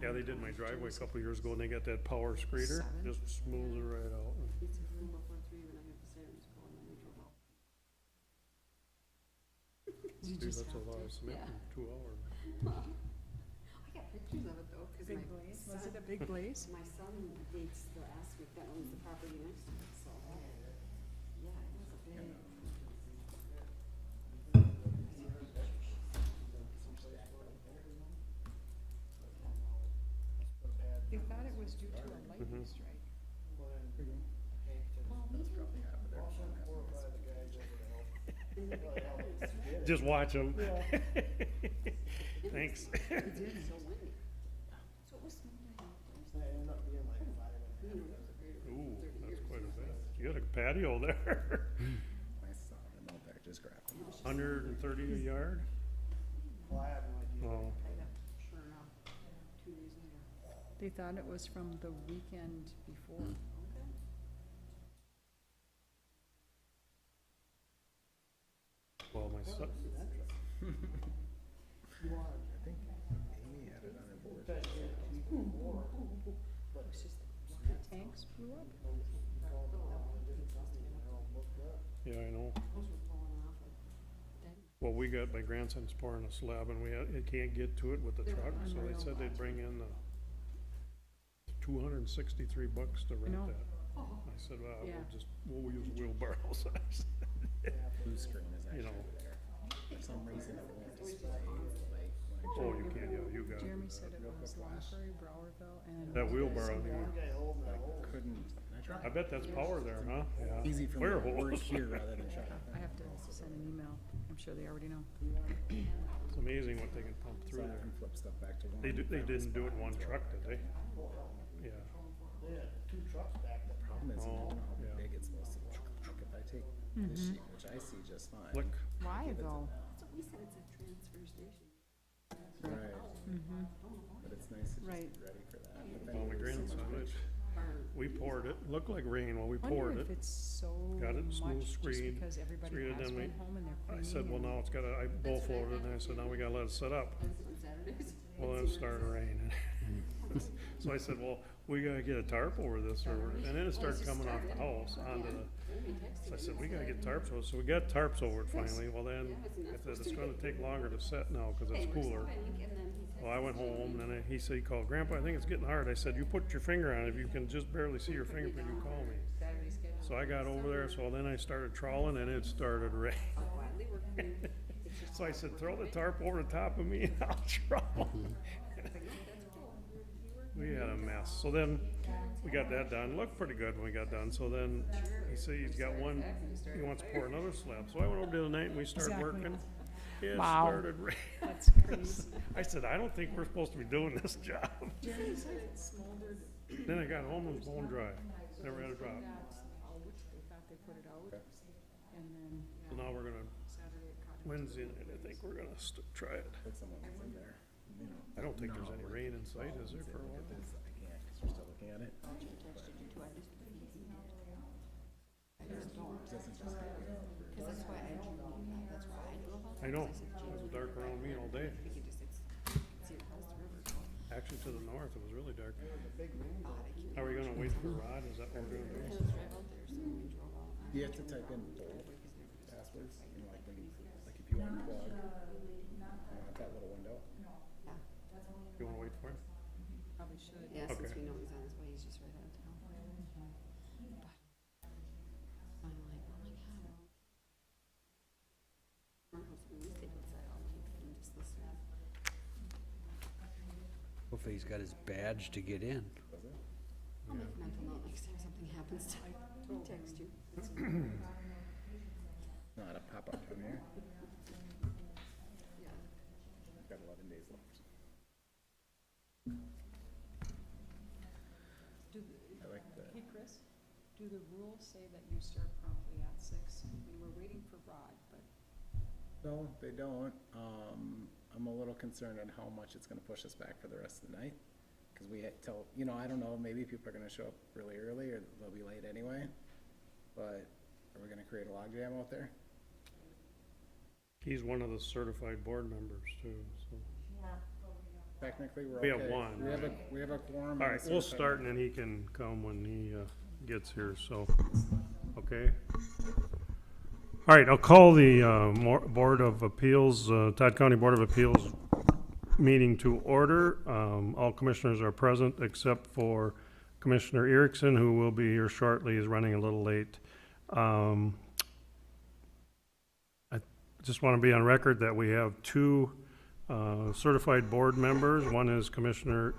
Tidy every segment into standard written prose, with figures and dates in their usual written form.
Yeah, they did my driveway a couple years ago and they got that power scrader, Seven? just smooths it right out. He said room before 3 when I got the sirens going, and then we drove out. You Dude, just that's a have lot to. of cement Yeah. in 2 hours. I got pictures of it though, cause Big my blaze, son, was it a big blaze? my son dates the Aspic that owns the property next to it, so. Yeah, it was a big. They thought it was due to a lightning strike. Just watch them. Thanks. So windy. So it was snowing out Ooh, that's quite a bit. You got a patio there. I saw them out there just grabbing. 130 a yard? Oh, Sure enough, 2 days later. They thought it was from the weekend before. Okay. well, my son, I think Amy had it on her board. It's just the tanks blew up. yeah, I know. Those were blowing off like dead. Well, we got, my grandson's pouring a slab and it can't get to it with the They're truck, so they unreal. said they'd bring in the $263 to rent know. that. Oh, I said, well, Yeah. we'll use wheelbarrows. Blue screen is You actually know. there. For some reason it won't display, like, when I Oh, you can't, yeah, you got it. Jeremy said it was Long Prairie, Browerville, and. That wheelbarrow, somewhere. I couldn't, I I tried. bet that's power there, huh? Yeah. Easy for me Fire to work hose. here rather than shut I it. have to send an email. I'm sure they already know. It's amazing what they can pump So through I there. can flip stuff back to one. They didn't do it in one truck, did they? Yeah. Problem is, you Oh, don't know how yeah. big it's supposed to be. If I take this sheet, which I see just fine. Flick. Why though? that's what we said, it's a transfer station. Right, Mm-hmm. but it's nice to just Right. be ready for that. But then Well, my there's so grandson, much we poured it, looked like rain when we poured Wonder it. if it's so Got it smooth much just screened, because everybody screened, has then we- been home and they're I cleaning. said, well, and- now it's gotta, I bullfloated it and I said, now we gotta let it sit up. On Saturdays. Well, then it started raining. So I said, well, we gotta get a tarp over this, or, and then it started coming off the house onto the, so I said, we gotta get tarps over, so we got tarps over it finally. Well, then, I said, it's gonna take longer to set now, cause it's cooler. Well, I went home, and then he said, he called, Grandpa, I think it's getting hard. I said, you put your finger on it, if you can just barely see your fingerprint, you call me. So I got over there, so then I started trawling, and it started raining. So I said, throw the tarp over the top of me, and I'll trawl. We had a mess. So then, we got that done. Looked pretty good when we got done. So then, he said he's got one, he wants to pour another slab. So I went over the other night, and we started Exactly. working. It Wow. started raining. That's crazy. I said, I don't think we're supposed to be doing this job. Jeremy said it smoldered. Then I got home and it was bone dry. Never had a drop. Out, they thought they put it out, and then So now we're gonna, Saturday it caught. Wednesday night, I think we're gonna try it. put someone else in there, you know. I don't think there's any rain in sight, is there, for a while? It is, I can't, cause we're still looking at it. Doesn't just get bigger. Cause that's why I drove on that, that's why I drove on that. I know. I said, It "Geez, was dark around me all day. we could just see across the river. Actually, to the north, it was really dark. God, I can't. Are we gonna wait for Rod? Is that what we're gonna Let's do? drive out there, so we drove out. You have to type in bold passwords, you know, like when you, like if you unplug, that little window. You wanna wait for him? Probably should. Yeah, since Okay. we know he's on his way, he's just right out of town. But I'm like, oh my God. Our house, we stayed inside all night and just listened. Hopefully he's got his badge to get in. Was it? I'll make a mental note next time something happens to text you. Not a pop-up from here. Yeah. Got 11 days left. Do I like the, Hey, Chris, do the rules say that you start promptly at 6? I mean, we're waiting for Rod, but no, they don't. I'm a little concerned on how much it's gonna push us back for the rest of the night. Cause we had till, you know, I don't know, maybe people are gonna show up really early or they'll be late anyway. But are we gonna create a logjam out there? He's one of the certified board members too, so. technically, we're We okay. have one. We have a quorum. All on right, the we'll certified start and then he can come when he gets here, so, okay. All right, I'll call the Board of Appeals, Todd County Board of Appeals meeting to order. All commissioners are present except for Commissioner Erickson, who will be here shortly, is running a little late. I just want to be on record that we have two certified board members. One is Commissioner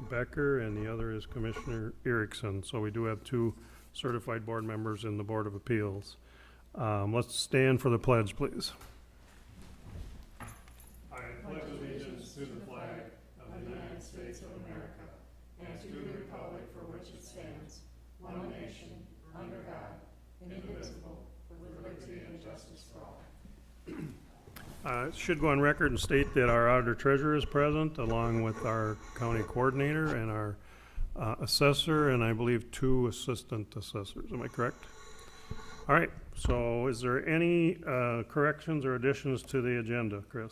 Becker and the other is Commissioner Erickson. So we do have two certified board members in the Board of Appeals. Let's stand for the pledge, please. I pledge allegiance to the flag of the United States of America and to the republic for which it stands, one nation, under God, indivisible, with liberty and justice for all. Should go on record and state that our auditor treasurer is present, along with our county coordinator and our assessor, and I believe two assistant assessors. Am I correct? All right, so is there any corrections or additions to the agenda, Chris?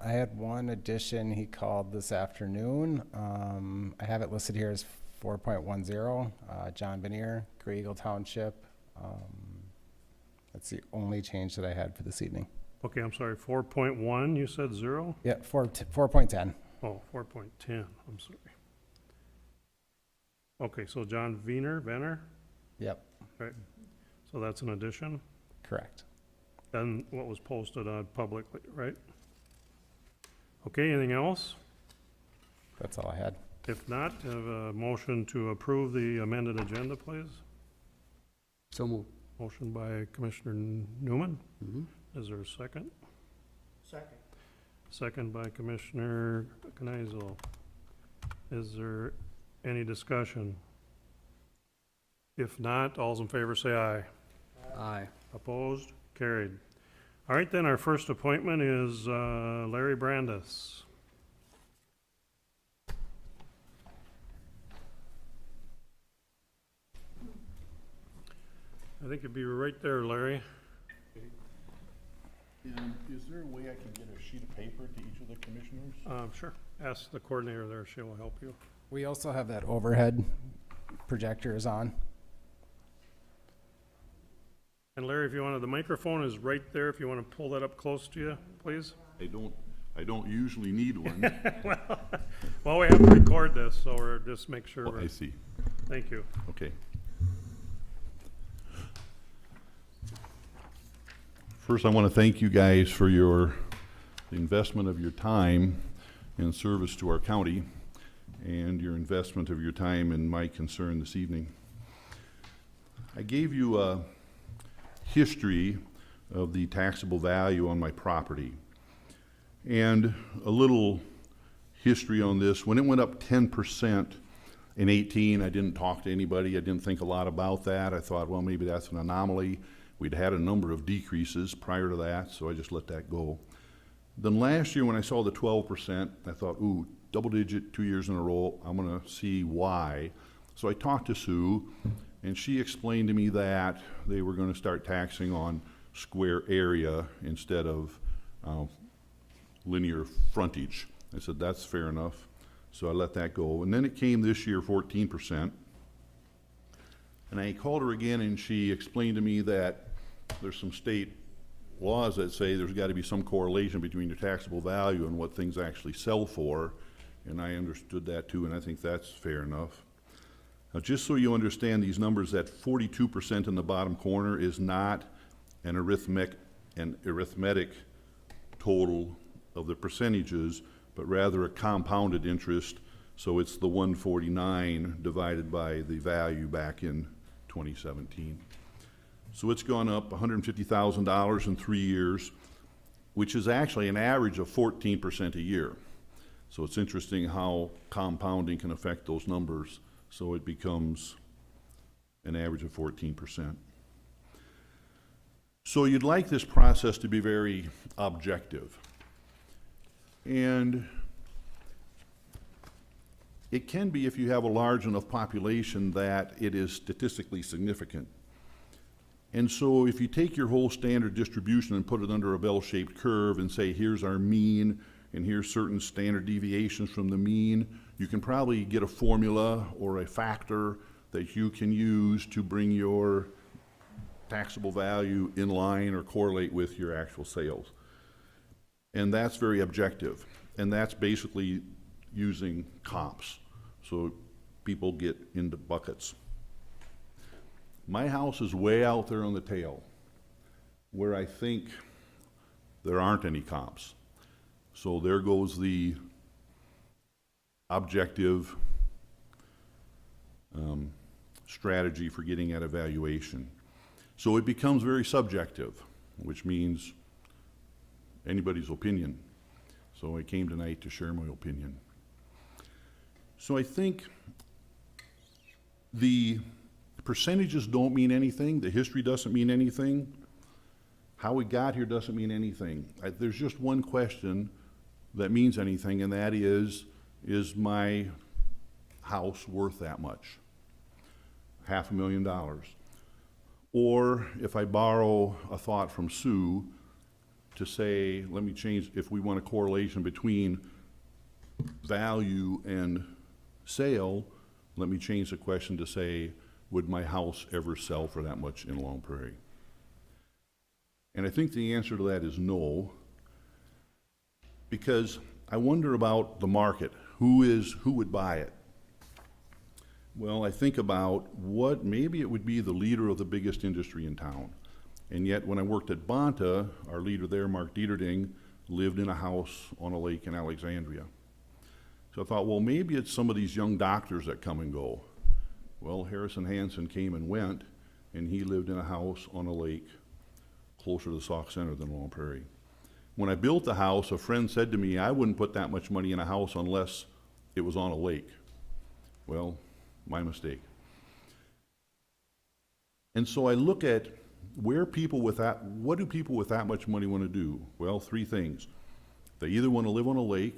I had one addition he called this afternoon. I have it listed here as 4.10, John Veneer, Gray Eagle Township. That's the only change that I had for this evening. Okay, I'm sorry, 4.1, you said 0? Yeah, 4.10. Oh, 4.10, I'm sorry. Okay, so John Venner, Yep, right? So that's an addition? correct. Then what was posted publicly, right? Okay, anything else? That's all I had. If not, have a motion to approve the amended agenda, please. So moved. Motion by Commissioner Newman. Mhm. Is there a second? Second. Second by Commissioner Kneisel. Is there any discussion? If not, all's in favor say aye. Aye. Opposed? Carried. All right, then, our first appointment is Larry Brandis. I think it'd be right there, Larry. And is there a way I can get a sheet of paper to each of the commissioners? Sure. Ask the coordinator there, she will help you. We also have that overhead projector is on. And Larry, if you wanted, the microphone is right there, if you want to pull that up close to you, please. I don't usually need one. Well, we have to record this, so we're just make sure Oh, we're, I see. thank you. Okay. First, I want to thank you guys for your investment of your time and service to our county and your investment of your time in my concern this evening. I gave you a history of the taxable value on my property and a little history on this. When it went up 10% in 18, I didn't talk to anybody. I didn't think a lot about that. I thought, well, maybe that's an anomaly. We'd had a number of decreases prior to that, so I just let that go. Then last year when I saw the 12%, I thought, ooh, double digit 2 years in a row, I'm gonna see why. So I talked to Sue, and she explained to me that they were gonna start taxing on square area instead of linear frontage. I said, that's fair enough. So I let that go. And then it came this year, 14%. And I called her again and she explained to me that there's some state laws that say there's got to be some correlation between your taxable value and what things actually sell for. And I understood that too, and I think that's fair enough. Now, just so you understand these numbers, that 42% in the bottom corner is not an arithmetic total of the percentages, but rather a compounded interest. So it's the 149 divided by the value back in 2017. So it's gone up $150,000 in 3 years, which is actually an average of 14% a year. So it's interesting how compounding can affect those numbers. So it becomes an average of 14%. So you'd like this process to be very objective. And it can be if you have a large enough population that it is statistically significant. And so if you take your whole standard distribution and put it under a bell-shaped curve and say, here's our mean, and here's certain standard deviations from the mean, you can probably get a formula or a factor that you can use to bring your taxable value in line or correlate with your actual sales. And that's very objective. And that's basically using comps. So people get into buckets. My house is way out there on the tail, where I think there aren't any comps. So there goes the objective strategy for getting at evaluation. So it becomes very subjective, which means anybody's opinion. So I came tonight to share my opinion. So I think the percentages don't mean anything, the history doesn't mean anything, how we got here doesn't mean anything. There's just one question that means anything, and that is my house worth that much? $500,000. Or if I borrow a thought from Sue to say, let me change, if we want a correlation between value and sale, let me change the question to say, would my house ever sell for that much in Long Prairie? And I think the answer to that is no, because I wonder about the market. Who would buy it? Well, I think about what, maybe it would be the leader of the biggest industry in town. And yet, when I worked at Bonta, our leader there, Mark Dieterding, lived in a house on a lake in Alexandria. So I thought, well, maybe it's some of these young doctors that come and go. Well, Harrison Hansen came and went, and he lived in a house on a lake closer to the Sauk Center than Long Prairie. When I built the house, a friend said to me, I wouldn't put that much money in a house unless it was on a lake. Well, my mistake. And so I look at where people with that, what do people with that much money want to do? Well, three things. They either want to live on a lake,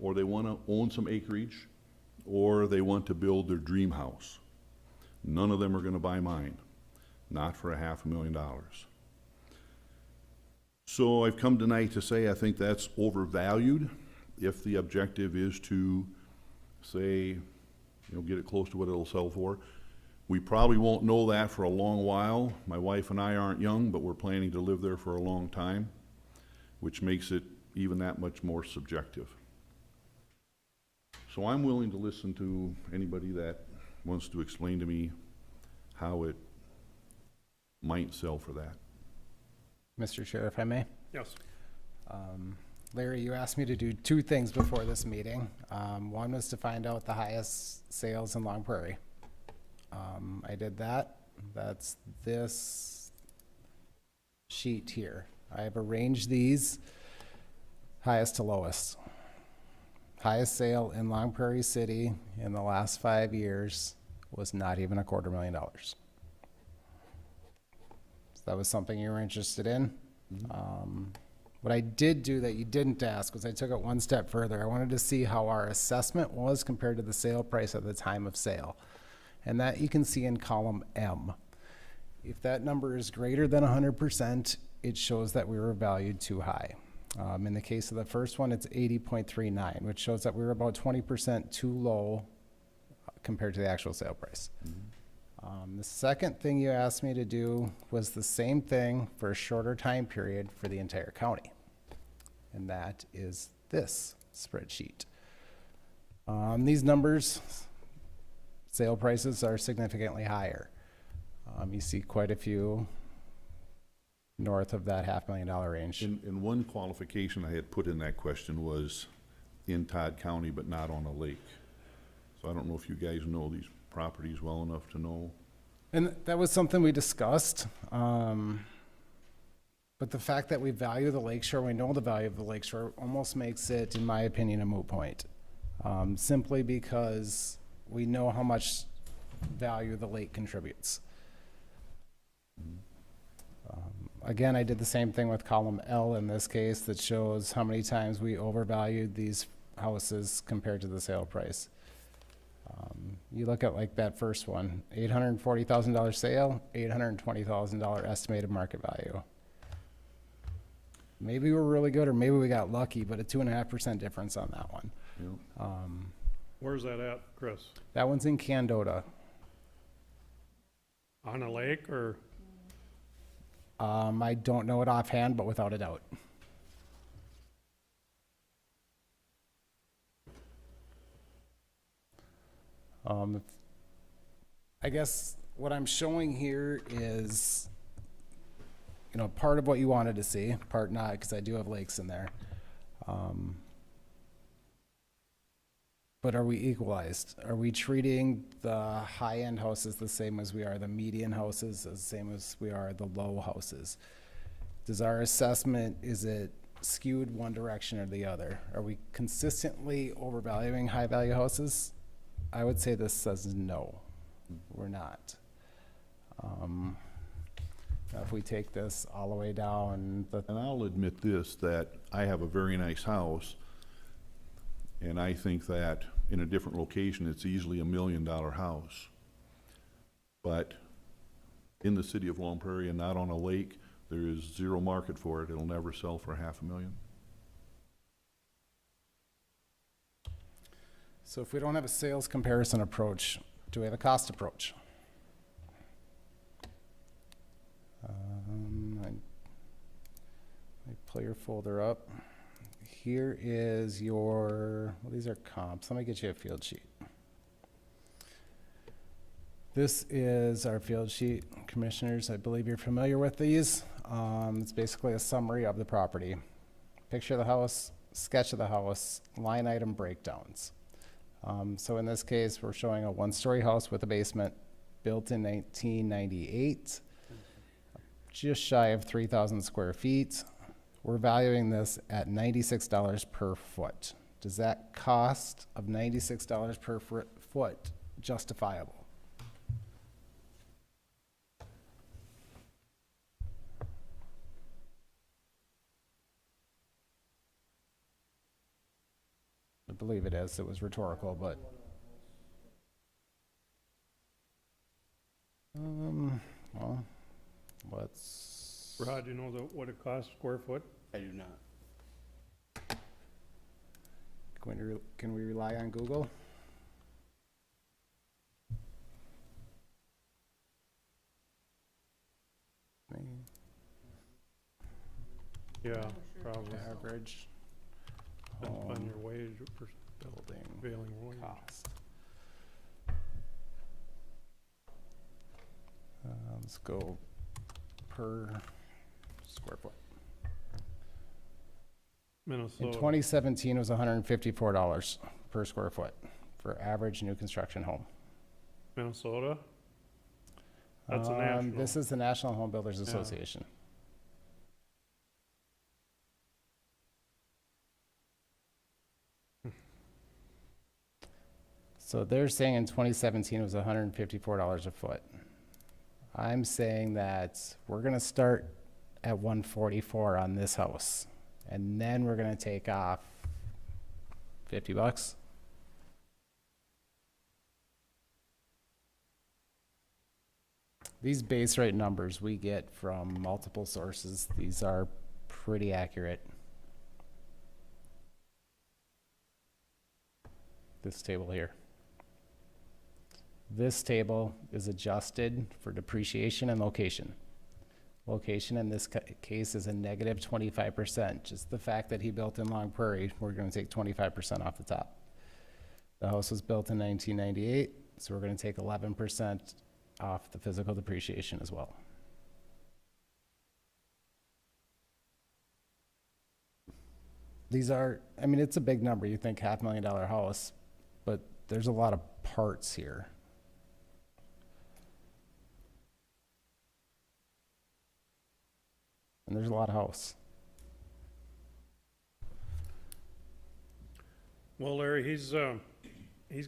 or they want to own some acreage, or they want to build their dream house. None of them are going to buy mine, not for $500,000. So I've come tonight to say I think that's overvalued if the objective is to say, get it close to what it'll sell for. We probably won't know that for a long while. My wife and I aren't young, but we're planning to live there for a long time, which makes it even that much more subjective. So I'm willing to listen to anybody that wants to explain to me how it might sell for that. Mr. Chair, if I may. Yes. Larry, you asked me to do two things before this meeting. One was to find out the highest sales in Long Prairie. I did that. That's this sheet here. I have arranged these highest to lowest. Highest sale in Long Prairie City in the last 5 years was not even $250,000. So that was something you were interested in. What I did do that you didn't ask was I took it one step further. I wanted to see how our assessment was compared to the sale price at the time of sale. And that you can see in column M. If that number is greater than 100%, it shows that we were valued too high. In the case of the first one, it's 80.39, which shows that we were about 20% too low compared to the actual sale price. The second thing you asked me to do was the same thing for a shorter time period for the entire county. And that is this spreadsheet. These numbers, sale prices are significantly higher. You see quite a few north of that $500,000 range. And one qualification I had put in that question was in Todd County, but not on a lake. So I don't know if you guys know these properties well enough to know. And that was something we discussed. But the fact that we value the lakeshore, we know the value of the lakeshore, almost makes it, in my opinion, a moot point. Simply because we know how much value the lake contributes. Again, I did the same thing with column L in this case that shows how many times we overvalued these houses compared to the sale price. You look at like that first one, $840,000 sale, $820,000 estimated market value. Maybe we're really good, or maybe we got lucky, but a 2.5% difference on that one. You know, Where's that at, Chris? That one's in Candota. On a lake or? I don't know it offhand, but without a doubt. I guess what I'm showing here is, you know, part of what you wanted to see, part not, because I do have lakes in there. But are we equalized? Are we treating the high-end houses the same as we are the median houses, the same as we are the low houses? Does our assessment, is it skewed one direction or the other? Are we consistently overvaluing high-value houses? I would say this says no, we're not. Now if we take this all the way down, and I'll admit this, that I have a very nice house, and I think that in a different location, it's easily $1 million house. But in the city of Lone Prairie and not on a lake, there is zero market for it. It'll never sell for $500,000. so if we don't have a sales comparison approach, do we have a cost approach? I pull your folder up. Here is your, well, these are comps. Let me get you a field sheet. This is our field sheet. Commissioners, I believe you're familiar with these. It's basically a summary of the property. Picture of the house, sketch of the house, line item breakdowns. So in this case, we're showing a one-story house with a basement built in 1998, just shy of 3,000 square feet. We're valuing this at $96 per foot. Does that cost of $96 per foot justifiable? I believe it is. It was rhetorical, but. Well, let's. Rod, you know what it costs square foot? I do not. Can we rely on Google? Yeah, probably. Average Depends on home your wage or building prevailing wage. cost. Let's go per square foot. In Minnesota. 2017, it was $154 per square foot for average new construction home. Minnesota? That's a national. This is the National Home Builders Yeah. Association. So they're saying in 2017 it was $154 a foot. I'm saying that we're gonna start at 144 on this house, and then we're gonna take off 50 bucks. These base rate numbers we get from multiple sources. These are pretty accurate. This table here. This table is adjusted for depreciation and location. Location in this case is a negative 25%. Just the fact that he built in Long Prairie, we're going to take 25% off the top. The house was built in 1998, so we're going to take 11% off the physical depreciation as well. These are, I mean, it's a big number. You think $500,000 house, but there's a lot of parts here. And there's a lot of house. Well, Larry, he's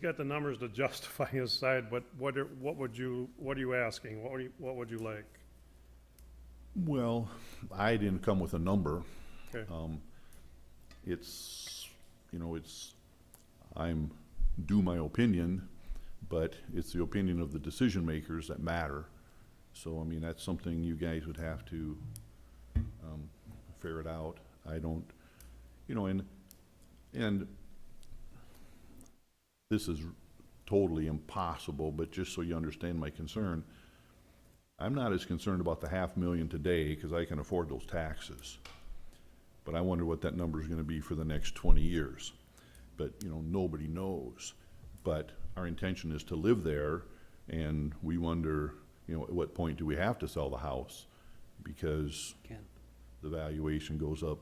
got the numbers to justify his side, but what are you asking? What would you like? Well, I didn't come with a number. Okay. It's, you know, I'm due my opinion, but it's the opinion of the decision makers that matter. So, I mean, that's something you guys would have to ferret out. I don't, you know, and this is totally impossible, but just so you understand my concern, I'm not as concerned about the $500,000 today, because I can afford those taxes. But I wonder what that number is gonna be for the next 20 years. But, you know, nobody knows. But our intention is to live there, and we wonder, you know, at what point do we have to sell the house? Because Ken. the valuation goes up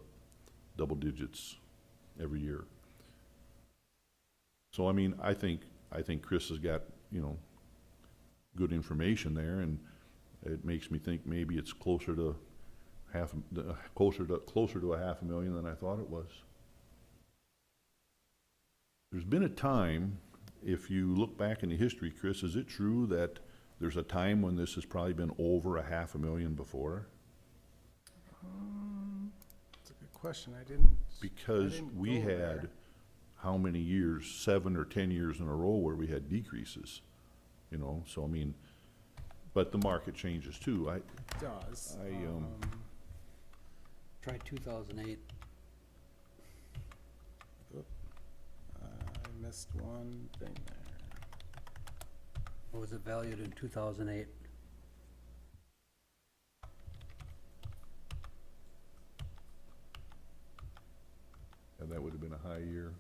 double digits every year. So, I mean, I think Chris has got, you know, good information there, and it makes me think maybe it's closer to closer to $500,000 than I thought it was. There's been a time, if you look back in the history, Chris, is it true that there's a time when this has probably been over $500,000 before? That's a good question. I didn't. Because we go had, there. how many years, 7 or 10 years in a row where we had decreases, you know, so I mean, but the market changes too. It does. Try 2008. I missed one thing there. What was it valued in 2008? And that would have been a high year.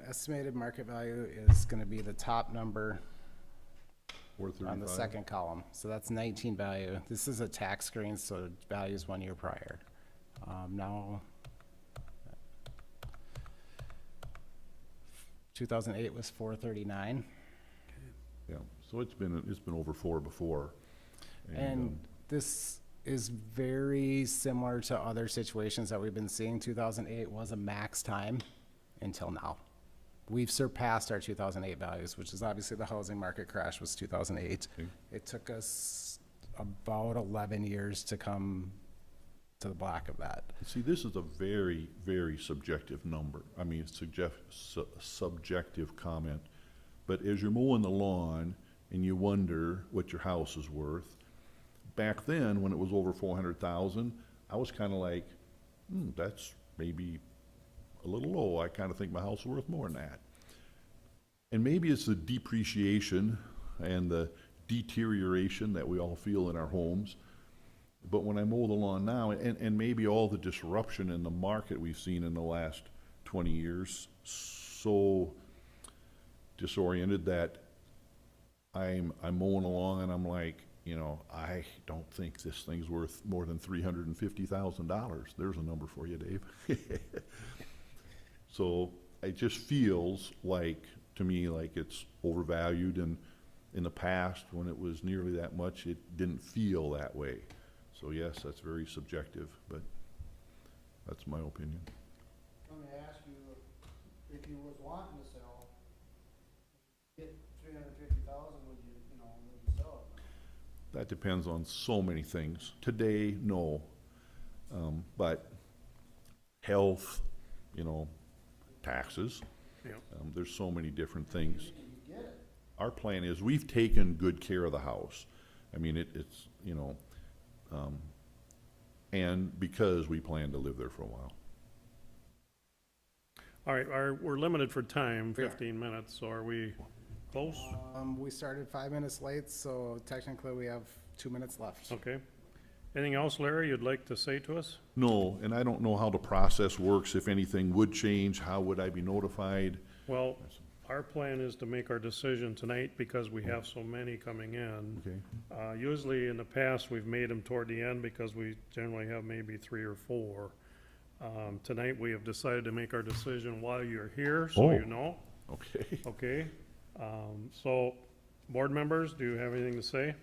Estimated market value is gonna be the top number Or on the 35. second column. So that's 19 value. This is a tax screen, so it values 1 year prior. Now, 2008 was 439. Yeah, so it's been over 4 before. And this is very similar to other situations that we've been seeing. 2008 was a max time until now. We've surpassed our 2008 values, which is obviously the housing market crash was 2008. Okay. It took us about 11 years to come to the black of that. See, this is a very, very subjective number. I mean, it's subjective comment. But as you're mowing the lawn and you wonder what your house is worth, back then, when it was over 400,000, I was kind of like, that's maybe a little low. I kind of think my house is worth more than that. And maybe it's the depreciation and the deterioration that we all feel in our homes. But when I mow the lawn now, and maybe all the disruption in the market we've seen in the last 20 years, so disoriented that I'm mowing along and I'm like, you know, I don't think this thing's worth more than $350,000. There's a number for you, Dave. So it just feels like, to me, like it's overvalued, and in the past, when it was nearly that much, it didn't feel that way. So yes, that's very subjective, but that's my opinion. Let me ask you, if you was wanting to sell, get 350,000, would you sell it? That depends on so many things. Today, no. But health, you know, taxes, Yeah. there's so many different things. You get it. Our plan is, we've taken good care of the house. I mean, it's, you know, and because we plan to live there for a while. All right, we're limited for time, We are. 15 minutes, so are we close? We started 5 minutes late, so technically we have 2 minutes left. Okay. Anything else, Larry, you'd like to say to us? No, and I don't know how the process works. If anything would change, how would I be notified? Well, our plan is to make our decision tonight because we have so many coming in. Okay, Usually in the past, we've made them toward the end because we generally have maybe 3 or 4. Tonight, we have decided to make our decision while you're here, so Oh. you know. okay. Okay? So, board members, do you have anything to say?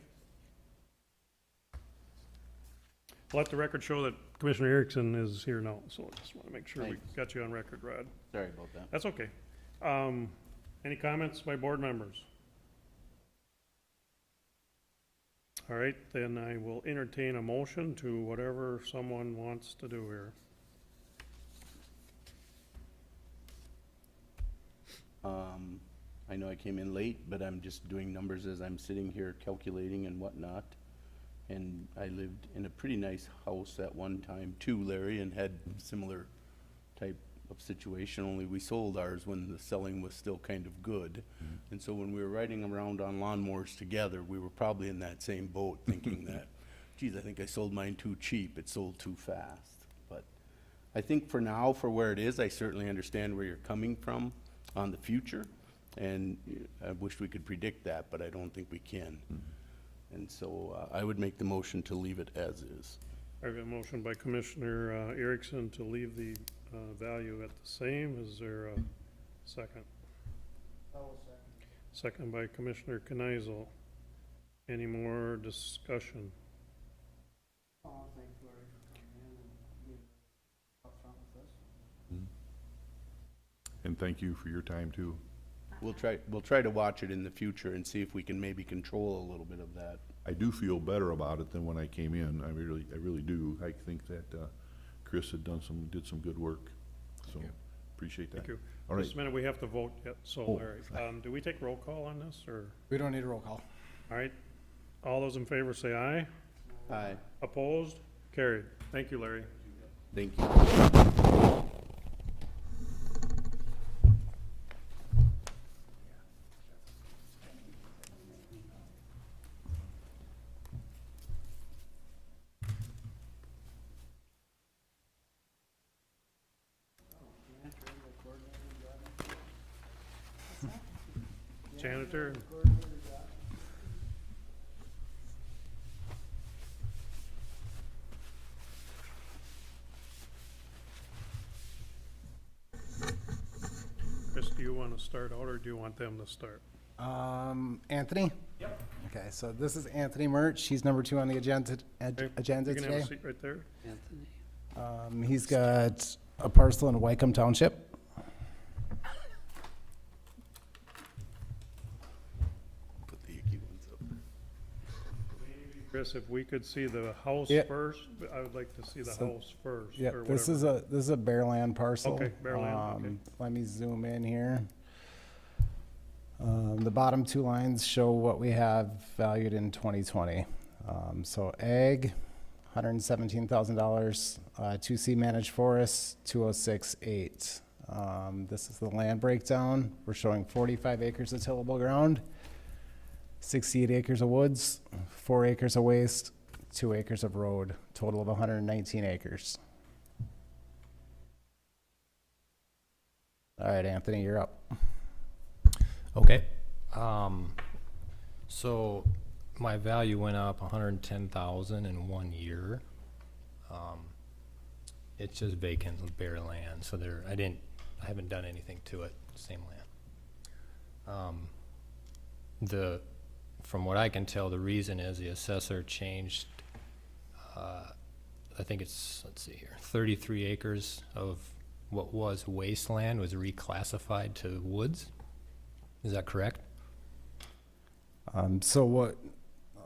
Let the record show that Commissioner Erickson is here now, so I just want to make sure we Thanks. got you on record, Rod. Sorry about that. That's okay. Any comments by board members? All right, then I will entertain a motion to whatever someone wants to do here. I know I came in late, but I'm just doing numbers as I'm sitting here calculating and whatnot. And I lived in a pretty nice house at one time too, Larry, and had similar type of situation, only we sold ours when the selling was still kind of good. And so when we were riding around on lawnmowers together, we were probably in that same boat, thinking that, geez, I think I sold mine too cheap, it sold too fast. But I think for now, for where it is, I certainly understand where you're coming from on the future. And I wish we could predict that, but I don't think we can. And so I would make the motion to leave it as is. I have a motion by Commissioner Erickson to leave the value at the same. Is there a second? I will second. Second by Commissioner Kneisel. Any more discussion? Oh, thank Larry for coming in and being upfront with us. And thank you for your time too. We'll try to watch it in the future and see if we can maybe control a little bit of that. I do feel better about it than when I came in. I really do. I think that Chris did some good work. So appreciate that. Thank you. All right. Just a minute, we have to vote yet, so Oh, Larry, sorry. do we take roll call on this, or, We don't need a roll call. all right? All those in favor say aye. Aye. Opposed? Carried. Thank you, Larry. Thank you. Janitor, Chris, do you want to start out, or do you want them to start? Anthony? Yep. Okay, so this is Anthony Murch. He's number 2 on the agenda Okay, agenda You can have a today. seat right there. Anthony? He's got a parcel in Wycombe Township. Put the icky ones up. Chris, if we could see the house Yeah. first, I would like to see the So- house first, Yeah, or this whatever. is a bare land parcel. Okay, bare land, okay. Let me zoom in here. The bottom 2 lines show what we have valued in 2020. So ag, $117,000, 2C managed forests, 206,800. This is the land breakdown. We're showing 45 acres of tillable ground, 68 acres of woods, 4 acres of waste, 2 acres of road, total of 119 acres. All right, Anthony, you're up. Okay. So my value went up 110,000 in 1 year. It's just vacant, bare land. So I haven't done anything to it. Same land. From what I can tell, the reason is the assessor changed. I think it's, let's see here, 33 acres of what was wasteland was reclassified to woods. Is that correct? A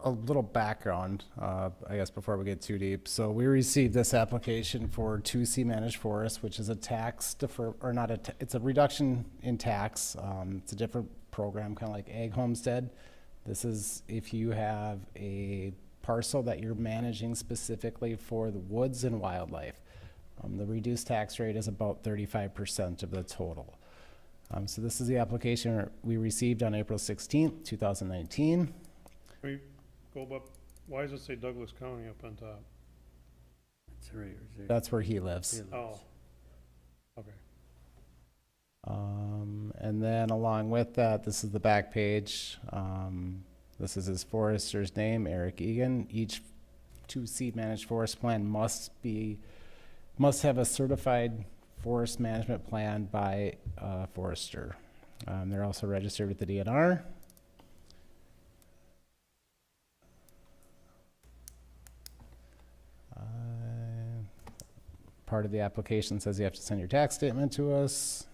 little background, I guess, before we get too deep. So we received this application for 2C managed forest, which is a tax defer, or not it's a reduction in tax. It's a different program, kind of like ag homestead. This is if you have a parcel that you're managing specifically for the woods and wildlife. The reduced tax rate is about 35% of the total. So this is the application we received on April 16th, 2019. Can we go up, why does it say Douglas County up on top? That's right, right. That's where he lives. Oh, okay. And then along with that, this is the back page. This is his forester's name, Eric Egan. Each 2C managed forest plan must have a certified forest management plan by a forester. They're also registered with the DNR. Part of the application says you have to send your tax statement to us.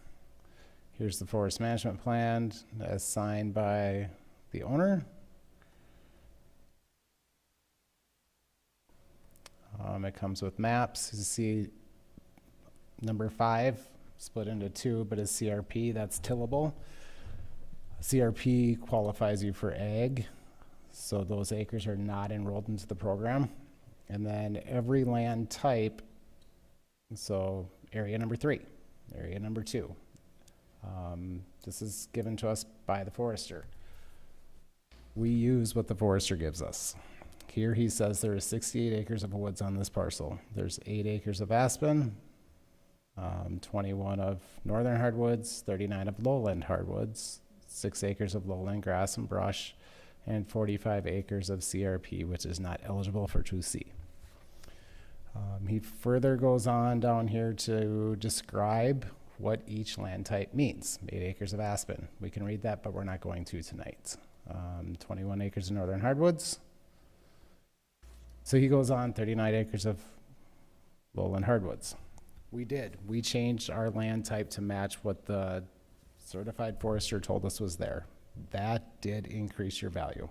Here's the forest management plan as signed by the owner. It comes with maps. You see number 5 split into 2, but is CRP, that's tillable. CRP qualifies you for ag. So those acres are not enrolled into the program. And then every land type, so area number 3, area number 2. This is given to us by the forester. We use what the forester gives us. Here he says there is 68 acres of woods on this parcel. There's 8 acres of aspen, 21 of northern hardwoods, 39 of lowland hardwoods, 6 acres of lowland grass and brush, and 45 acres of CRP, which is not eligible for 2C. He further goes on down here to describe what each land type means. 8 acres of aspen. We can read that, but we're not going to tonight. 21 acres of northern hardwoods. So he goes on 39 acres of lowland hardwoods. We changed our land type to match what the certified forester told us was there. That did increase your value.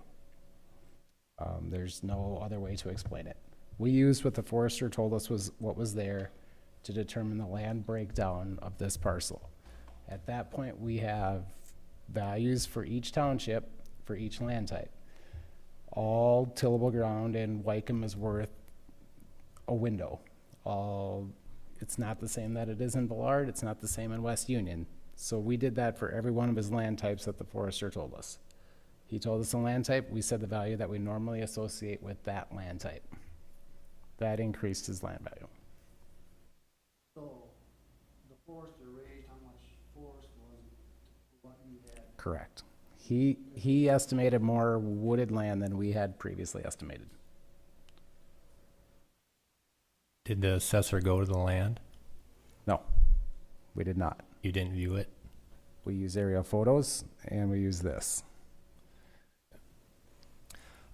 There's no other way to explain it. We used what the forester told us was what was there to determine the land breakdown of this parcel. At that point, we have values for each township, for each land type. All tillable ground in Wycombe is worth a window. It's not the same that it is in Ballard, it's not the same in West Union. So we did that for every one of his land types that the forester told us. He told us a land type, we said the value that we normally associate with that land type. That increased his land value. So, the forester raised how much forest was what you had. Correct. He estimated more wooded land than we had previously estimated. Did the assessor go to the land? No, we did not. You didn't view it? We use aerial photos and we use this.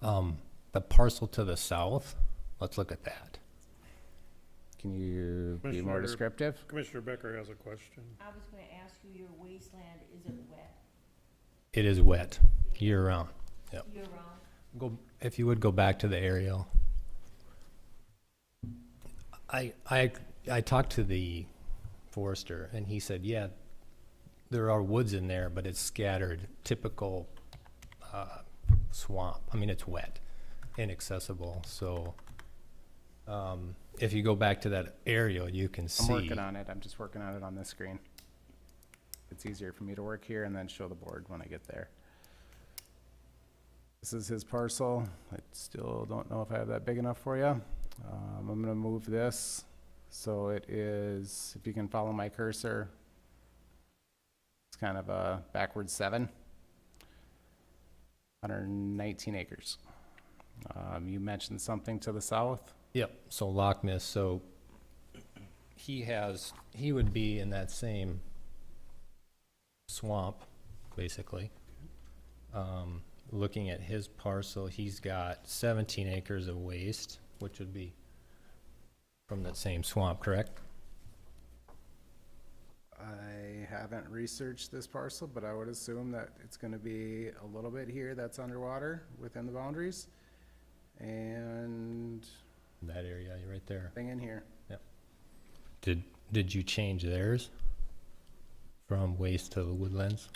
The parcel to the south, let's look at that. Can you be more Commissioner- descriptive? Commissioner Becker has a question. I was gonna ask you, your wasteland, is it wet It is wet year round. Yep. year-round? If you would go back to the aerial. I talked to the forester and he said, yeah, there are woods in there, but it's scattered, typical swamp. I mean, it's wet, inaccessible. So if you go back to that aerial, you can see. I'm working on it. I'm just working on it on this screen. It's easier for me to work here and then show the board when I get there. This is his parcel. I still don't know if I have that big enough for you. I'm gonna move this. So it is, if you can follow my cursor, it's kind of a backward 7. 119 acres. You mentioned something to the south. Yep, so Loch Ness, so he would be in that same swamp, basically. Looking at his parcel, he's got 17 acres of waste, which would be from that same swamp, correct? I haven't researched this parcel, but I would assume that it's gonna be a little bit here that's underwater within the boundaries. And That area, you're right there. thing in here. Did you change theirs from waste to the woodlands?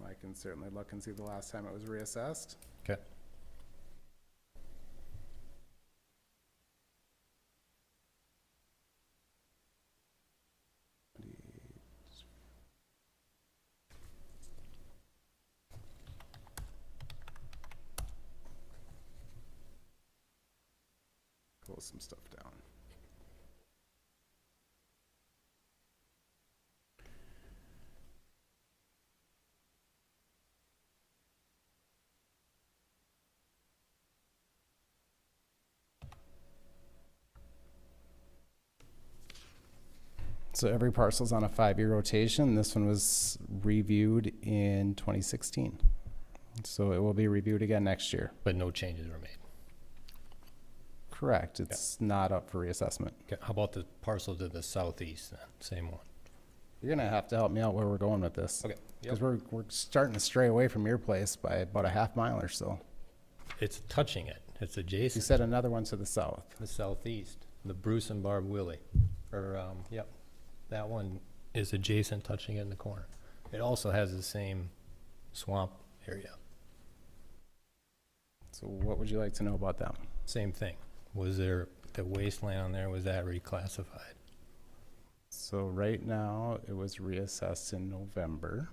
I can certainly look and see the last time it was reassessed. Okay. Close some stuff down. So every parcel's on a 5-year rotation. This one was reviewed in 2016. So it will be reviewed again next year. But no changes were made. Correct. It's not up for reassessment. Okay, how about the parcel to the southeast then? Same one. You're gonna have to help me out where we're going with this. Okay. Because we're starting to stray away from your place by about a half mile or so. It's touching it. It's You adjacent. said another one to the south. The southeast, the Bruce and Barb Willie, yep. That one is adjacent, touching it in the corner. It also has the same swamp area. So what would you like to know about them? Same thing. Was there, the wasteland on there, was that reclassified? So right now, it was reassessed in November.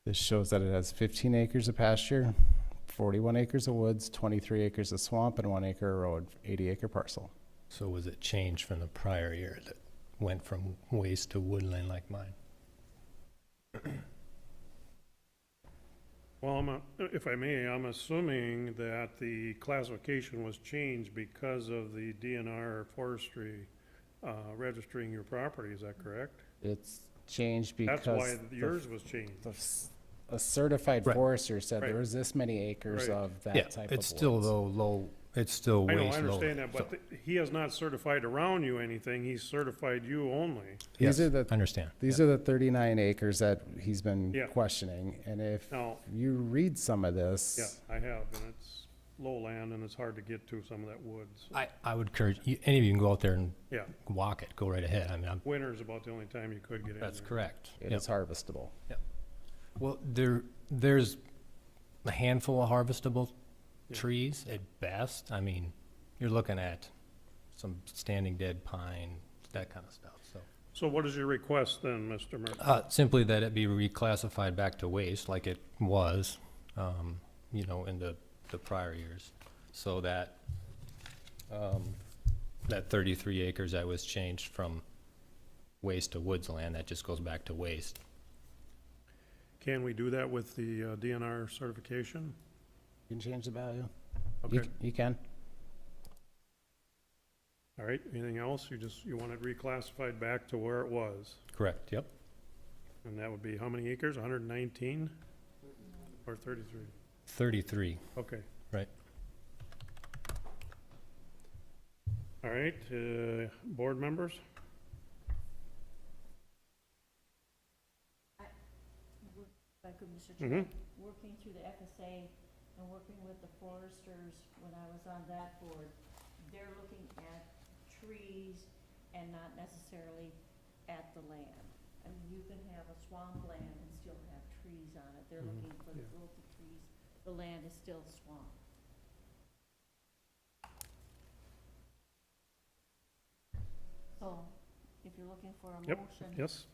This shows that it has 15 acres of pasture, 41 acres of woods, 23 acres of swamp, and 1 acre of road, 80-acre parcel. So was it changed from the prior year that went from waste to woodland like mine? Well, if I may, I'm assuming that the classification was changed because of the DNR forestry registering your property, is that correct? It's changed because That's why yours was changed. a certified Right. forester said Right. there was this many acres Right. of Yeah, that type of it's still woods. though low, it's still I know, I waste low. understand that, but he has not certified around you anything, he's certified you only. Yes, These are the understand. These are the 39 acres that he's been Yeah. questioning, and if Now, you read some of this, yeah, I have, and it's lowland and it's hard to get to some of that woods. I would encourage, any of you can go out there and Yeah, walk it, go right ahead. I mean, winter's about the only time you could get in there. that's correct. it Yep. is harvestable. Well, there's a handful of harvestable Yeah. trees at best. I mean, you're looking at some standing dead pine, that kind of stuff, so. So what is your request then, Mr. Mertz? Simply that it be reclassified back to waste like it was, in the prior years. So that, that 33 acres that was changed from waste to woods land, that just goes back to waste. Can we do that with the DNR certification? You can change the value. Okay, You can. all right, anything else? You want it reclassified back to where it was? Correct, yep. And that would be how many acres? 119? Or 33? 33. Okay. Right. All right, board members? If I could, Mr. Mm-hmm. Chair, working through the FSA and working with the foresters when I was on that board, they're looking at trees and not necessarily at the land. I mean, you can have a swampland and still have trees on it. They're looking for the Yeah. growth of trees. The land is still swamp. So, if you're looking for a Yep. motion, Yes?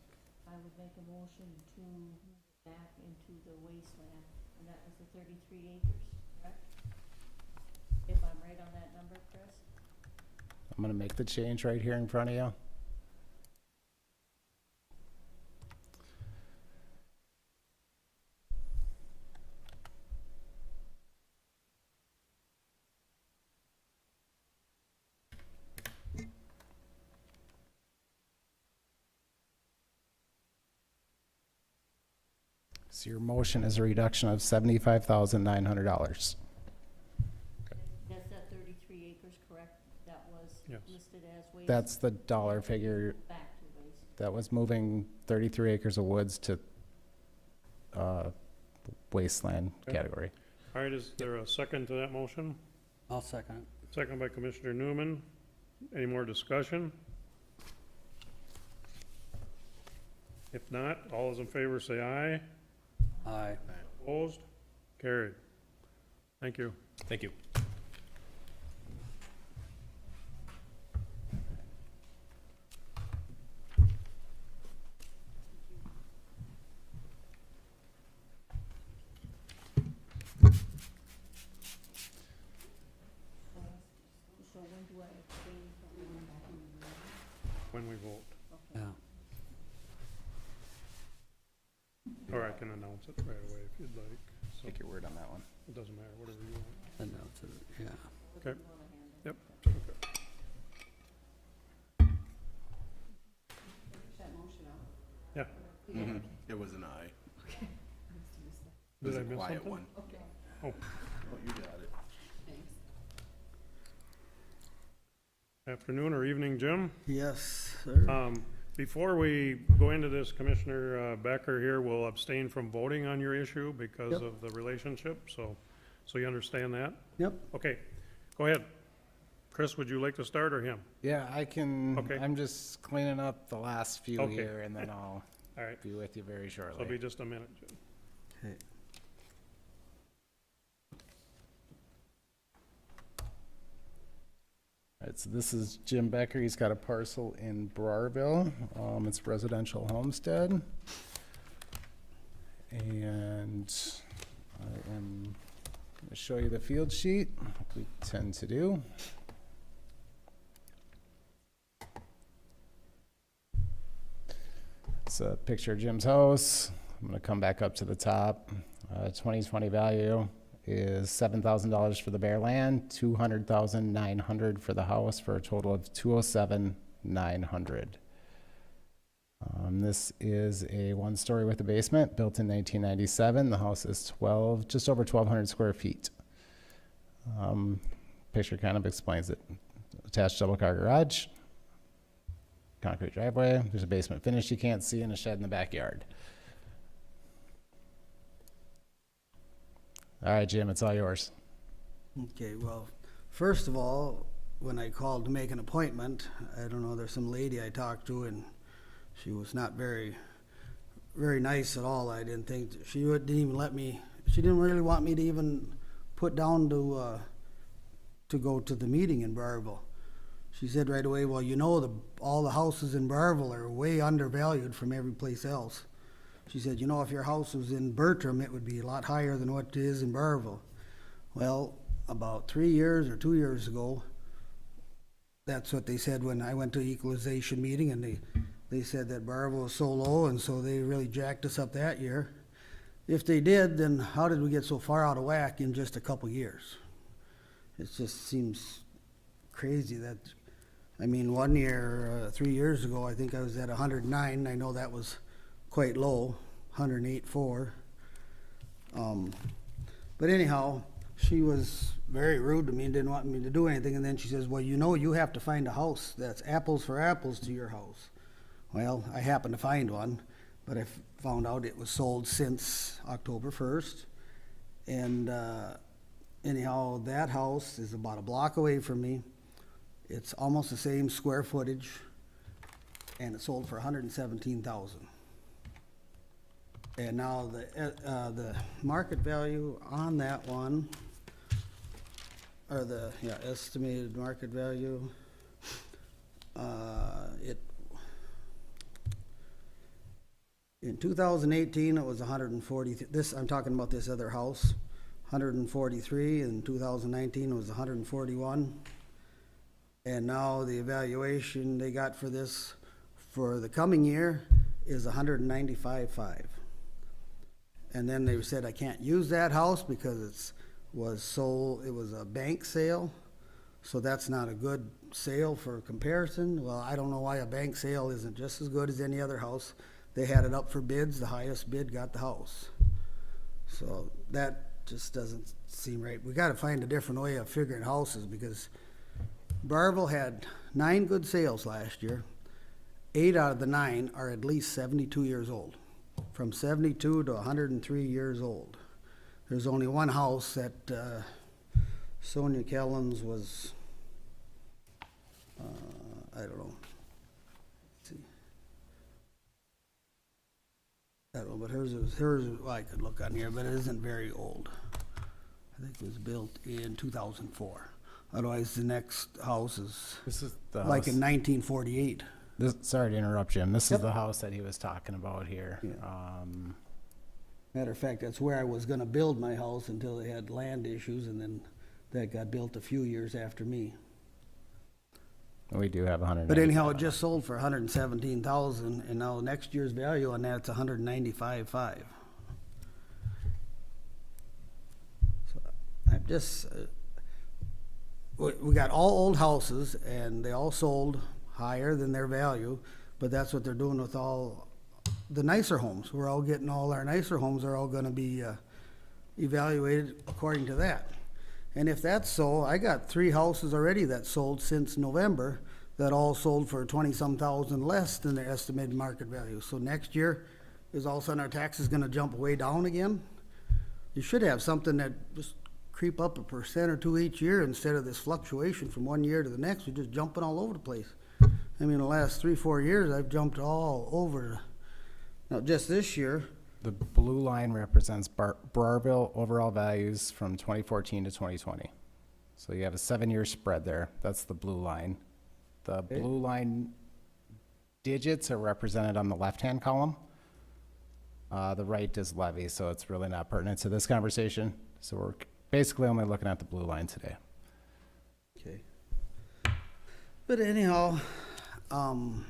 I would make a motion to move it back into the wasteland, and that was the 33 acres, correct? If I'm right on that number, Chris? I'm gonna make the change right here in front of you. So your motion is a reduction of $75,900. That's that 33 acres, correct? That was Yes. listed as waste? That's the dollar figure Back to waste. that was moving 33 acres of woods to wasteland Okay. category. All right, is there a second to that motion? I'll second it. Second by Commissioner Newman. Any more discussion? If not, all those in favor say aye. Aye. Opposed? Carried. Thank you. Thank you. So when do I abstain from going back in the room? When we vote. Okay. Yeah. Or I can announce it right away if you'd like. So Take your word on that one. it doesn't matter, whatever you want. Announce it, yeah. Okay. You wanna handle it? Yep. Finish that motion out. Yeah. Mhm. It was an aye. Did I must have missed that. It was I a miss quiet something? one. Okay, Oh, you got it. thanks. Afternoon or evening, Jim? Yes, sir. Before we go into this, Commissioner Becker here will abstain from voting on your issue because Yep. of the relationship, so you understand that? Yep. Okay, go ahead. Chris, would you like to start or him? Yeah, I can, Okay. I'm just cleaning up the last few Okay. here and then I'll All right, be with you very so it'll be shortly. just a minute, Jim. Okay. Alright, so this is Jim Becker. He's got a parcel in Broarville. It's residential homestead. And I am gonna show you the field sheet, like we tend to do. It's a picture of Jim's house. I'm gonna come back up to the top. 2020 value is $7,000 for the bare land, $200,900 for the house, for a total of $207,900. This is a one-story with a basement, built in 1997. The house is just over 1,200 square feet. Picture kind of explains it. Attached double-car garage, concrete driveway. There's a basement finish you can't see, and a shed in the backyard. All right, Jim, it's all yours. Okay, well, first of all, when I called to make an appointment, I don't know, there's some lady I talked to, and she was not very nice at all. I didn't think, she didn't even let me, she didn't really want me to even put down to go to the meeting in Barville. She said right away, well, you know, all the houses in Barville are way undervalued from every place else. She said, you know, if your house was in Bertram, it would be a lot higher than what it is in Barville. Well, about 3 years or 2 years ago, that's what they said when I went to Equalization meeting, and they said that Barville was so low, and so they really jacked us up that year. If they did, then how did we get so far out of whack in just a couple years? It just seems crazy that, I mean, 1 year, 3 years ago, I think I was at 109. I know that was quite low, 108.4. But anyhow, she was very rude to me and didn't want me to do anything. And then she says, well, you know, you have to find a house that's apples for apples to your house. Well, I happened to find one, but I found out it was sold since October 1st. And anyhow, that house is about a block away from me. It's almost the same square footage, and it sold for $117,000. And now the market value on that one, or the estimated market value, in 2018 it was 140. I'm talking about this other house, 143. In 2019 it was 141. And now the evaluation they got for this for the coming year is 195.5. And then they said I can't use that house because it was a bank sale, so that's not a good sale for comparison. Well, I don't know why a bank sale isn't just as good as any other house. They had it up for bids, the highest bid got the house. So that just doesn't seem right. We gotta find a different way of figuring houses, because Barville had 9 good sales last year. 8 out of the 9 are at least 72 years old. From 72 to 103 years old. There's only one house that Sonia Kellens was, I don't know. Let's see. I don't know, but hers, well, I could look on here, but it isn't very old. I think it was built in 2004. Otherwise, the next house is This is the like house. in 1948. Sorry to interrupt, Jim. This Yep. is the house that he was talking about here. Yeah. Matter of fact, that's where I was gonna build my house until they had land issues, and then that got built a few years after me. We do have 100. But anyhow, it just sold for 117,000, and now next year's value on that's 195.5. So I'm just, we got all old houses, and they all sold higher than their value, but that's what they're doing with all the nicer homes. We're all getting, all our nicer homes are all gonna be evaluated according to that. And if that's so, I got 3 houses already that sold since November that all sold for 20-some thousand less than their estimated market value. So next year, is all of a sudden our taxes gonna jump way down again? You should have something that just creep up 1% or 2% each year instead of this fluctuation from one year to the next. We're just jumping all over the place. I mean, the last 3-4 years, I've jumped all over. Now, just this year, The blue line represents Broarville overall values from 2014 to 2020. So you have a 7-year spread there. That's the blue line. The Okay. blue line digits are represented on the left-hand column. The right is levy, so it's really not pertinent to this conversation. So we're basically only looking at the blue line today. Okay. But anyhow, I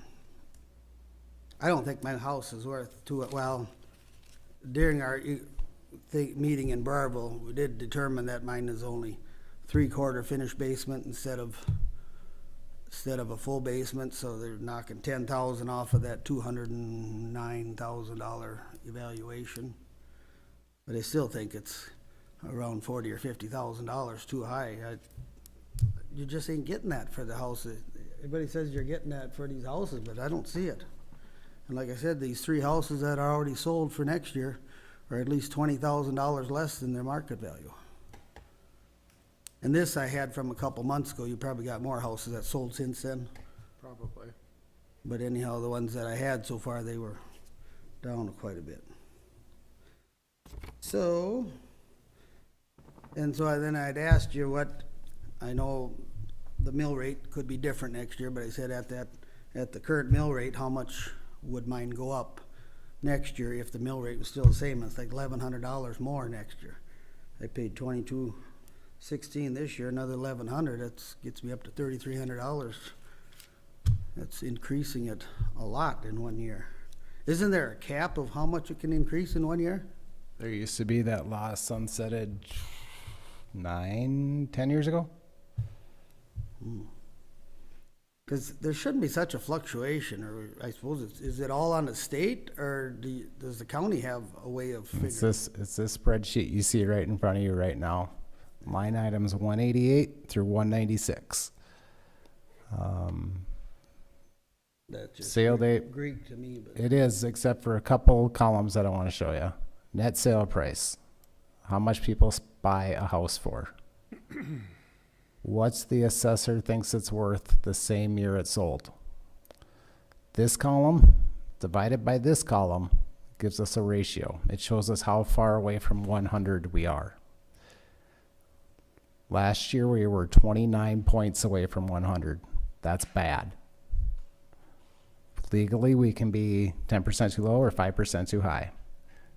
don't think my house is worth well, during our meeting in Barville, we did determine that mine is only 3/4 finished basement instead of a full basement, so they're knocking 10,000 off of that $209,000 evaluation. But I still think it's around $40,000 or $50,000 too high. You just ain't getting that for the houses. Everybody says you're getting that for these houses, but I don't see it. And like I said, these 3 houses that are already sold for next year are at least $20,000 less than their market value. And this I had from a couple months ago. You probably got more houses that sold since then. Probably. But anyhow, the ones that I had so far, they were down quite a bit. So, then I'd asked you I know the mill rate could be different next year, but I said at the current mill rate, how much would mine go up next year if the mill rate was still the same? It's like $1,100 more next year. I paid $22.16 this year, another $1,100. That gets me up to $3,300. That's increasing it a lot in 1 year. Isn't there a cap of how much it can increase in 1 year? There used to be that law sunsetted 9, 10 years ago. Because there shouldn't be such a fluctuation, or I suppose is it all on the state, or does the county have a way of figuring? It's this spreadsheet you see right in front of you right now. Line items 188 through 196. That's just Sale date. Greek to me, but It is, except for a couple columns that I want to show you. Net sale price. How much people buy a house for? What's the assessor thinks it's worth the same year it sold? This column divided by this column gives us a ratio. It shows us how far away from 100 we are. Last year we were 29 points away from 100. That's bad. Legally, we can be 10% too low or 5% too high.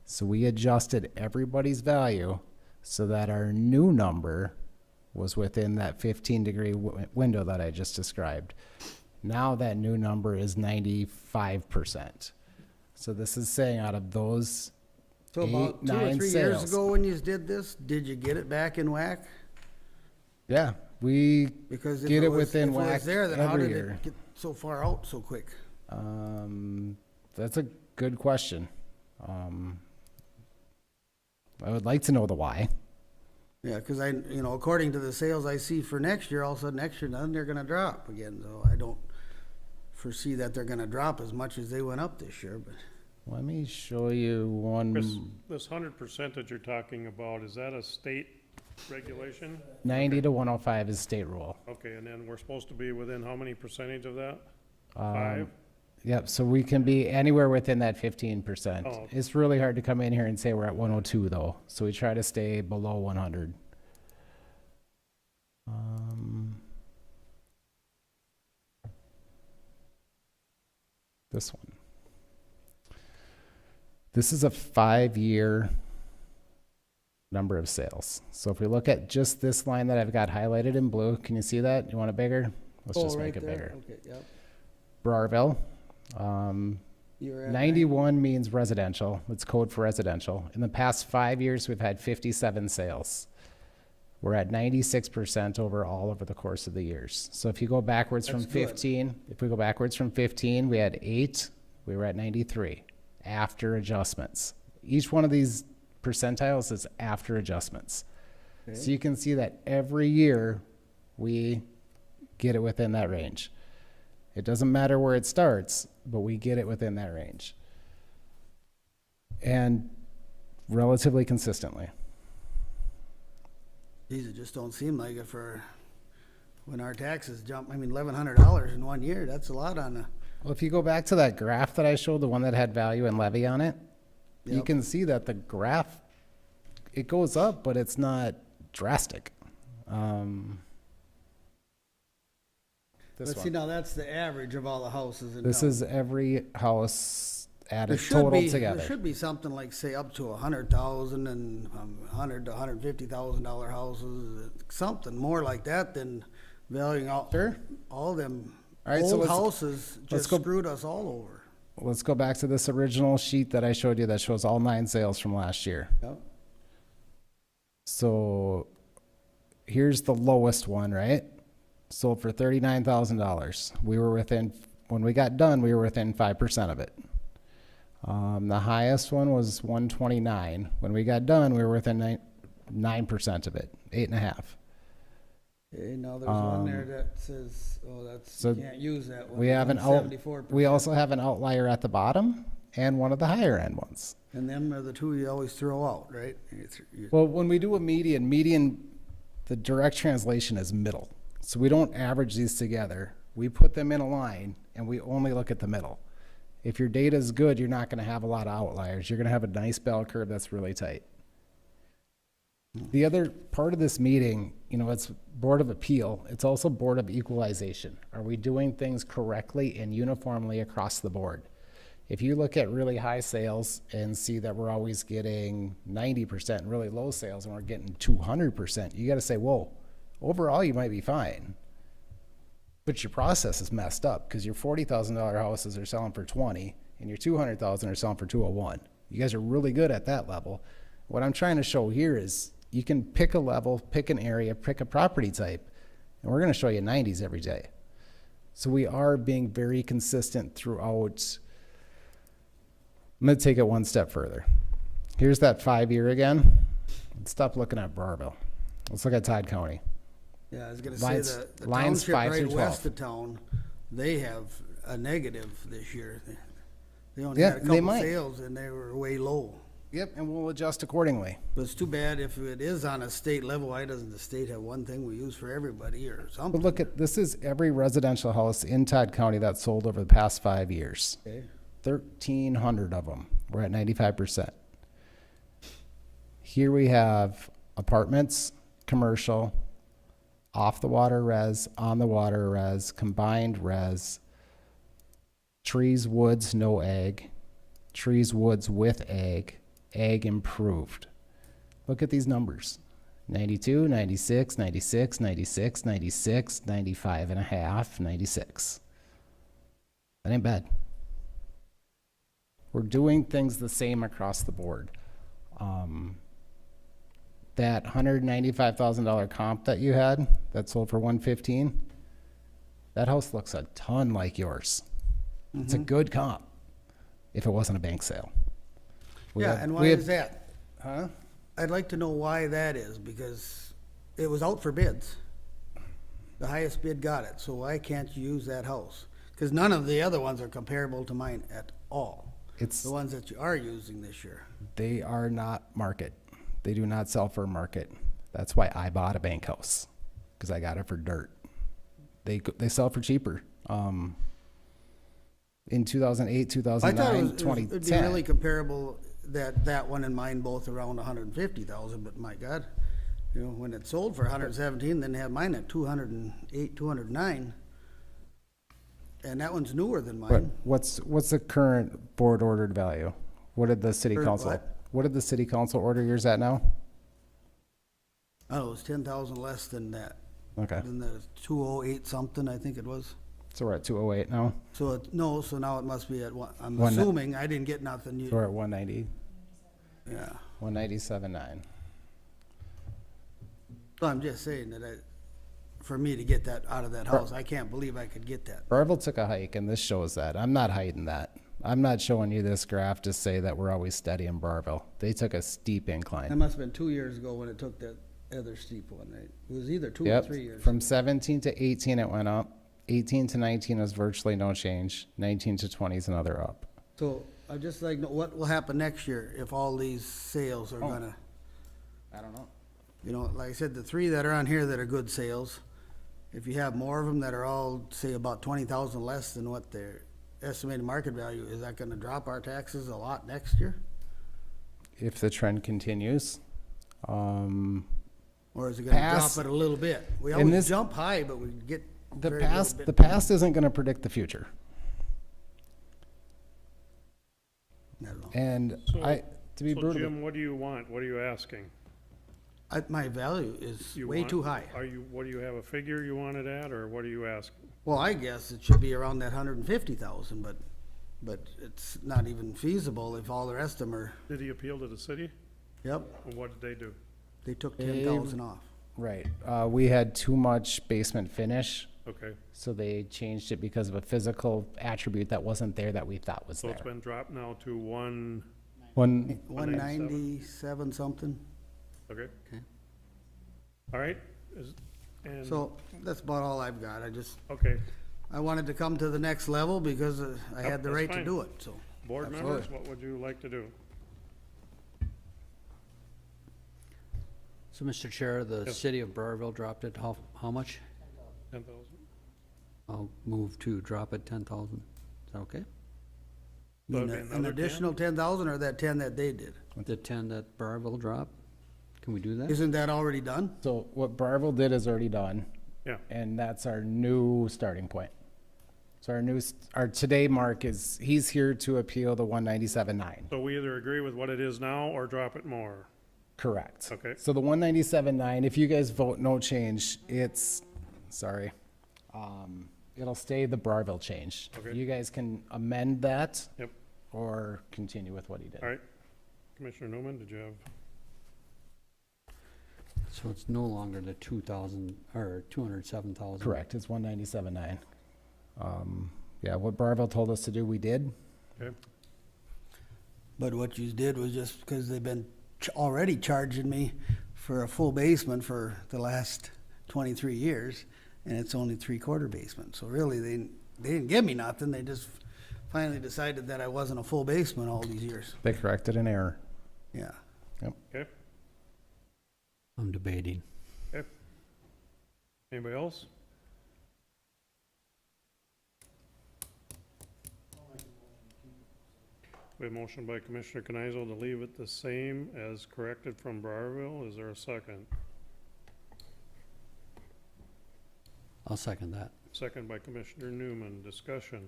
So we adjusted everybody's value so that our new number was within that 15-degree window that I just described. Now that new number is 95%. So this is saying out of those so about 2 or 9 3 sales, years ago when you did this, did you get it back in whack? yeah, we Because if get it was, within if it whack was there, then how every did year. it get so far out so quick? That's a good question. I would like to know the why. Yeah, because according to the sales I see for next year, all of a sudden next year, then they're going to drop again. So I don't foresee that they're going to drop as much as they went up this year. But Let me show you one. Chris, this 100% that you're talking about, is that a state regulation? 90 to 105 is state rule. Okay, and then we're supposed to be within how many percentage of that? 5? Yep, so we can be anywhere within that 15%. Oh, okay. It's really hard to come in here and say we're at 102 though, so we try to stay below 100. This one. This is a 5-year number of sales. So if we look at just this line that I've got highlighted in blue, can you see that? You want it bigger? Let's just make it bigger. Okay, yep. Brarville. You're at 91 means residential. It's code for residential. In the past 5 years, we've had 57 sales. We're at 96% overall over the course of the years. So if you go backwards from That's good. 15, if we go backwards from 15, we had 8, we were at 93 after adjustments. Each one of these percentiles is after adjustments. Okay. So you can see that every year we get it within that range. It doesn't matter where it starts, but we get it within that range. And relatively consistently. Geez, it just don't seem like it for when our taxes jump. I mean, $1,100 in 1 year, that's a lot on a. Well, if you go back to that graph that I showed, the one that had value and levy on it, you Yep. can see that the graph, it goes up, but it's not drastic. But see, now that's the average of all the houses in town. This is every house There added should total be, together. there should be something like, say, up to 100,000 and $100,000 to $150,000 houses, something more like that than valuing out Sure. all them All right, so old let's- houses just go- screwed us all over. Let's go back to this original sheet that I showed you that shows all 9 sales from last year. Yep. So here's the lowest one, right? Sold for $39,000. We were within, when we got done, we were within 5% of it. The highest one was 129. When we got done, we were within 9% of it, 8.5. Okay, now there's one there that says, oh, that's, so you can't use that one. We have an out, 74%. we also have an outlier at the bottom and one of the higher end ones. And them are the two you always throw out, right? Well, when we do a median, the direct translation is middle. So we don't average these together. We put them in a line and we only look at the middle. If your data is good, you're not going to have a lot of outliers. You're going to have a nice bell curve that's really tight. The other part of this meeting, you know, it's Board of Appeal. It's also Board of Equalization. Are we doing things correctly and uniformly across the board? If you look at really high sales and see that we're always getting 90% and really low sales and we're getting 200%, you got to say, whoa, overall you might be fine. But your process is messed up because your $40,000 houses are selling for 20 and your 200,000 are selling for 201. You guys are really good at that level. What I'm trying to show here is you can pick a level, pick an area, pick a property type, and we're going to show you 90s every day. So we are being very consistent throughout. I'm going to take it one step further. Here's that 5-year again. Let's stop looking at Barville. Let's look at Todd County. Yeah, I was gonna Lines- say the lines township 5 right through 12. west of town, they have a negative this year. They only Yeah, had a they couple might. sales and they were way low. Yep, and we'll adjust accordingly. But it's too bad if it is on a state level, why doesn't the state have one thing we use for everybody or something? But look at, this is every residential house in Todd County that sold over the past 5 years. Okay. 1,300 of them. We're at 95%. Here we have apartments, commercial, off the water res, on the water res, combined res, trees, woods, no ag, trees, woods with ag improved. Look at these numbers. 92, 96, 96, 96, 96, 95 and a half, 96. That ain't bad. We're doing things the same across the board. That $195,000 comp that you had that sold for $115,000, that house looks a ton like yours. It's a good comp if it wasn't a bank sale. And why is that? Huh? I'd like to know why that is, because it was out for bids. The highest bid got it, so why can't you use that house? Because none of the other ones are comparable to mine at all. It's, The ones that you are using this year. they are not market. They do not sell for market. That's why I bought a bank house, because I got it for dirt. They sell for cheaper. In 2008, I 2009, thought it'd be 2010. really comparable, that one and mine both around 150,000, but my God, you know, when it sold for 117, then they had mine at 208, 209. And that one's newer than What, mine. what's the current board ordered value? What did the city Current council? what? What did the city council order yours at now? Oh, it was 10,000 less than that, Okay, than the 208 something, I think it was. so we're at 208 now. So so now it must be at one, I'm One- assuming, I didn't get nothing. So we're at 190, Yeah. 197.9. So I'm just saying that for me to get that out of that house, I can't believe I could get that. Barville took a hike, and this shows that. I'm not hiding that. I'm not showing you this graph to say that we're always steady in Barville. They took a steep That incline. must have been 2 years ago when it took that other steep one, right? It was either 2 or Yep, 3 years. from 17 to 18 it went up. 18 to 19 was virtually no change. 19 to 20 is another up. So I'd just like to know what will happen next year if all these sales are gonna, I don't know. you know, like I said, the 3 that are on here that are good sales, if you have more of them that are all, say, about 20,000 less than what their estimated market value, is that gonna drop our taxes a lot next year? If the trend continues, Well, Or is it gonna drop Past- it a little bit? We in always this- jump high, but we get The very little past, bit. the past isn't gonna predict the future. I don't know. And So- to be So brutal, Jim, what do you want? What are you asking? My value is You way want- too high. What do you have a figure you want it at, or what are you asking? Well, I guess it should be around that 150,000, but it's not even feasible if all the rest of them are, Did he appeal to the city? yep, And what did they do? they took They- 10,000 off. right, we had too much basement finish, Okay, so they changed it because of a physical attribute that wasn't there that we thought was so it's there. been dropped now to one, 197 something. okay? Okay. All right, and, So that's about all I've got. okay, I wanted to come to the next level because I Yep, had the that's right to fine. do it, so. board Absolutely. members, what would you like to do? So, Mr. Chair, the Yes. city of Burrville dropped it, how much? 10,000? I'll move to drop it 10,000. Is that okay? So Mean it'd be an another 10? additional 10,000 or that 10 that they did? The 10 that Burrville dropped? Can we do that? Isn't that already done? So what Barville did is already done. Yeah. And that's our new starting point. So our today mark is, he's here to appeal the 197.9. So we either agree with what it is now or drop it more. Correct. Okay. So the 197.9, if you guys vote no change, sorry, it'll stay the Barville change. Okay. You guys can amend that. Yep. Or continue with what he did. All right. Commissioner Newman, did you have? So it's no longer the 2,000, or 207,000? Correct, it's 197.9. Yeah, what Barville told us to do, we did. Okay. But what you did was just because they've been already charging me for a full basement for the last 23 years, and it's only 3/4 basement. So really, they didn't give me nothing. They just finally decided that I wasn't a full basement all these years. They corrected an error. Yeah. Okay. I'm debating. Anybody else? We have a motion by Commissioner Kenizel to leave it the same as corrected from Barville. Is there a second? I'll second that. Second by Commissioner Newman. Discussion.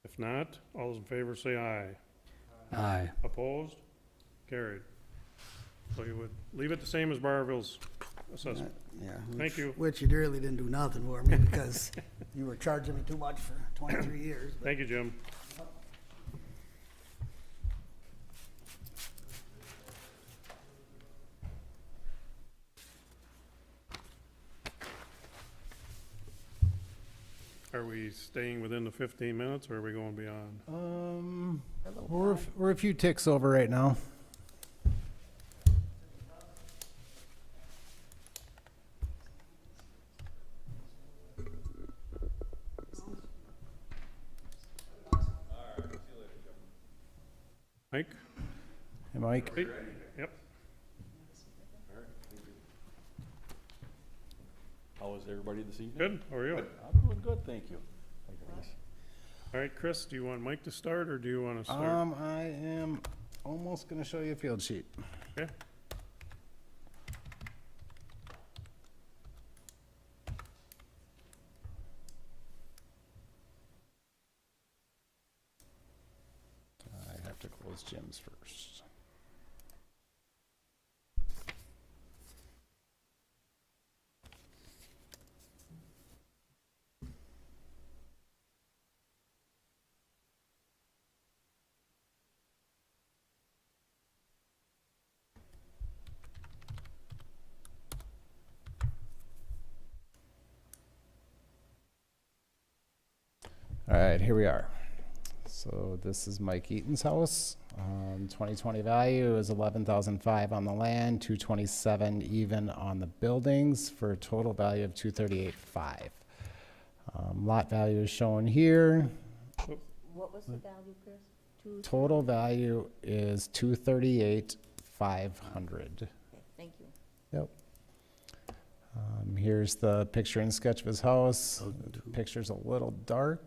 If not, all those in favor say aye. Aye. Opposed? Carried. So you would leave it the same as Barville's assessment. Yeah. Thank you. Which you really didn't do nothing for me because you were charging me too much for 23 years. but- Thank you, Jim. Are we staying within the 15 minutes or are we going beyond? We're a few ticks over right now. Mike? Hey, Mike? Hey, yep. How is everybody this evening? Good. How are you? I'm doing good, thank you. Thank you, guys. All right, Chris, do you want Mike to start or do you want to start? I am almost gonna show you a field sheet. Okay. I have to close Jim's first. All right, here we are. So this is Mike Eaton's house. 2020 value is 11,005 on the land, 227 even on the buildings for a total value of 238.5. Lot value is shown here. What was the value, Chris? Total value is 238,500. Okay, thank you. Yep. Here's the picture and sketch of his house. The picture's a little dark.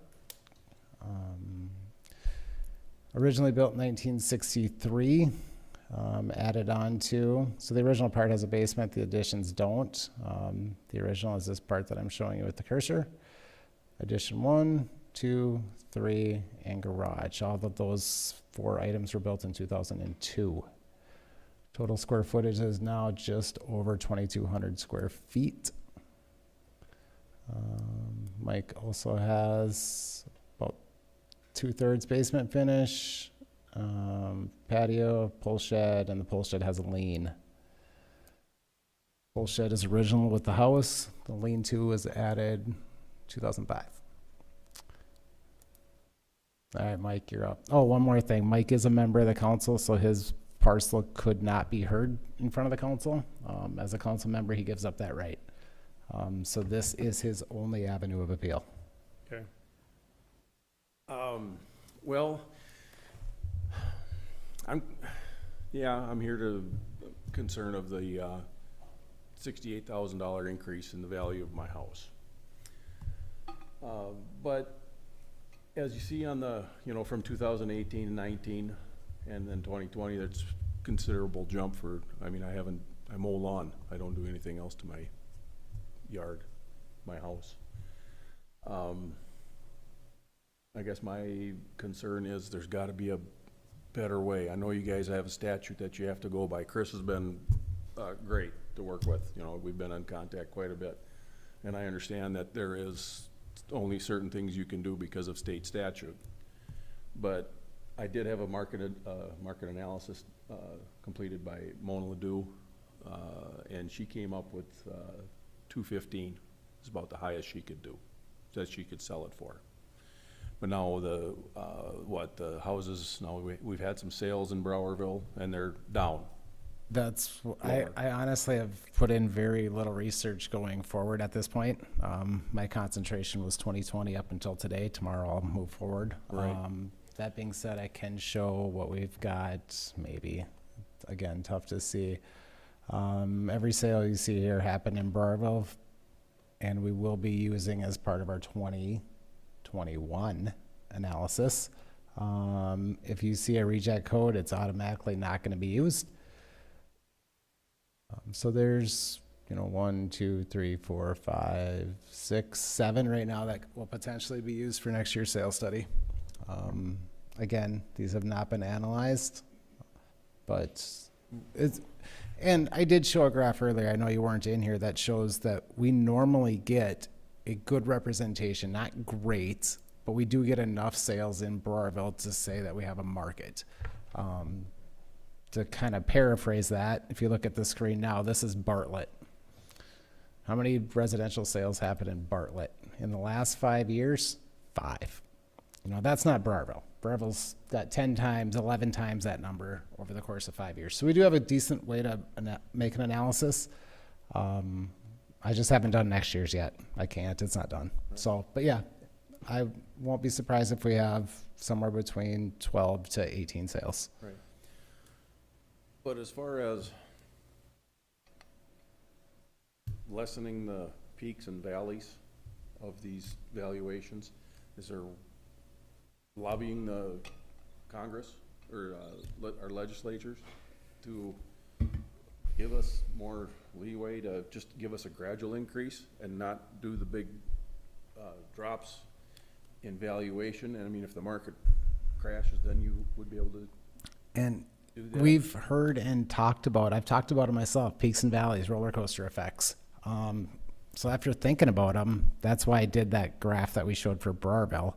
Originally built in 1963. added on to. So the original part has a basement, the additions don't. The original is this part that I'm showing you with the cursor. Addition 1, 2, 3, and garage. All of those 4 items were built in 2002. Total square footage is now just over 2,200 square feet. Mike also has about 2/3 basement finish, patio, pole shed, and the pole shed has a lean. Pole shed is original with the house. The lean-to was added 2005. All right, Mike, you're up. Oh, one more thing. Mike is a member of the council, so his parcel could not be heard in front of the council. As a council member, he gives up that right. So this is his only avenue of appeal. Okay. Well, I'm here to concern of the $68,000 increase in the value of my house. But as you see on the, from 2018 and 19 and then 2020, that's considerable jump for, I mow lawn. I don't do anything else to my yard, my house. I guess my concern is there's got to be a better way. I know you guys have a statute that you have to go by. Chris has been great to work with. We've been in contact quite a bit. And I understand that there is only certain things you can do because of state statute. But I did have a market analysis completed by Mona Ledoux, and she came up with $215 is about the highest she could do, that she could sell it for. But now the houses, now we've had some sales in Browerville and they're down. That's, I honestly have put in very little research going forward at this point. My concentration was 2020 up until today. Tomorrow I'll move forward. Right. That being said, I can show what we've got, maybe. Again, tough to see. Every sale you see here happened in Browerville, and we will be using as part of our 2021 analysis. If you see a reject code, it's automatically not going to be used. So there's, 1, 2, 3, 4, 5, 6, 7 right now that will potentially be used for next year's sales study. Again, these have not been analyzed, but and I did show a graph earlier, I know you weren't in here, that shows that we normally get a good representation, not great, but we do get enough sales in Browerville to say that we have a market. To kind of paraphrase that, if you look at the screen now, this is Bartlett. How many residential sales happen in Bartlett? In the last 5 years, 5. That's not Browerville. Browerville's got 10 times, 11 times that number over the course of 5 years. So we do have a decent way to make an analysis. I just haven't done next year's yet. I can't, it's not done. Right. So, but yeah, I won't be surprised if we have somewhere between 12 to 18 sales. Right. But as far as lessening the peaks and valleys of these valuations, is there lobbying the Congress or our legislatures to give us more leeway to just give us a gradual increase and not do the big drops in valuation? And if the market crashes, then you would be able to and do that. We've heard and talked about, I've talked about it myself, peaks and valleys, roller coaster effects. So after thinking about them, that's why I did that graph that we showed for Browerville.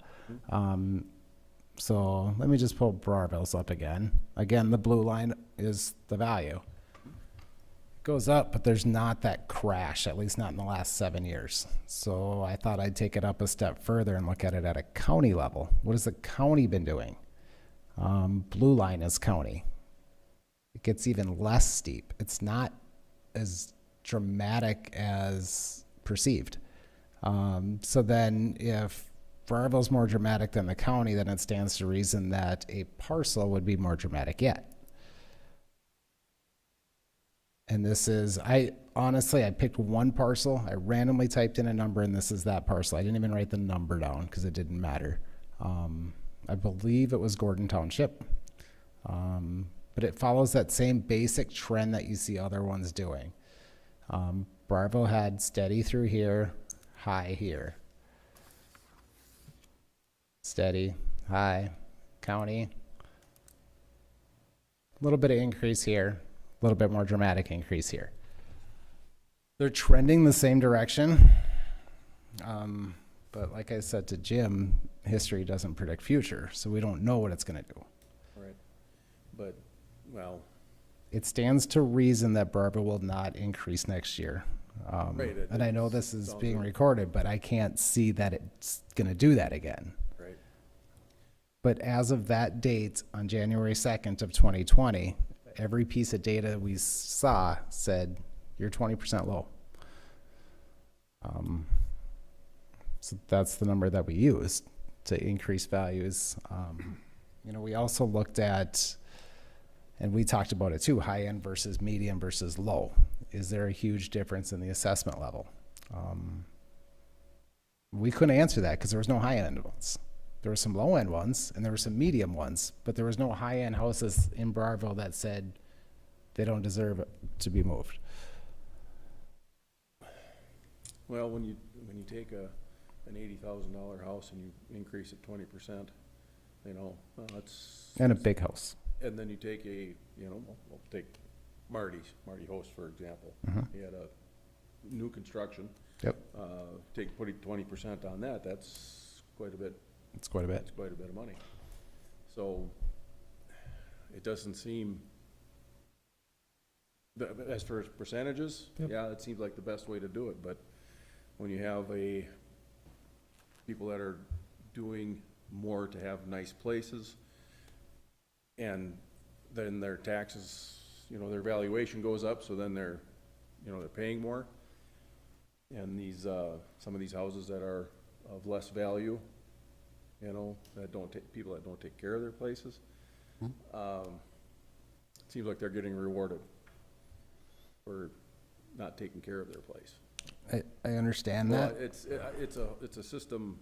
So let me just pull Browerville's up again. Again, the blue line is the value. It goes up, but there's not that crash, at least not in the last 7 years. So I thought I'd take it up a step further and look at it at a county level. What has the county been doing? Blue line is county. It gets even less steep. It's not as dramatic as perceived. So then if Browerville's more dramatic than the county, then it stands to reason that a parcel would be more dramatic yet. And this is, I picked one parcel. I randomly typed in a number, and this is that parcel. I didn't even write the number down because it didn't matter. I believe it was Gordon Township. but it follows that same basic trend that you see other ones doing. Bravo had steady through here, high here. Steady, high, county. A little bit of increase here, a little bit more dramatic increase here. They're trending the same direction. But like I said to Jim, history doesn't predict future, so we don't know what it's going to do. Right. But, well, It stands to reason that Bravo will not increase next year. Right, And I know this is sounds being like- recorded, but I can't see that it's going to do that again. right. But as of that date, on January 2nd of 2020, every piece of data we saw said, you're 20% low. So that's the number that we used to increase values. We also looked at, and we talked about it too, high end versus medium versus low. Is there a huge difference in the assessment level? We couldn't answer that because there was no high end ones. There were some low end ones and there were some medium ones, but there was no high end houses in Barville that said they don't deserve to be moved. Well, when you take an $80,000 house and you increase it 20%, well, that's. And a big house. And then you take we'll take Marty Host, for example. He had a new construction. Yep. Putting 20% on that, that's quite a bit. It's quite a bit. That's quite a bit of money. So it doesn't seem, as for percentages, Yep. yeah, it seems like the best way to do it. But when you have people that are doing more to have nice places, and then their taxes, their valuation goes up, so then they're paying more. And these, some of these houses that are of less value, people that don't take care of their places, it seems like they're getting rewarded for not taking care of their place. I understand Well, that. it's a system.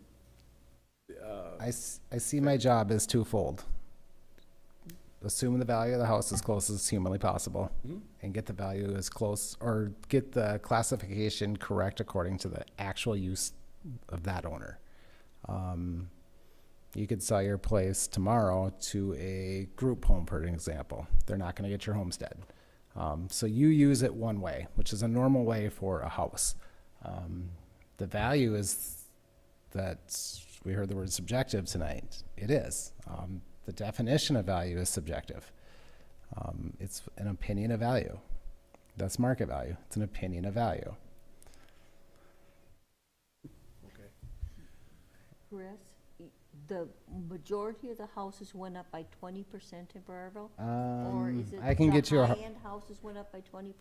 I see my job as twofold. Assume the value of the house as close as humanly possible, and get the value as close, or get the classification correct according to the actual use of that owner. You could sell your place tomorrow to a group home, for example. They're not going to get your homestead. So you use it one way, which is a normal way for a house. The value is that, we heard the word subjective tonight. It is. The definition of value is subjective. It's an opinion of value. That's market value. It's an opinion of value. Okay. Chris, the majority of the houses went up by 20% in Burrillville? Or is it I can get you the a high-end houses went up by 20%?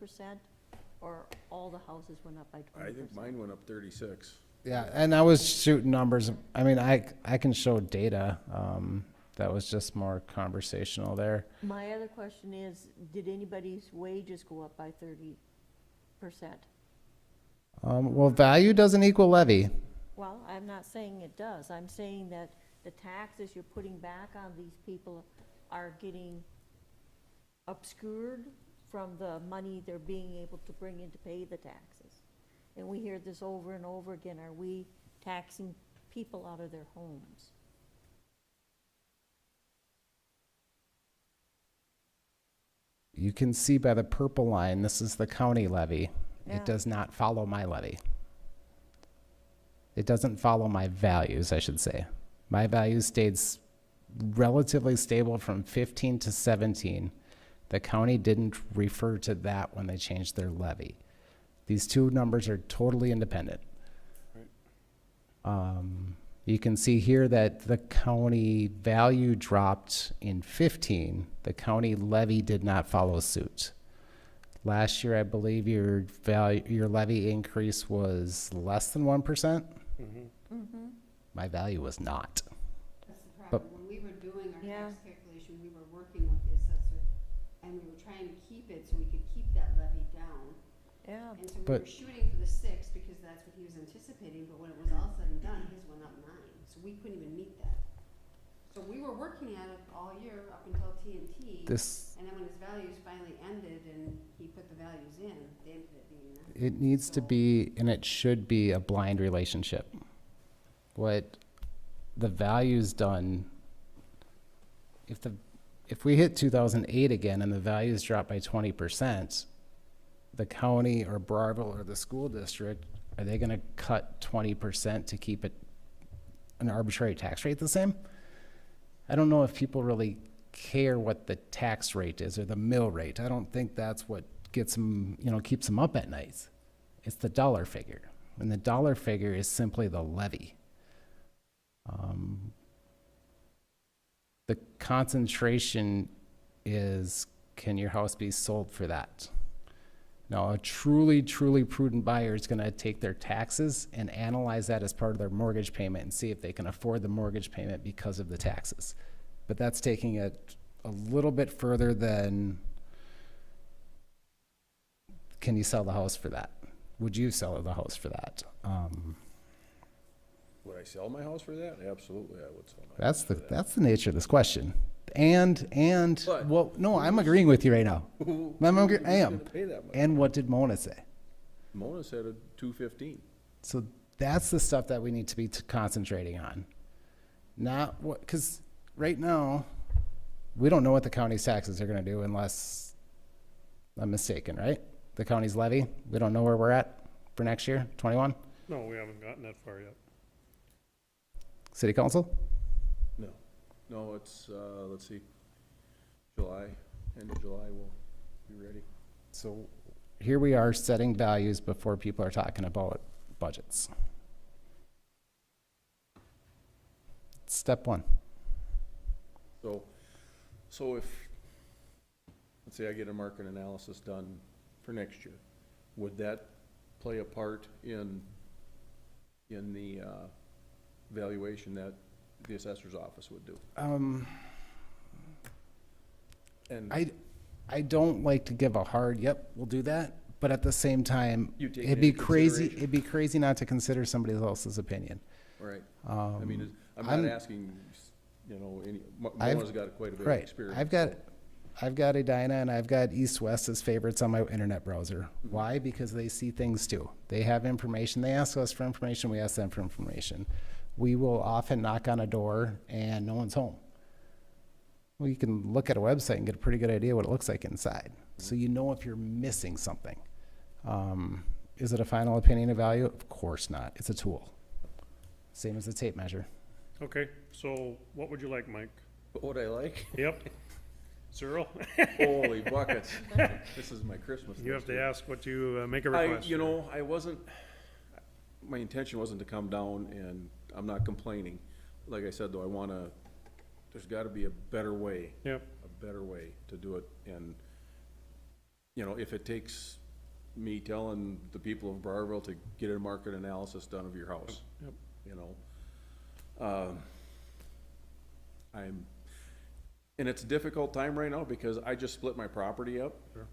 Or all the houses went up by 20%? I think mine went up 36. Yeah, and I was shooting numbers. I mean, I can show data. That was just more conversational there. My other question is, did anybody's wages go up by 30%? Well, value doesn't equal levy. Well, I'm not saying it does. I'm saying that the taxes you're putting back on these people are getting obscured from the money they're being able to bring in to pay the taxes. And we hear this over and over again. Are we taxing people out of their homes? You can see by the purple line, this is the county levy. Yeah. It does not follow my levy. It doesn't follow my values, I should say. My values stayed relatively stable from 15 to 17. The county didn't refer to that when they changed their levy. These two numbers are totally independent. You can see here that the county value dropped in 15. The county levy did not follow suit. Last year, I believe your levy increase was less than 1%. My value was not. That's the problem. When we were doing our Yeah. tax calculation, we were working with the assessor, and we were trying to keep it so we could keep that levy down. Yeah. And so we But- were shooting for the 6 because that's what he was anticipating, but when it was all said and done, his went up 9. So we couldn't even meet that. So we were working at it all year up until TNT. This, And then when his values finally ended and he put the values in, they ended up being that. it needs to be, and it should be a blind relationship. What the value's done, if we hit 2008 again and the values drop by 20%, the county or Broadville or the school district, are they gonna cut 20% to keep it an arbitrary tax rate the same? I don't know if people really care what the tax rate is or the mill rate. I don't think that's what gets them, keeps them up at night. It's the dollar figure. And the dollar figure is simply the levy. The concentration is, can your house be sold for that? Now, a truly, truly prudent buyer is going to take their taxes and analyze that as part of their mortgage payment and see if they can afford the mortgage payment because of the taxes. But that's taking it a little bit further than, can you sell the house for that? Would you sell the house for that? Would I sell my house for that? Absolutely, I would sell my house for that. That's the nature of this question. And But- well, no, I'm agreeing with you right now. Who's I am. gonna pay that much? And what did Mona say? Mona said a 215. So that's the stuff that we need to be concentrating on. Not what, because right now, we don't know what the county's taxes are going to do unless I'm mistaken, right? The county's levy, we don't know where we're at for next year, 21? No, we haven't gotten that far yet. City council? No, it's, let's see, July, end of July, we'll be ready. So here we are setting values before people are talking about budgets. Step one. So if, let's say I get a market analysis done for next year, would that play a part in the valuation that the assessor's office would do? And I don't like to give a hard, yep, we'll do that, but at the same time, You take it it'd be into crazy, consideration. it'd be crazy not to consider somebody else's opinion. right, I mean, I'm I'm- not asking, I've- Mona's got quite a bit of Right, experience. I've got Edina and I've got East West as favorites on my internet browser. Why? Because they see things too. They have information. They ask us for information. We ask them for information. We will often knock on a door and no one's home. Well, you can look at a website and get a pretty good idea what it looks like inside. So you know if you're missing something. Is it a final opinion of value? Of course not. It's a tool. Same as a tape measure. Okay, so what would you like, Mike? What I like? Yep. Cyril? Holy buckets. This is my Christmas You have list to here. ask what you, make a request. I wasn't, my intention wasn't to come down, and I'm not complaining. Like I said, though, there's gotta be a better way. Yep. A better way to do it, and, if it takes me telling the people of Barville to get a market analysis done of your house. Yep. And it's a difficult time right now because I just split my property up. Sure.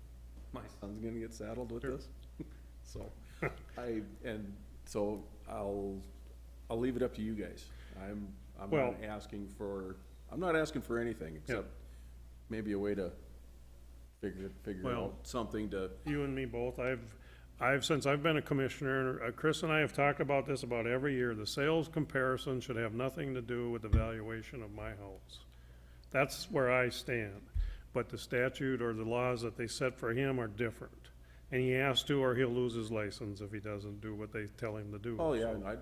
My son's gonna get saddled with Sure. this. So, I'll leave it up to you guys. I'm Well- not asking for anything except maybe a way to figure Well- out something to, You and me both. Since I've been a commissioner, Chris and I have talked about this about every year. The sales comparison should have nothing to do with the valuation of my house. That's where I stand. But the statute or the laws that they set for him are different. And he has to, or he'll lose his license if he doesn't do what they tell him to do. oh, yeah, So, and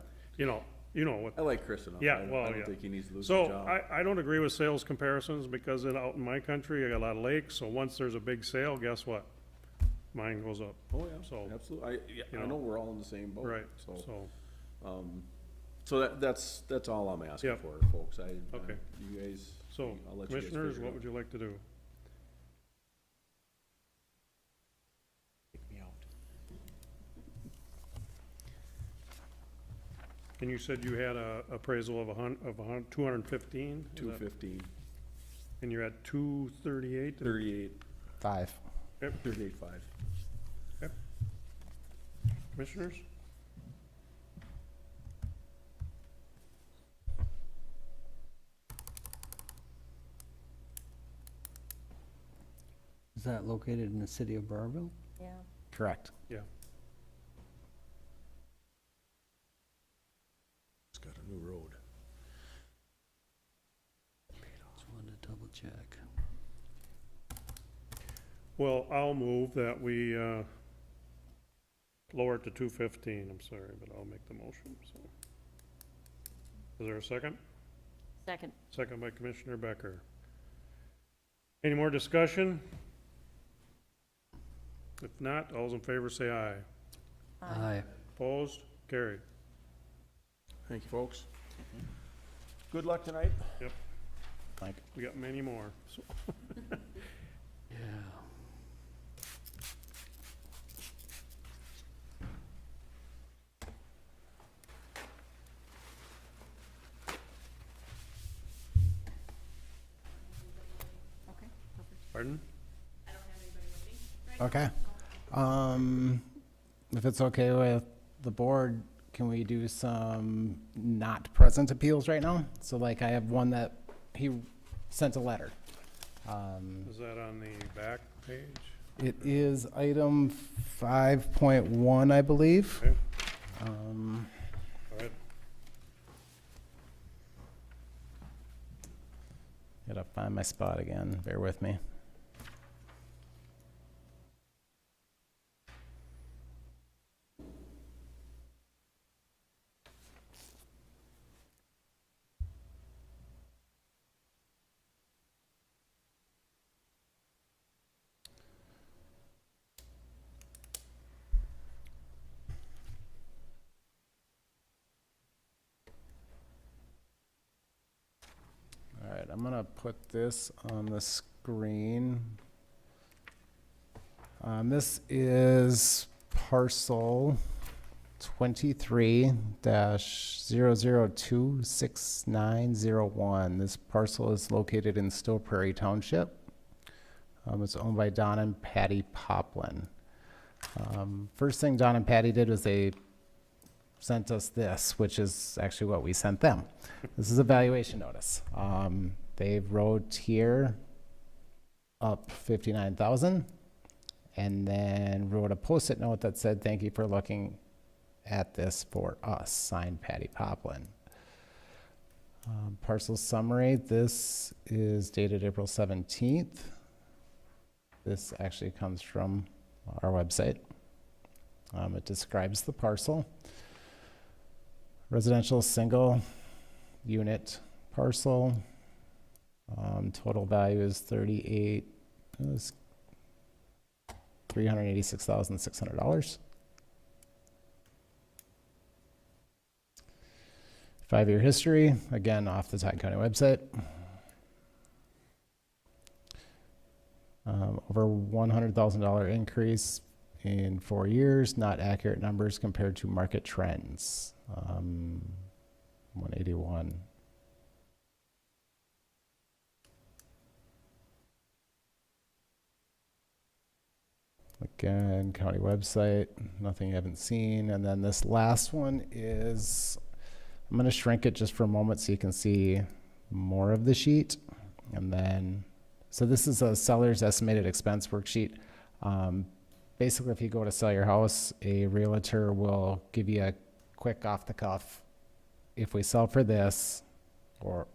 you know what. I like Chris enough. Yeah, I well, don't yeah. think he needs to lose his So job. I don't agree with sales comparisons because out in my country, I got a lot of lakes. So once there's a big sale, guess what? Mine goes up. Oh, yeah, So, absolutely. you I know. know we're all in the same boat. Right, So, so, that's all I'm asking Yep. for, folks. Okay. You guys, so I'll let you guys commissioners, figure it what out. would you like to do? Take me out. And you said you had a appraisal of 215? 215, And you're at 238? 38, 5. 38.5. Commissioners? Is that located in the city of Barville? Yeah. Correct. It's got a new road. Just wanted to double check. Well, I'll move that we, lower it to 215, I'm sorry, but I'll make the motion, so. Is there a second? Second. Second by Commissioner Becker. Any more discussion? If not, all those in favor say aye. Aye. Opposed? Carried. Thank you, folks. Good luck tonight. Yep. Thank you. We got many more, so. Yeah. Okay, perfect. Pardon? Okay. If it's okay with the board, can we do some not present appeals right now? So like I have one that he sent a letter. Is that on the back page? It is item 5.1, I believe. Okay, Um, all right. Gotta find my spot again, bear with me. All right, I'm gonna put this on the screen. This is parcel 23-0026901. This parcel is located in Stowe Prairie Township. It's owned by Don and Patty Poplin. First thing Don and Patty did was they sent us this, which is actually what we sent them. This is a valuation notice. They wrote here up 59,000 and then wrote a post-it note that said, "Thank you for looking at this for us," signed Patty Poplin. Parcel summary, this is dated April 17th. This actually comes from our website. It describes the parcel. Residential single unit parcel. Total value is $386,600. 5-year history, again, off the Todd County website. Over $100,000 increase in 4 years, not accurate numbers compared to market trends. 181. Again, county website, nothing you haven't seen. And then this last one is, I'm going to shrink it just for a moment so you can see more of the sheet. And then, so this is a seller's estimated expense worksheet. Basically, if you go to sell your house, a realtor will give you a quick off the cuff. If we sell for this, or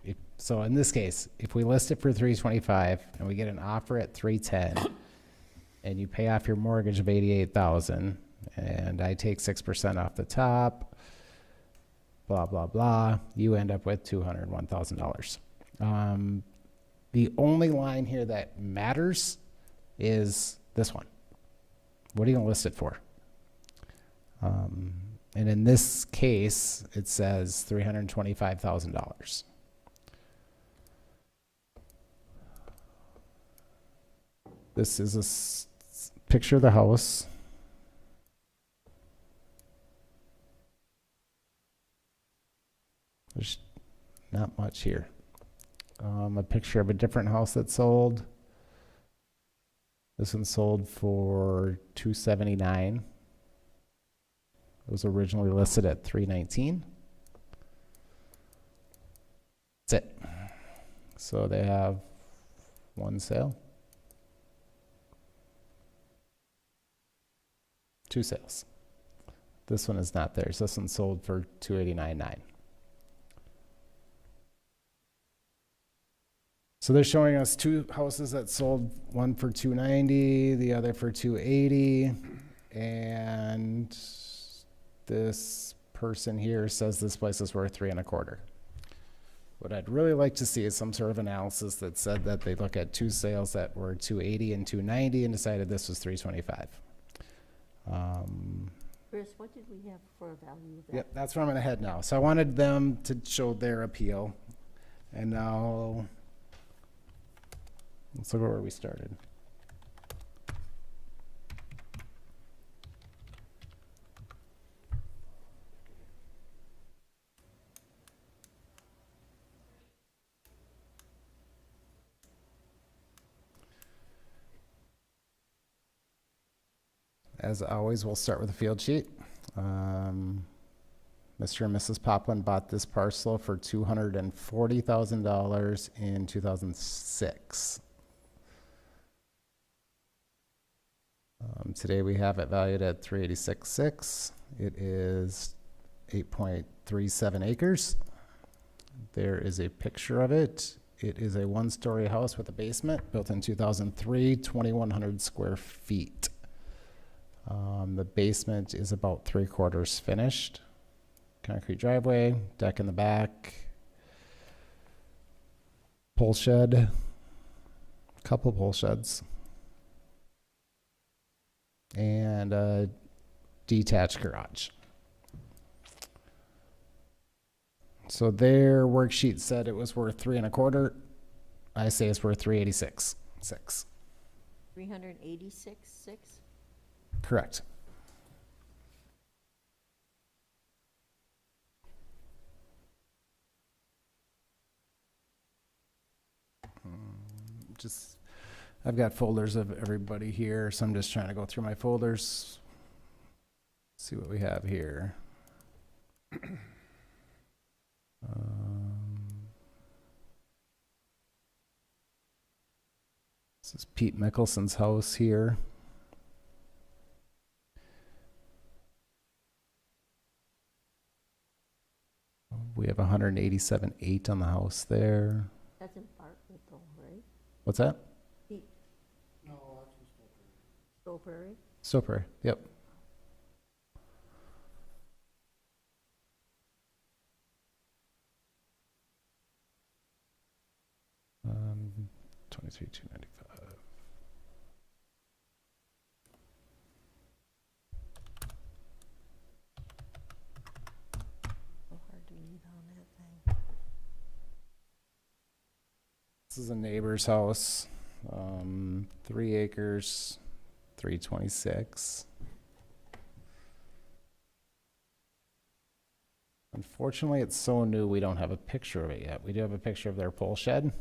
if, so in this case, if we list it for $325 and we get an offer at $310, and you pay off your mortgage of $88,000, and I take 6% off the top, blah blah blah, you end up with $201,000. The only line here that matters is this one. What are you gonna list it for? And in this case, it says $325,000. This is a picture of the house. There's not much here. A picture of a different house that sold. This one sold for $279. It was originally listed at $319. That's it. So they have one sale. 2 sales. This one is not theirs. This one sold for 289.9. So they're showing us 2 houses that sold, one for 290, the other for 280, and this person here says this place is worth 3.25. What I'd really like to see is some sort of analysis that said that they look at 2 sales that were 280 and 290 and decided this was 325. Chris, what did we have for a value of that? Yep, that's where I'm gonna head now. So I wanted them to show their appeal, and now let's look at where we started. As always, we'll start with a field sheet. Mr. and Mrs. Poplin bought this parcel for $240,000 in 2006. Today we have it valued at 386.6. It is 8.37 acres. There is a picture of it. It is a 1-story house with a basement built in 2003, 2,100 square feet. The basement is about 3/4 finished. Concrete driveway, deck in the back, pole shed, couple pole sheds, and a detached garage. So their worksheet said it was worth 3.25. I say it's worth 386.6. 386.6? Correct. I've got folders of everybody here, so I'm just trying to go through my folders, see what we have here. This is Pete Mickelson's house here. We have 187.8 on the house there. That's in Bartlett though, right? What's that? No, that's in Stowe Prairie? Stowe Prairie, yep. Um, 23,295. So hard to read on that thing. This is a neighbor's house, 3 acres, 326. Unfortunately, it's so new, we don't have a picture of it yet. We do have a picture of their pole shed.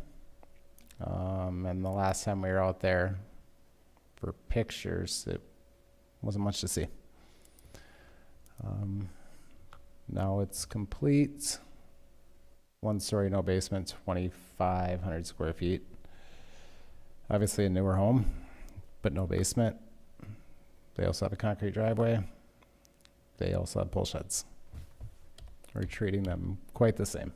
And the last time we were out there for pictures, it wasn't much to see. Now it's complete. 1-story, no basement, 2,500 square feet. Obviously a newer home, but no basement. They also have a concrete driveway. They also have pole sheds. We're treating them quite the same.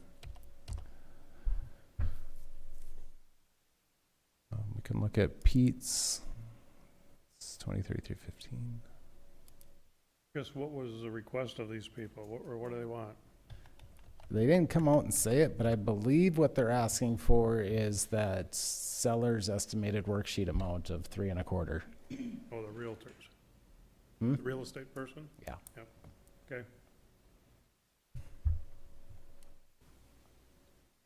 We can look at Pete's. It's 23,315. Chris, what was the request of these people? What do they want? They didn't come out and say it, but I believe what they're asking for is that seller's estimated worksheet amount of 3.25. Oh, the realtors. Hmm? The real estate person? Yeah. Yep. Okay.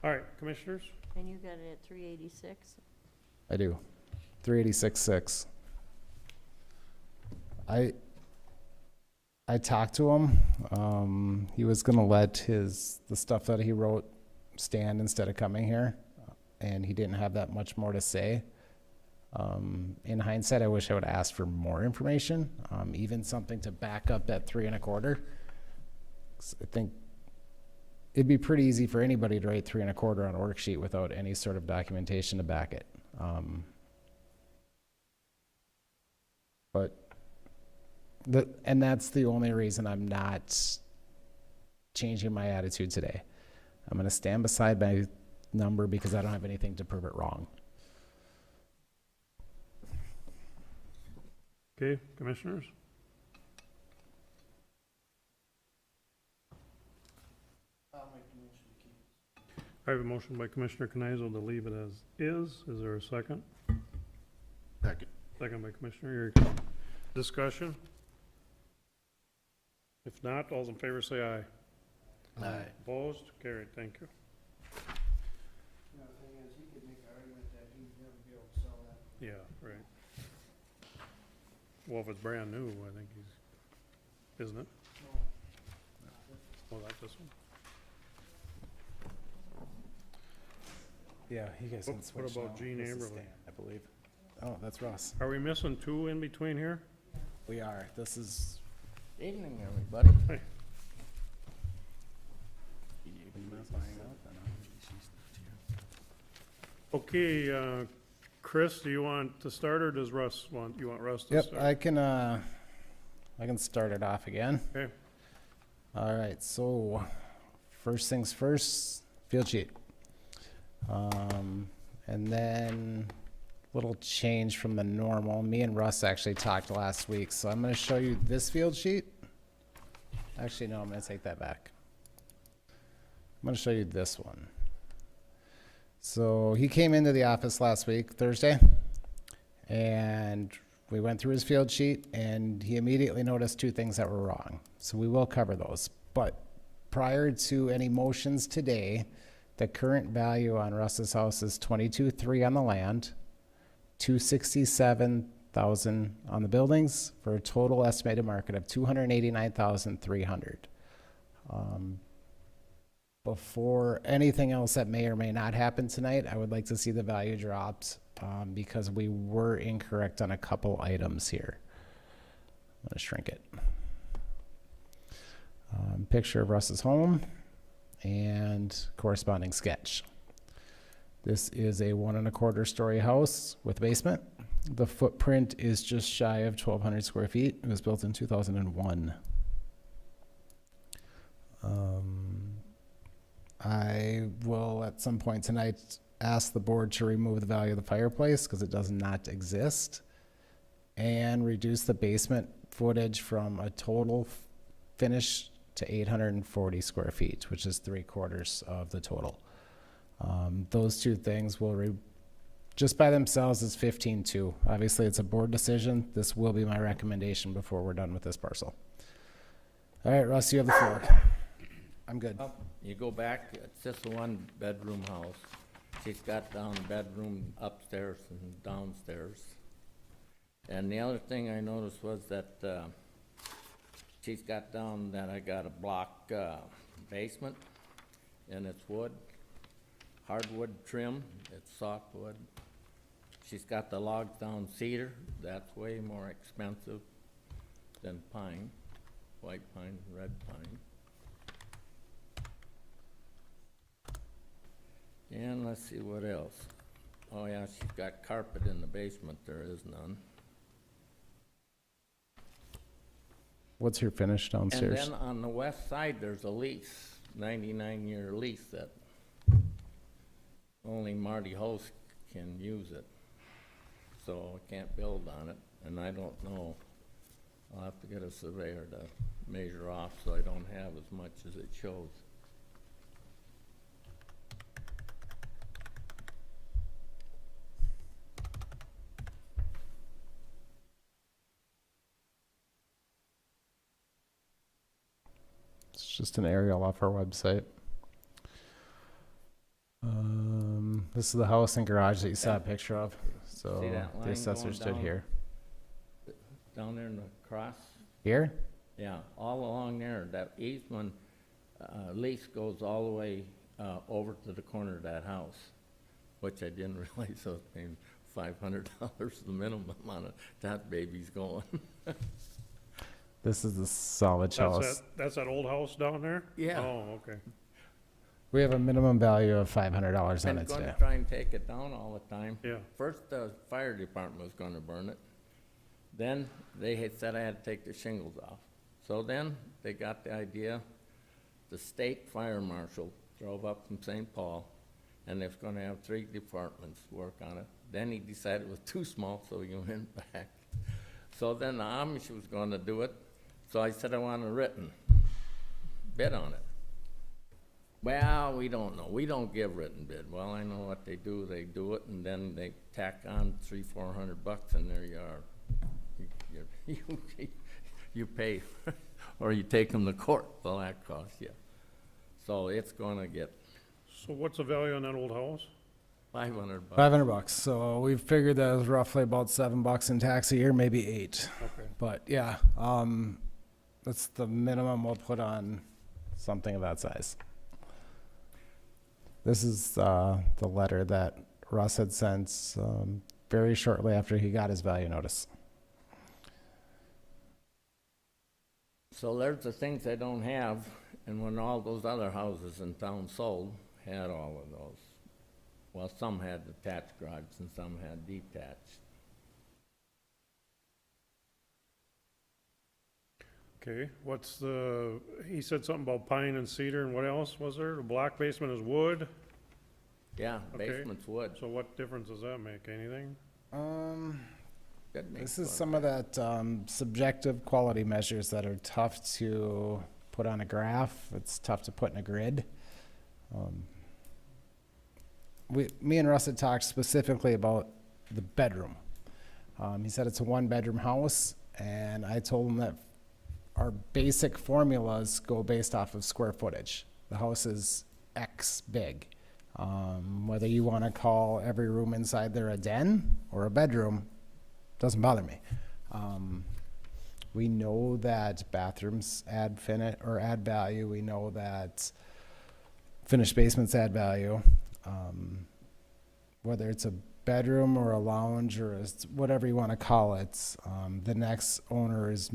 All right, commissioners? And you got it at 386? I do. 386.6. I talked to him. He was gonna let the stuff that he wrote stand instead of coming here, and he didn't have that much more to say. In hindsight, I wish I would have asked for more information, even something to back up that 3.25. 'Cause I think it'd be pretty easy for anybody to write 3.25 on a worksheet without any sort of documentation to back it. But And that's the only reason I'm not changing my attitude today. I'm gonna stand beside my number because I don't have anything to prove it wrong. Okay, commissioners? I'll make the motion to keep. I have a motion by Commissioner Knizel to leave it as is. Is there a second? Second. Second by Commissioner Yearkin. Discussion? If not, all in favor say aye. Aye. Opposed? Carried. Thank you. You know, the thing is, he could make an argument that he'd never be able to sell that. Yeah, right. Well, if it's brand new, I think he's, isn't it? No. Oh, that's this one? Yeah, you guys can switch about now. Gene This is Amberley? Stan, I believe. Oh, that's Russ. Are we missing two in between here? We are. This is. Evening, everybody. Hey. Okay, Chris, do you want to start or does Russ want, you want Russ to Yep, start? I can start it off again. Okay. All right, so first things first, field sheet. And then little change from the normal. Me and Russ actually talked last week, so I'm gonna show you this field sheet. Actually, no, I'm gonna take that back. I'm gonna show you this one. So he came into the office last week, Thursday, and we went through his field sheet and he immediately noticed two things that were wrong. So we will cover those. But prior to any motions today, the current value on Russ's house is 22.3 on the land, 267,000 on the buildings, for a total estimated market of 289,300. Before anything else that may or may not happen tonight, I would like to see the value dropped because we were incorrect on a couple items here. I'm gonna shrink it. Picture of Russ's home and corresponding sketch. This is a 1 1/4 story house with basement. The footprint is just shy of 1,200 square feet. It was built in 2001. I will at some point tonight ask the board to remove the value of the fireplace because it does not exist, and reduce the basement footage from a total finish to 840 square feet, which is 3/4 of the total. Those two things will just by themselves is 15.2. Obviously, it's a board decision. This will be my recommendation before we're done with this parcel. All right, Russ, you have the floor. I'm good. You go back, it's just a one-bedroom house. She's got down a bedroom upstairs and downstairs. And the other thing I noticed was that she's got down that I got a block basement, and it's wood, hardwood trim, it's softwood. She's got the logs down cedar, that's way more expensive than pine, white pine, red pine. And let's see what else. Oh yeah, she's got carpet in the basement, there is none. What's your finish downstairs? And then on the west side, there's a lease, 99-year lease that only Marty Host can use it. So I can't build on it, and I don't know. I'll have to get a surveyor to measure off so I don't have as much as it shows. It's just an aerial off our website. This is the house and garage that you saw a picture of. So See that the line assessor going stood down? here. Down there in the cross? Here? Yeah, all along there, that easement lease goes all the way over to the corner of that house, which I didn't realize was paying $500 the minimum on it. That baby's going. This is the salvage house. That's that old house down there? Yeah. Oh, okay. We have a minimum value of $500 on I'm it going today. to try and take it down all the time. Yeah. First, the fire department was going to burn it. Then they had said I had to take the shingles off. So then they got the idea, the state fire marshal drove up from St. Paul, and they're gonna have 3 departments work on it. Then he decided it was too small, so he went back. So then the Amish was gonna do it, so I said I want a written bid on it. Well, we don't know. We don't give written bid. Well, I know what they do. They do it, and then they tack on $300-400, and there you are. You pay, or you take them to court. Well, that costs you. So it's gonna get So what's the value on that old house? $500. $500. So we figured that was roughly about $7 in tax a year, maybe 8. Okay. But yeah, that's the minimum we'll put on something of that size. This is the letter that Russ had sent very shortly after he got his value notice. So there's the things I don't have, and when all those other houses in town sold, had all of those. Well, some had attached garages and some had detached. Okay, he said something about pine and cedar, and what else was there? The block basement is wood? Yeah, Okay. basement's wood. So what difference does that make? Anything? That makes This is one. some of that subjective quality measures that are tough to put on a graph. It's tough to put in a grid. Me and Russ had talked specifically about the bedroom. He said it's a 1-bedroom house, and I told him that our basic formulas go based off of square footage. The house is X big. Whether you want to call every room inside there a den or a bedroom, doesn't bother me. We know that bathrooms add value. We know that finished basements add value. Whether it's a bedroom or a lounge or whatever you want to call it, the next owner is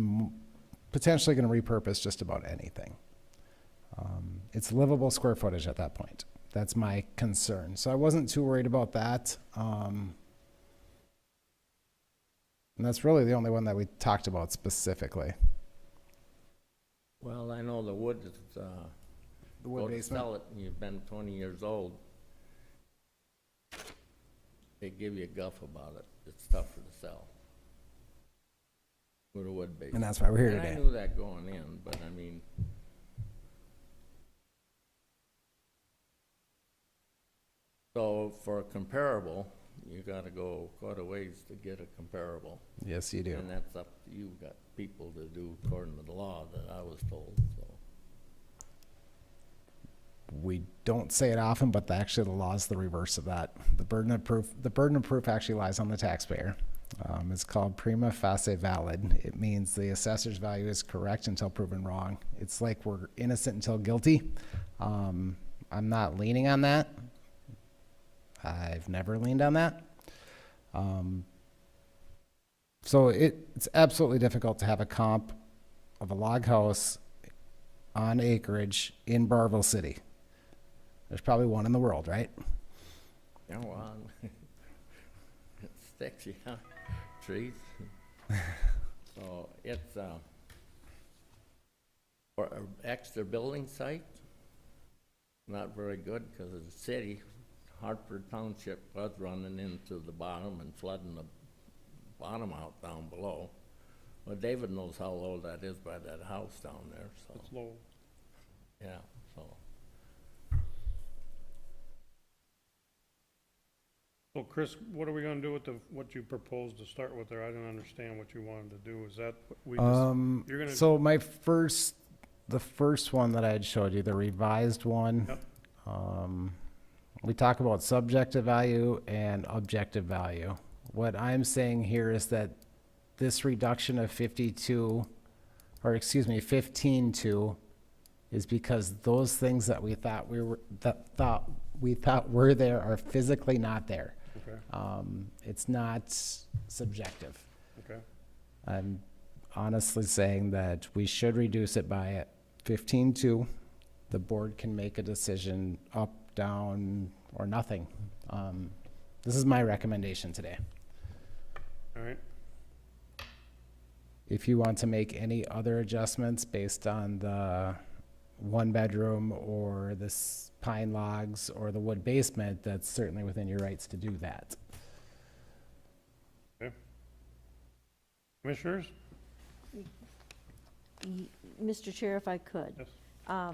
potentially going to repurpose just about anything. It's livable square footage at that point. That's my concern. So I wasn't too worried about that. And that's really the only one that we talked about specifically. Well, I know the wood is, The wood go to basement. sell it and you've been 20 years old. They give you a guff about it. It's tougher to sell. With a wood basement. And that's why we're here And today. I knew that going in, but I mean, so for a comparable, you gotta go quite a ways to get a comparable. Yes, you do. And that's up to you. Got people to do according to the law that I was told, so. We don't say it often, but actually the law is the reverse of that. The burden of proof actually lies on the taxpayer. It's called prima facie valid. It means the assessor's value is correct until proven wrong. It's like we're innocent until guilty. I'm not leaning on that. I've never leaned on that. So it's absolutely difficult to have a comp of a log house on acreage in Barville City. There's probably one in the world, right? Yeah, well, sticks, yeah, trees. So it's, for an extra building site, not very good because of the city. Hartford Township was running into the bottom and flooding the bottom out down below. Well, David knows how low that is by that house down there, so, It's low. yeah, so. So Chris, what are we gonna do with what you proposed to start with there? I didn't understand what you wanted to do. Is that what we just, you're gonna? So the first one that I had showed you, the revised one, Yep. we talk about subjective value and objective value. What I'm saying here is that this reduction of 15.2 is because those things that we thought were there are physically not there. Okay, It's not subjective. okay. I'm honestly saying that we should reduce it by 15.2. The board can make a decision up, down, or nothing. This is my recommendation today. All right. If you want to make any other adjustments based on the one bedroom or this pine logs or the wood basement, that's certainly within your rights to do that. Commissioners? Mr. Chair, if I could. Yes.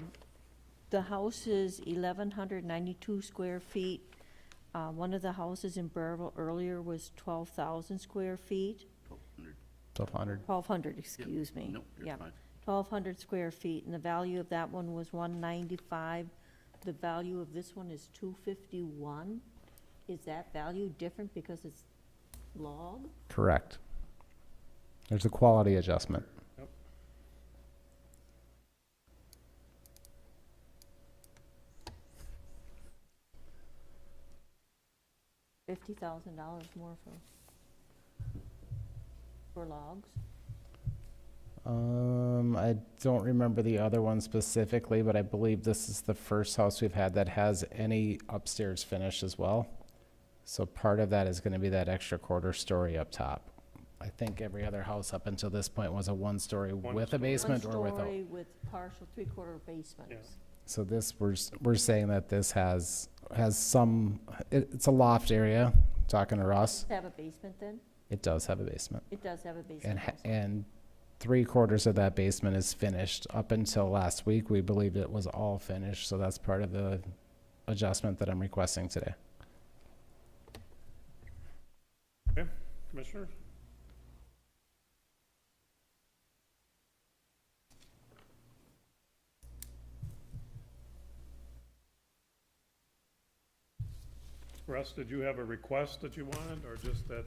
The house is 1,192 square feet. One of the houses in Burrillville earlier was 12,000 square feet. 1,200. 1,200, excuse me. Nope, you're Yep. fine. 1,200 square feet, and the value of that one was 195. The value of this one is 251. Is that value different because it's log? Correct. There's a quality adjustment. Yep. $50,000 more for logs? I don't remember the other one specifically, but I believe this is the first house we've had that has any upstairs finish as well. So part of that is gonna be that extra quarter story up top. I think every other house up until this point was a one-story with a basement or without. One story with partial three-quarter basements. So this, we're saying that this has some, it's a loft area, talking to Russ. Have a basement then? It does have a basement. It does have a And, basement also. and 3/4 of that basement is finished. Up until last week, we believed it was all finished, so that's part of the adjustment that I'm requesting today. Okay, commissioners? Russ, did you have a request that you wanted, or just that,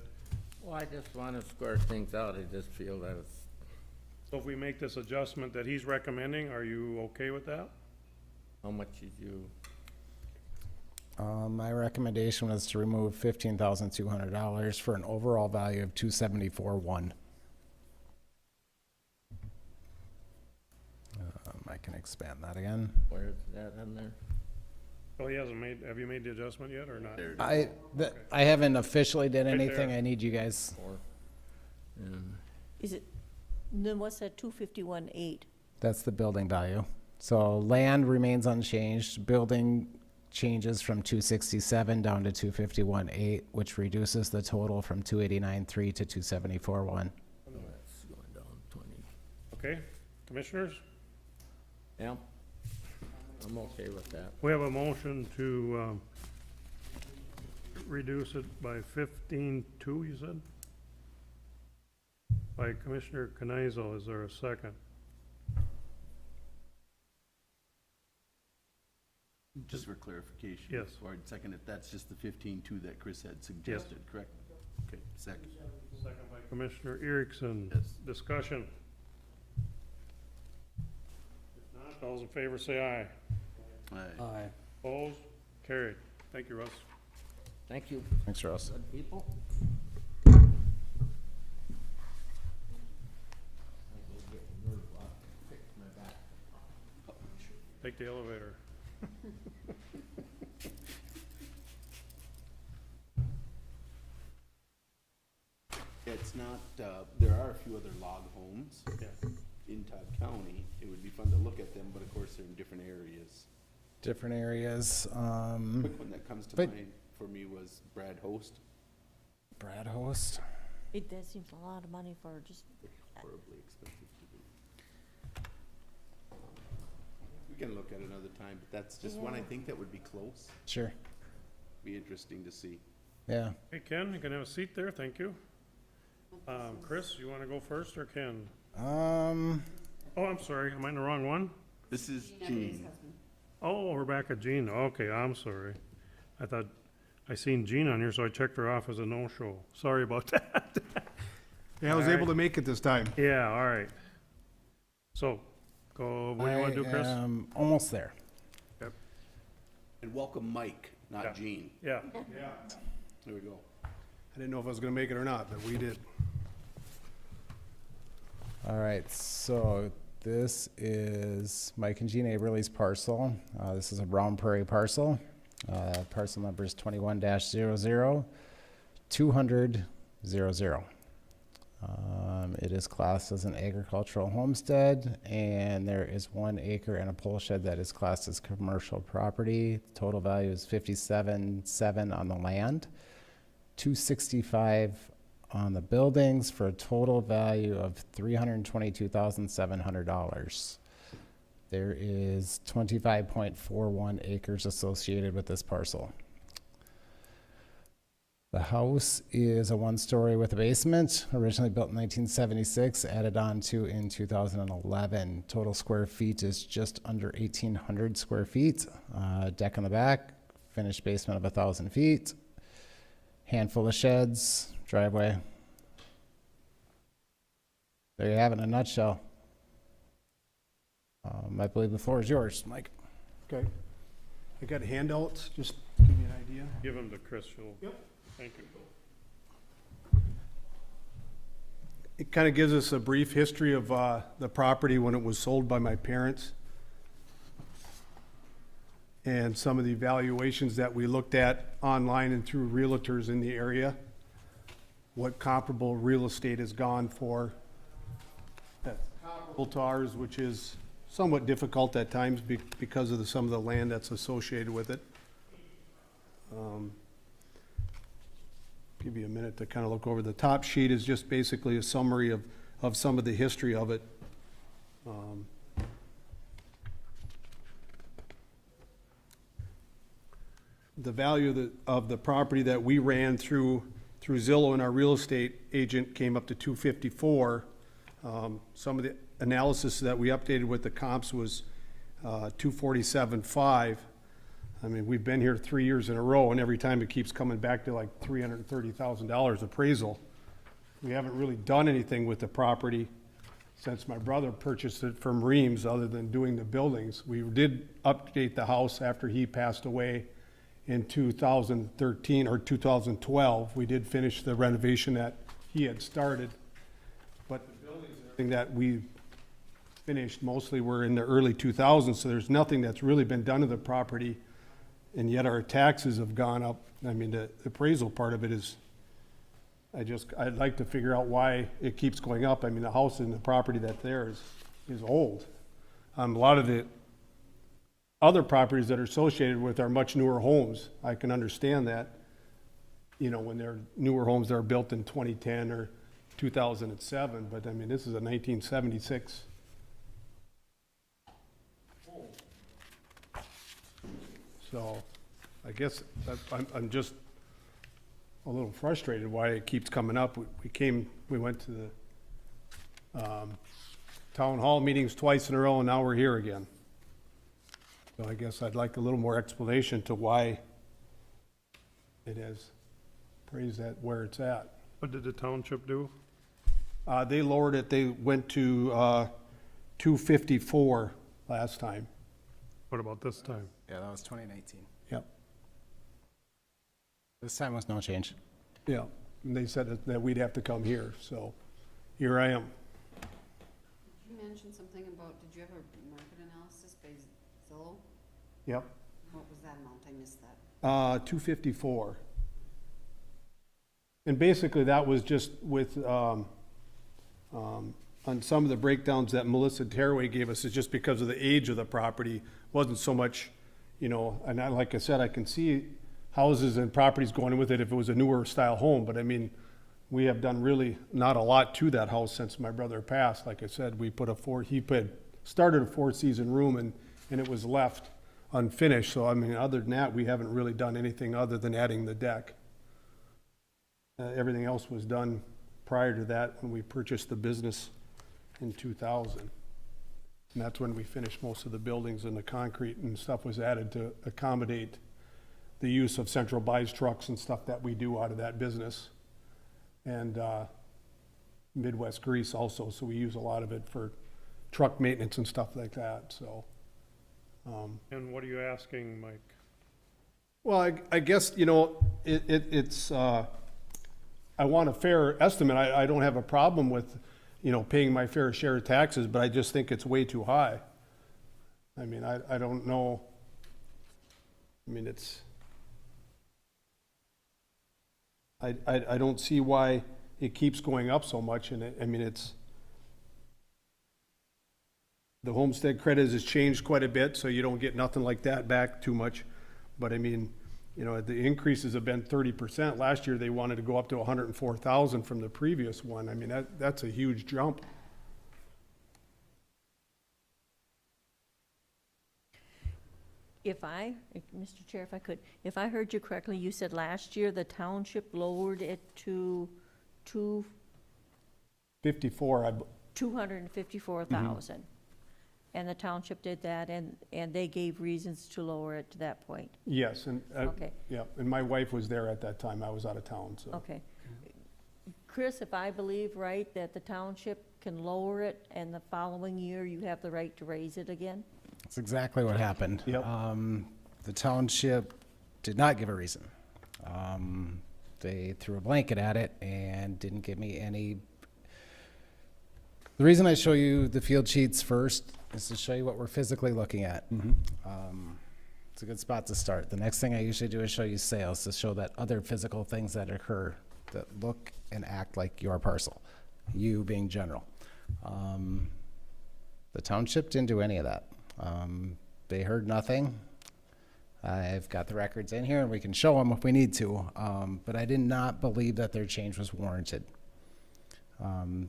Well, I just want to square things out. I just feel that it's, so if we make this adjustment that he's recommending, are you okay with that? how much did you, My recommendation was to remove $15,200 for an overall value of $274,100. I can expand that again. where is that in there? Oh, he hasn't made, have you made the adjustment yet, or not? There it is. I haven't officially did Right anything. there. I need you guys. Or, and Is it, then what's that 251.8? That's the building value. So land remains unchanged. Building changes from 267 down to 251.8, which reduces the total from 289.3 to 274.1. that's going down 20. Okay, commissioners? Yeah, I'm okay with that. We have a motion to, reduce it by 15.2, you said? By Commissioner Kenizel, is there a second? Just for clarification. Yes. Or second, if that's just the 15.2 that Chris had suggested, correct? Okay, second. Second by Commissioner Erickson. Yes. Discussion. If not, all those in favor say aye. Aye. Opposed? Carried. Thank you, Russ. Thank you, Thanks, Russ. good people. Take the elevator. It's not, there are a few other log homes Yeah. in Todd County. It would be fun to look at them, but of course they're in different areas. Different areas. Quick one that comes to but- mind for me was Brad Host. Brad Host. That seems a lot of money for just, Horribly expensive to do. We can look at another time, but that's just one I Yeah. think that would be close. Sure. Be interesting to see. Yeah. Hey, Ken, you can have a seat there, thank you. Chris, you wanna go first, or Ken? Oh, I'm sorry, am I in the wrong one? This is Gina's Gene. husband. Oh, we're back at Jean, okay, I'm sorry. I thought, I seen Jean on here, so I checked her off as a no-show. Sorry about that. Yeah, I was All able right. to make it this time. Yeah, all right. So, go, what do you wanna do, Chris? I am almost there. And welcome Mike, Yeah. not Gene. Yeah, There we go. I didn't know if I was gonna make it or not, but we did. All right, so this is Mike and Jean Aberly's parcel. This is a Brown Prairie parcel. Parcel number is 21-00-200-00. It is classed as an agricultural homestead, and there is 1 acre and a pole shed that is classed as commercial property. Total value is 57.7 on the land, 265 on the buildings, for a total value of $322,700. There is 25.41 acres associated with this parcel. The house is a 1-story with a basement, originally built in 1976, added on to in 2011. Total square feet is just under 1,800 square feet. Deck on the back, finished basement of 1,000 feet, handful of sheds, driveway. There you have it in a nutshell. I believe the floor is yours, Mike. Okay. I got handouts, just to give you an idea. Give them to Chris, you'll. Yep. Thank you. It kind of gives us a brief history of the property when it was sold by my parents, and some of the valuations that we looked at online and through realtors in the area, what comparable real estate has gone for that's comparable to ours, which is somewhat difficult at times because of some of the land that's associated with it. Give you a minute to kind of look over. The top sheet is just basically a summary of some of the history of it. The value of the property that we ran through Zillow and our real estate agent came up to 254. Some of the analysis that we updated with the comps was 247.5. I mean, we've been here 3 years in a row, and every time it keeps coming back to like $330,000 appraisal. We haven't really done anything with the property since my brother purchased it from Reams, other than doing the buildings. We did update the house after he passed away in 2013 or 2012. We did finish the renovation that he had started, but the buildings and everything that we finished mostly were in the early 2000s, so there's nothing that's really been done to the property. And yet our taxes have gone up. I mean, the appraisal part of it is, I'd like to figure out why it keeps going up. I mean, the house and the property that's there is old. A lot of the other properties that are associated with are much newer homes. I can understand that, when they're newer homes that are built in 2010 or 2007, but I mean, this is a 1976 home. So I guess I'm just a little frustrated why it keeps coming up. We went to the town hall meetings twice in a row, and now we're here again. So I guess I'd like a little more explanation to why it has praised at where it's at. What did the township do? They lowered it. They went to 254 last time. What about this time? Yeah, that was 2019. Yep. This time was no change. Yeah, and they said that we'd have to come here, so here I am. Did you mention something about, did you have a market analysis by Zillow? Yep. What was that amount? I missed that. 254. And basically that was just with, on some of the breakdowns that Melissa Tearaway gave us, is just because of the age of the property. Wasn't so much, and like I said, I can see houses and properties going with it if it was a newer style home, but I mean, we have done really not a lot to that house since my brother passed. Like I said, he started a 4-season room and it was left unfinished. So I mean, other than that, we haven't really done anything other than adding the deck. Everything else was done prior to that when we purchased the business in 2000. And that's when we finished most of the buildings, and the concrete and stuff was added to accommodate the use of central buys trucks and stuff that we do out of that business. And Midwest grease also, so we use a lot of it for truck maintenance and stuff like that, so. And what are you asking, Mike? Well, I guess, it's, I want a fair estimate. I don't have a problem with, paying my fair share of taxes, but I just think it's way too high. I mean, I don't know. I mean, I don't see why it keeps going up so much, and I mean, the homestead credit has changed quite a bit, so you don't get nothing like that back too much. But I mean, you know, the increases have been 30%. Last year, they wanted to go up to 104,000 from the previous one. I mean, that's a huge jump. Mr. Chair, if I could, if I heard you correctly, you said last year the township lowered it to 54, 254,000. And the township did that, and they gave reasons to lower it to that point. yes, and, Okay. yeah, and my wife was there at that time. I was out of town, so. Okay. Chris, if I believe right, that the township can lower it, and the following year you have the right to raise it again? That's exactly what happened. Yep. The township did not give a reason. They threw a blanket at it and didn't give me any. The reason I show you the field sheets first is to show you what we're physically looking at. It's a good spot to start. The next thing I usually do is show you sales, to show that other physical things that occur that look and act like your parcel, you being general. The township didn't do any of that. They heard nothing. I've got the records in here and we can show them if we need to, but I did not believe that their change was warranted.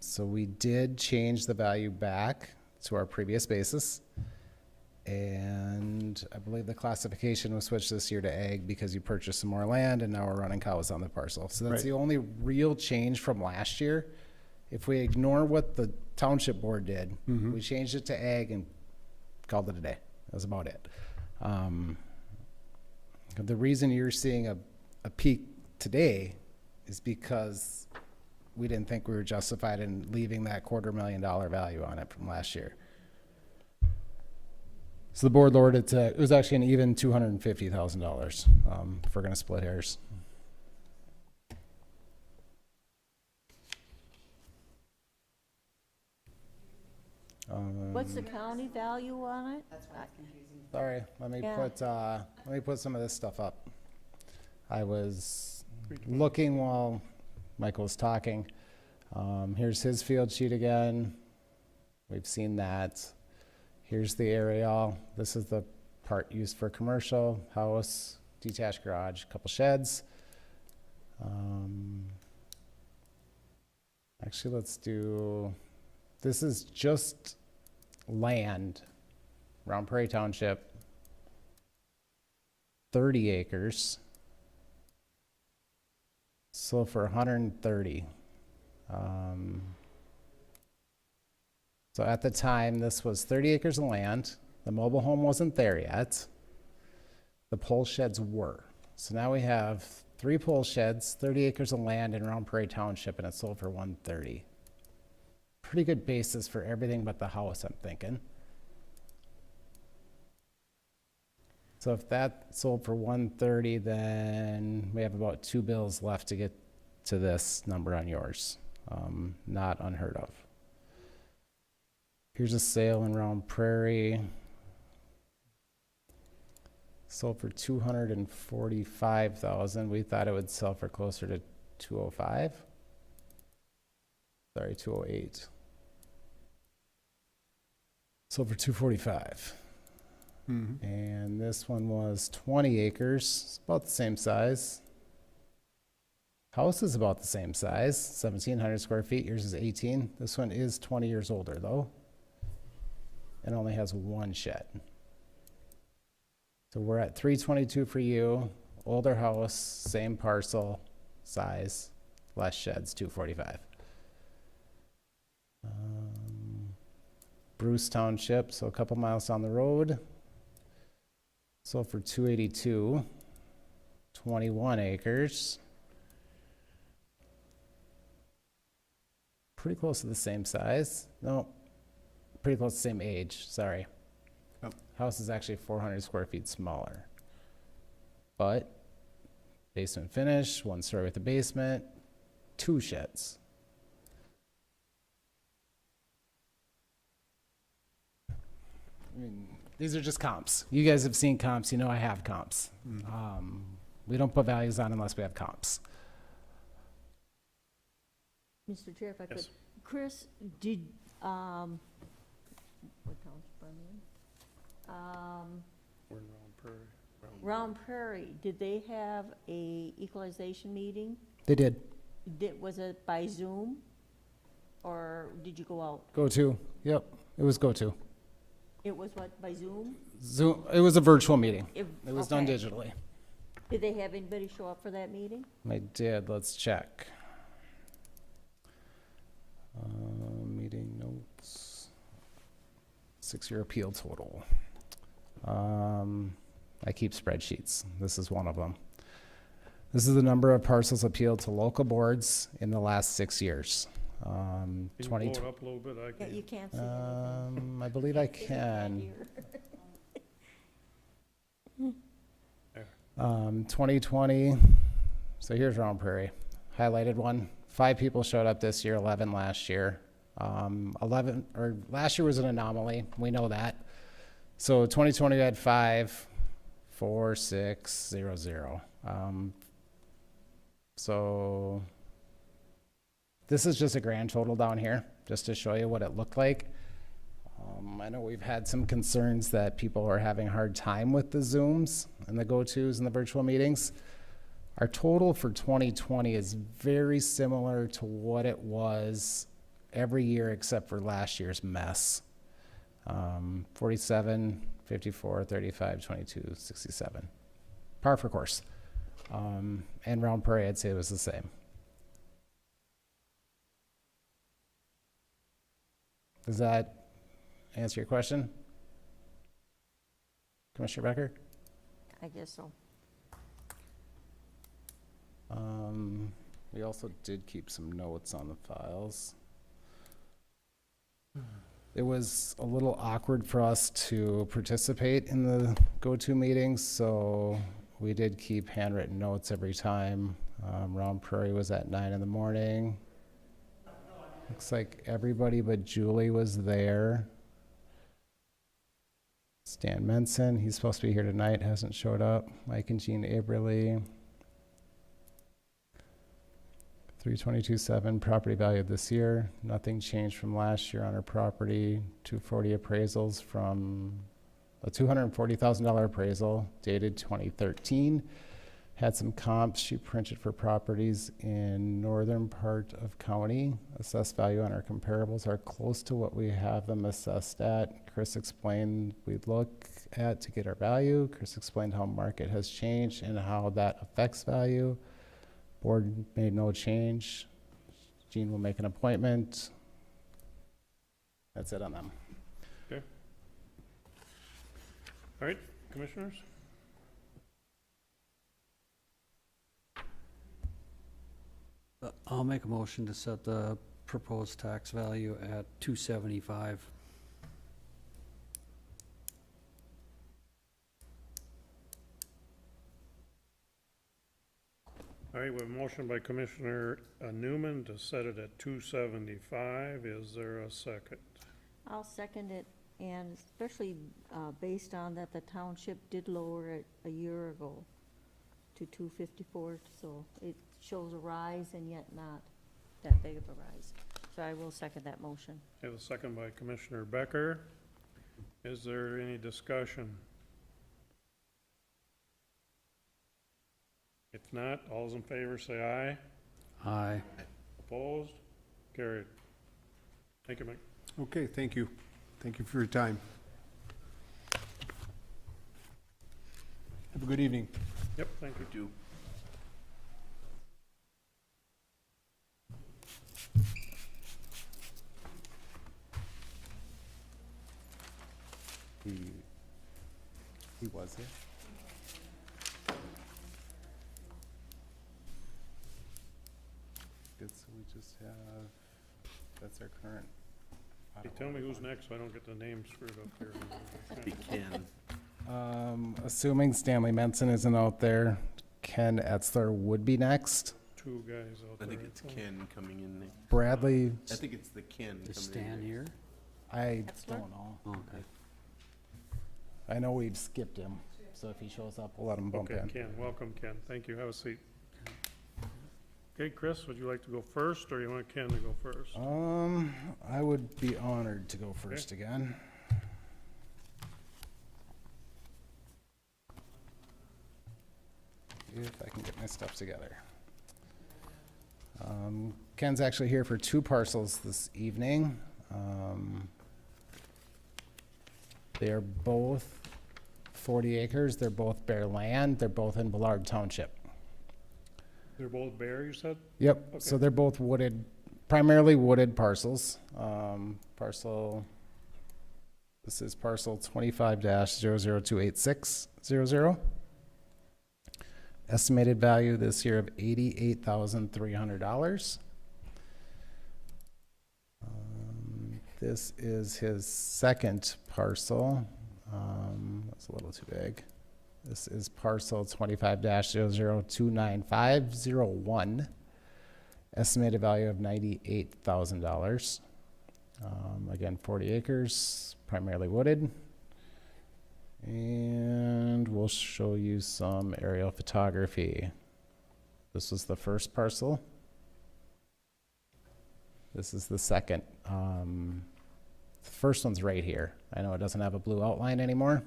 So we did change the value back to our previous basis, and I believe the classification was switched this year to ag because you purchased some more land and now we're running cows on the parcel. So that's Right. the only real change from last year. If we ignore what the township board did, we changed it to ag and called it a day. That was about it. The reason you're seeing a peak today is because we didn't think we were justified in leaving that $250,000 value on it from last year. So the board lowered it to, it was actually an even $250,000, if we're gonna split hairs. What's the county value on it? That's why it's confusing. Sorry, let Yeah. me put some of this stuff up. I was looking while Michael was talking. Here's his field sheet again. We've seen that. Here's the aerial. This is the part used for commercial, house, detached garage, couple sheds. Actually, let's do, this is just land, Round Prairie Township, 30 acres, sold for 130. So at the time, this was 30 acres of land. The mobile home wasn't there yet. The pole sheds were. So now we have 3 pole sheds, 30 acres of land in Round Prairie Township, and it sold for 130. Pretty good basis for everything but the house, I'm thinking. So if that sold for 130, then we have about 2 bills left to get to this number on yours. Not unheard of. Here's a sale in Round Prairie. Sold for 245,000. We thought it would sell for closer to 205. Sorry, 208. Sold for 245. And this one was 20 acres. It's about the same size. House is about the same size, 1,700 square feet. Yours is 18. This one is 20 years older though, and only has 1 shed. So we're at 322 for you. Older house, same parcel size, less sheds, 245. Bruce Township, so a couple miles down the road. Sold for 282, 21 acres. Pretty close to the same size. No, pretty close to the same age, sorry. Yep. House is actually 400 square feet smaller. But basement finish, 1 story with a basement, 2 sheds. I mean, these are just comps. You guys have seen comps, you know I have comps. We don't put values on unless we have comps. Mr. Chair, if I could. Yes. Chris, did, what township are you in? We're in Round Prairie. Round Prairie, did they have a equalization meeting? They did. Was it by Zoom? Or did you go out? Go to. Yep. It was go to. It was what, by Zoom? Zoom. It was a virtual meeting. If- It was done okay. digitally. Did they have anybody show up for that meeting? I did. Let's check. Meeting notes. 6-year appeal total. I keep spreadsheets. This is one of them. This is the number of parcels appealed to local boards in the last 6 years. Can you blow it up a little bit? I Yeah, can't. you can't see anything. I believe I can. There. 2020, so here's Round Prairie, highlighted one. 5 people showed up this year, 11 last year. 11, or last year was an anomaly, we know that. So 2020 we had 5, 4, 6, 0, 0. So this is just a grand total down here, just to show you what it looked like. I know we've had some concerns that people are having a hard time with the Zooms and the go-tos and the virtual meetings. Our total for 2020 is very similar to what it was every year except for last year's mess. 47, 54, 35, 22, 67. Par for course. And Round Prairie, I'd say it was the same. Does that answer your question, Commissioner Becker? I guess so. We also did keep some notes on the files. It was a little awkward for us to participate in the go-to meetings, so we did keep handwritten notes every time. Round Prairie was at 9 in the morning. Looks like everybody but Julie was there. Stan Menson, he's supposed to be here tonight, hasn't showed up. Mike and Jean Aberly. 322.7 property value this year. Nothing changed from last year on her property. 240 appraisals from a $240,000 appraisal dated 2013. Had some comps she printed for properties in northern part of county. Assessed value on our comparables are close to what we have them assessed at. Chris explained we'd look at to get our value. Chris explained how market has changed and how that affects value. Board made no change. Gene will make an appointment. That's it on them. Okay. All right, commissioners? I'll make a motion to set the proposed tax value at $275. All right, we have a motion by Commissioner Newman to set it at 275. Is there a second? I'll second it, and especially based on that the township did lower it a year ago to 254, so it shows a rise and yet not that big of a rise. So I will second that motion. I have a second by Commissioner Becker. Is there any discussion? If not, all's in favor say aye. Aye. Opposed? Carried. Thank you, Mike. Okay, thank you. Thank you for your time. Have a good evening. Yep, thank you. Do. He was here. Good, so we just have, that's our current. Hey, tell me who's next so I don't get the names screwed up here. Be Ken. Assuming Stanley Menson isn't out there, Ken Etzler would be next. Two guys out I there. think it's Ken coming in there. Bradley, I think it's the Ken Is coming in Stan there. here? I Etzler? don't know. Okay. I know we've skipped him, so if he shows up, we'll let him bump Okay, in. Ken, welcome, Ken. Thank you. Have a seat. Okay, Chris, would you like to go first, or you want Ken to go first? I would be honored to go first again. If I can get my stuff together. Ken's actually here for two parcels this evening. They are both 40 acres. They're both bare land. They're both in Ballard Township. They're both bare, you said? Yep, so they're both wooded, primarily wooded parcels. This is parcel 25-002860. Estimated value this year of $88,300. This is his second parcel. That's a little too big. This is parcel 25-00295001. Estimated value of $98,000. Again, 40 acres, primarily wooded. And we'll show you some aerial photography. This was the first parcel. This is the second. The first one's right here. I know it doesn't have a blue outline anymore,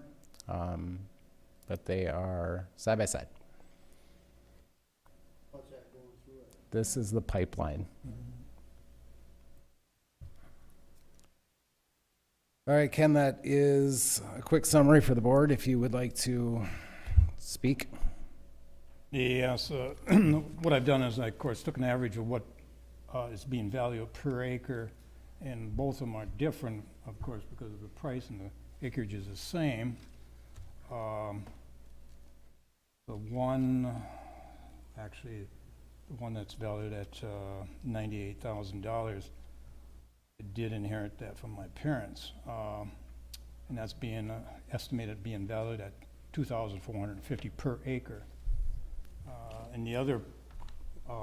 but they are side by side. What's that going through it? This is the pipeline. All right, Ken, that is a quick summary for the board if you would like to speak. Yes, what I've done is I, of course, took an average of what is being valued per acre, and both of them are different, of course, because of the price, and the acreage is the same. The one that's valued at $98,000, I did inherit that from my parents, and that's being estimated being valued at $2,450 per acre. And the other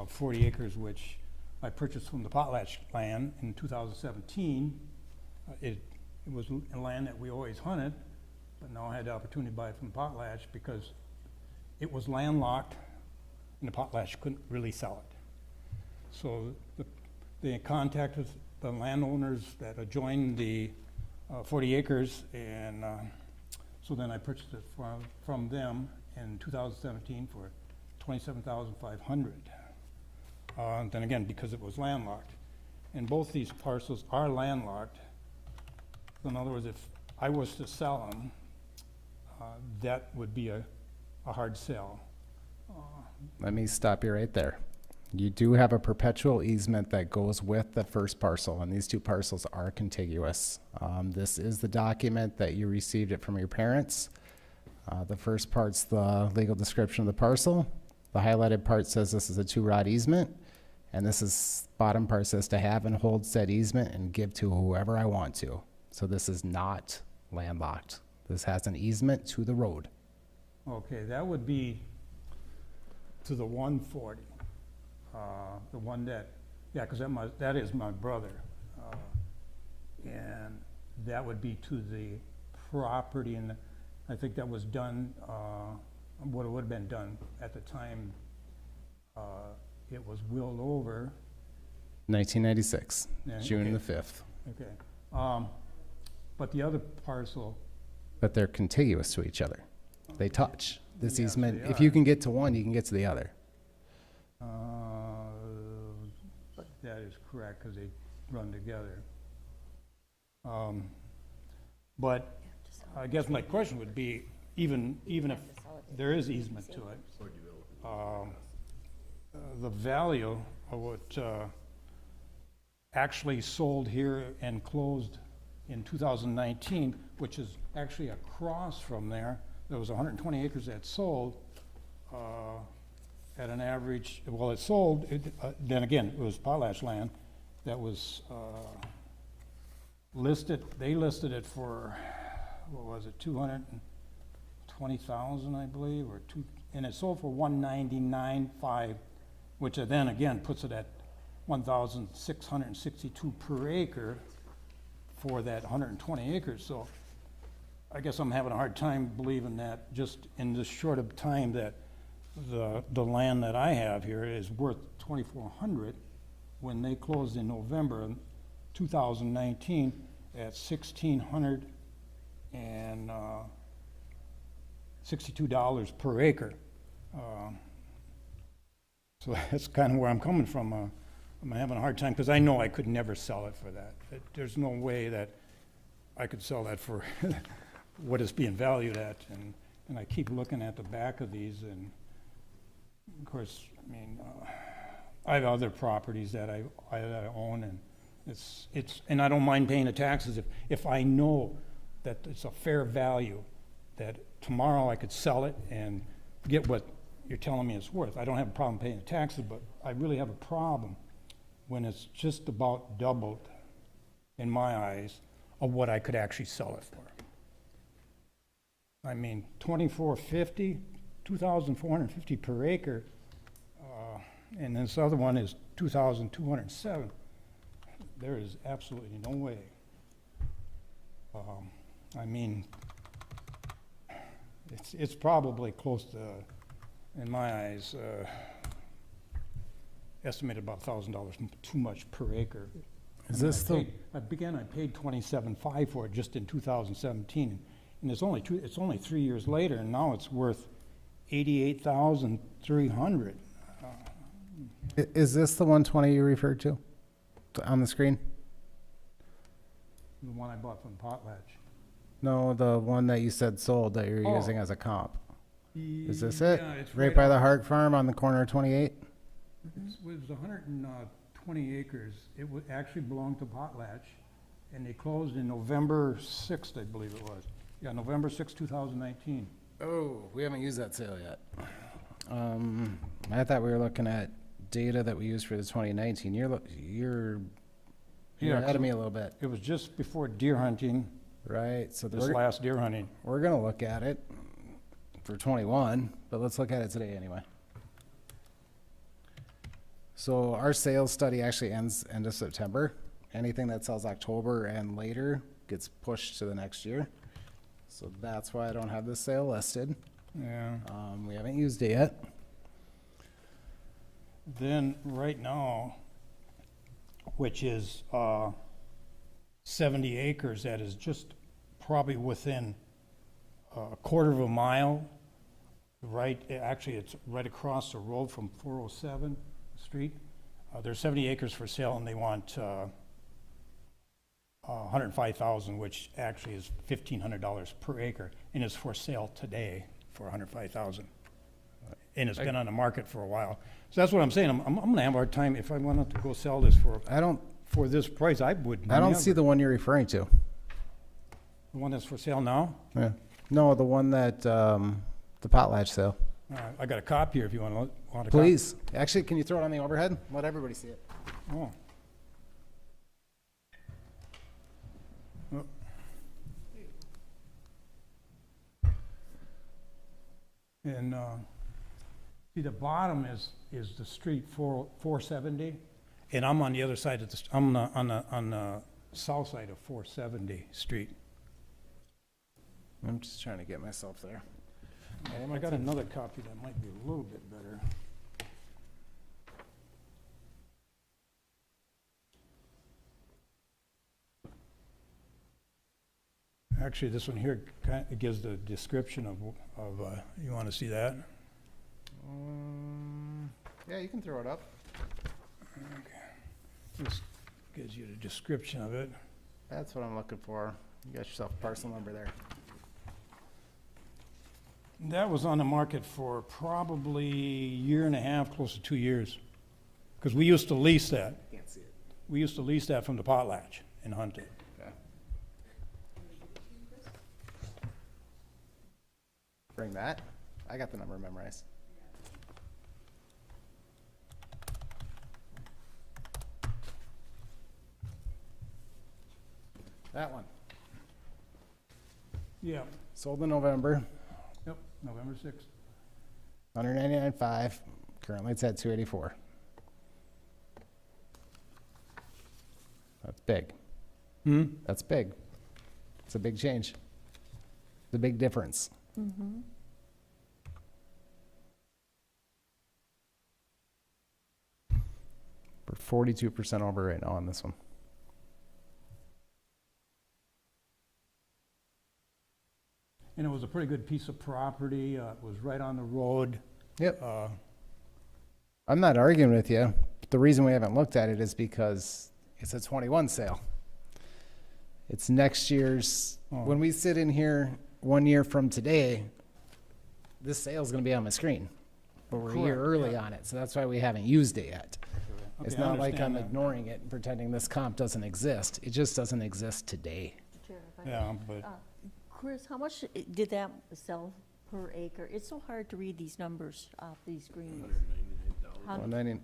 40 acres, which I purchased from the Potlatch land in 2017, it was land that we always hunted, but now I had the opportunity to buy it from Potlatch because it was landlocked, and the Potlatch couldn't really sell it. So they contacted the landowners that adjoined the 40 acres, and so then I purchased it from them in 2017 for $27,500. Then again, because it was landlocked. And both these parcels are landlocked. So in other words, if I was to sell them, that would be a hard sell. Let me stop you right there. You do have a perpetual easement that goes with the first parcel, and these two parcels are contiguous. This is the document that you received it from your parents. The first part's the legal description of the parcel. The highlighted part says this is a 2-rod easement, and this is bottom part says to have and hold said easement and give to whoever I want to. So this is not landlocked. This has an easement to the road. Okay, that would be to the 140. The one that, yeah, because that is my brother. And that would be to the property, and I think that was done, what would have been done at the time it was willed over. 1996, Yeah, June okay. the 5th. Okay. But the other parcel, But they're contiguous to each other. They touch. This Yes, easement, they if are. you can get to one, you can get to the other. that is correct, because they run together. But I guess my question would be, even if there is easement to it, the value of what actually sold here and closed in 2019, which is actually across from there, there was 120 acres that sold at an average, well, it sold, then again, it was potlatch land that was listed, they listed it for, what was it, 220,000, I believe, or and it sold for 199.5, which then again puts it at 1,662 per acre for that 120 acres. So I guess I'm having a hard time believing that just in this short of time that the land that I have here is worth 2,400 when they closed in November 2019 at $1,662 per acre. So that's kind of where I'm coming from. I'm having a hard time, because I know I could never sell it for that. There's no way that I could sell that for what it's being valued at. And I keep looking at the back of these, and of course, I mean, I have other properties that I own, and and I don't mind paying the taxes if I know that it's a fair value, that tomorrow I could sell it and get what you're telling me it's worth. I don't have a problem paying the taxes, but I really have a problem when it's just about doubled, in my eyes, of what I could actually sell it for. I mean, $2,450 per acre, and this other one is $2,207. There is absolutely no way. I mean, it's probably close to, in my eyes, estimated about $1,000 too much per acre. Is this I paid $27,500 for it just in 2017, and it's only 3 years later, and now it's worth $88,300. Is this the 120 you referred to on the screen? The one I bought from Potlatch. No, the one that you said sold that you're using as a comp. Is this it? Yeah, it's Right right by out- the Hart Farm on the corner of 28? It was 120 acres. It actually belonged to Potlatch, and they closed in November 6th, I believe it was. Yeah, November 6th, 2019. Oh, we haven't used that sale yet. I thought we were looking at data that we used for the 2019. You're Yeah, ahead of me a little bit. It was just before deer hunting, Right, so this last deer hunting. we're gonna look at it for 21, but let's look at it today anyway. So our sales study actually ends end of September. Anything that sells October and later gets pushed to the next year. So that's why I don't have this sale listed. Yeah. We haven't used it yet. Then, right now, which is 70 acres, that is just probably within a quarter of a mile, actually, it's right across the road from 407 Street. There's 70 acres for sale, and they want 105,000, which actually is $1,500 per acre, and it's for sale today for 105,000. And it's been on the market for a while. So that's what I'm saying. I'm gonna have a hard time if I wanted to go sell this for this price. I would. I don't never. see the one you're referring to. The one that's for sale now. Yeah. No, the one that, the potlatch sale. I got a copy here if you want to. Please. Actually, can you throw it on the overhead? Let everybody see it. Oh. And see, the bottom is the street 470, and I'm on the other side of the. I'm on the south side of 470 Street. I'm just trying to get myself there. I got another copy that might be a little bit better. Actually, this one here gives the description of you want to see that? Yeah, you can throw it up. Okay. This gives you the description of it. That's what I'm looking for. You got yourself a parcel number there. That was on the market for probably a year and a half, close to 2 years. Because we used to lease that. Can't see it. We used to lease that from the Potlatch and hunt it. Okay. Bring that. I got the number memorized. That one. Yeah. Sold in November. Yep, November 6th. 199.5. Currently it's at 284. That's big. That's big. It's a big change. It's a big difference. We're 42% over right now on this one. And it was a pretty good piece of property, it was right on the road. Yep. I'm not arguing with you. The reason we haven't looked at it is because it's a 21 sale. It's next year's, when we sit in here 1 year from today, this sale's gonna be on my screen. But we're a year Correct, early yeah. on it, so that's why we haven't used it yet. It's Okay, I not like I'm understand that. ignoring it and pretending this comp doesn't exist. It just doesn't exist today. Chair, if I Yeah, but, Chris, how much did that sell per acre? It's so hard to read these numbers off these screens. How- 190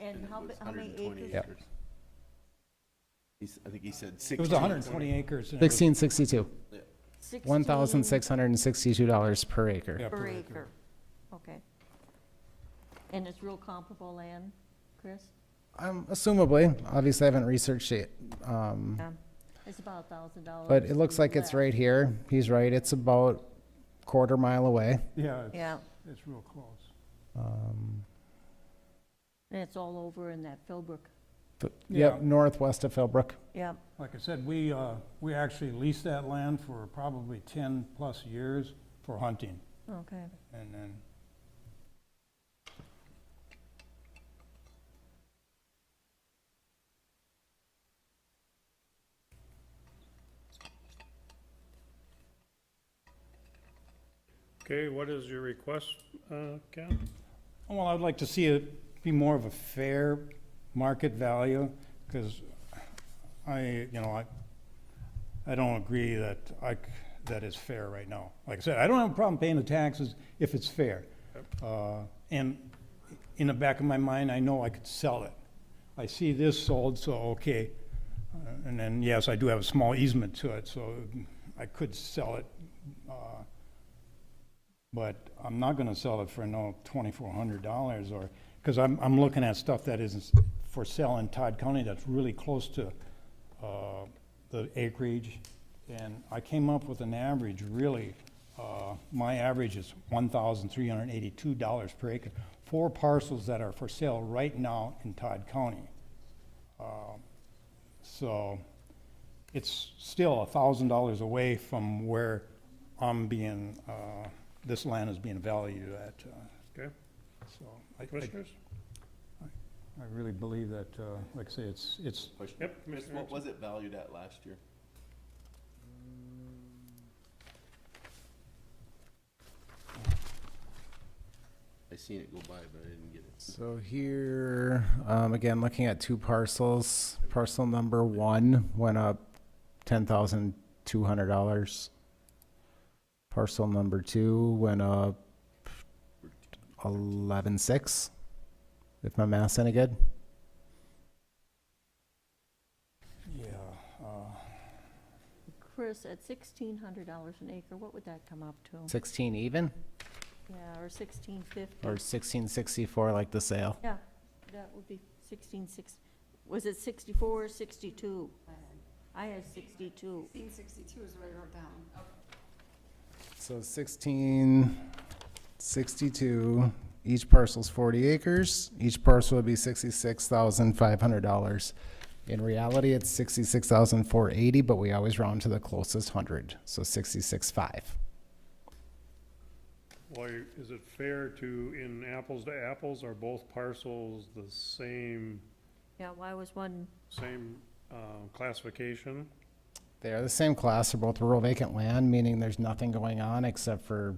And how, how many 120 acres? Yep. I think he said it was 120 acres. and it was- 1662, 16 $1,662 per acre. Yeah, per acre. Okay. And it's real comparable land, Chris? Assumably, obviously I haven't researched it. It's about $1,000. But it looks like it's right here. He's right. It's about quarter mile away. Yeah, Yeah, it's real close. Um, and it's all over in that Philbrook. Yep, Yeah. northwest of Philbrook. Yeah, Like I said, we actually leased that land for probably 10-plus years for hunting, okay. and then, Okay, what is your request, Ken? well, I'd like to see it be more of a fair market value, because I don't agree that that is fair right now. Like I said, I don't have a problem paying the taxes if it's fair. And in the back of my mind, I know I could sell it. I see this sold, so okay. And then, yes, I do have a small easement to it, so I could sell it. But I'm not gonna sell it for no $2,400 or, because I'm looking at stuff that is for sale in Todd County that's really close to the acreage. And I came up with an average, really, my average is $1,382 per acre. 4 parcels that are for sale right now in Todd County. So it's still $1,000 away from where I'm being, this land is being valued at. Okay, So I commissioners? really believe that, like I say, it's, Yep, Chris, Commissioner. what was it valued at last year? I seen it go by, but I didn't get it. So here, again, looking at 2 parcels. Parcel number 1 went up $10,200. Parcel number 2 went up 11,600, if my math's any good. yeah, Chris, at $1,600 an acre, what would that come up to? 16 even, Yeah, or 1650? or 1664 like the sale? Yeah, that would be 1660. Was it 64 or 62? I had 62. 1662 is what I wrote down. So 1662, each parcel's 40 acres. Each parcel would be $66,500. In reality, it's $66,480, but we always round to the closest hundred, so 66.5. Well, is it fair to, in apples to apples, are both parcels the same, Yeah, why was one, classification? They are the same class. They're both rural vacant land, meaning there's nothing going on except for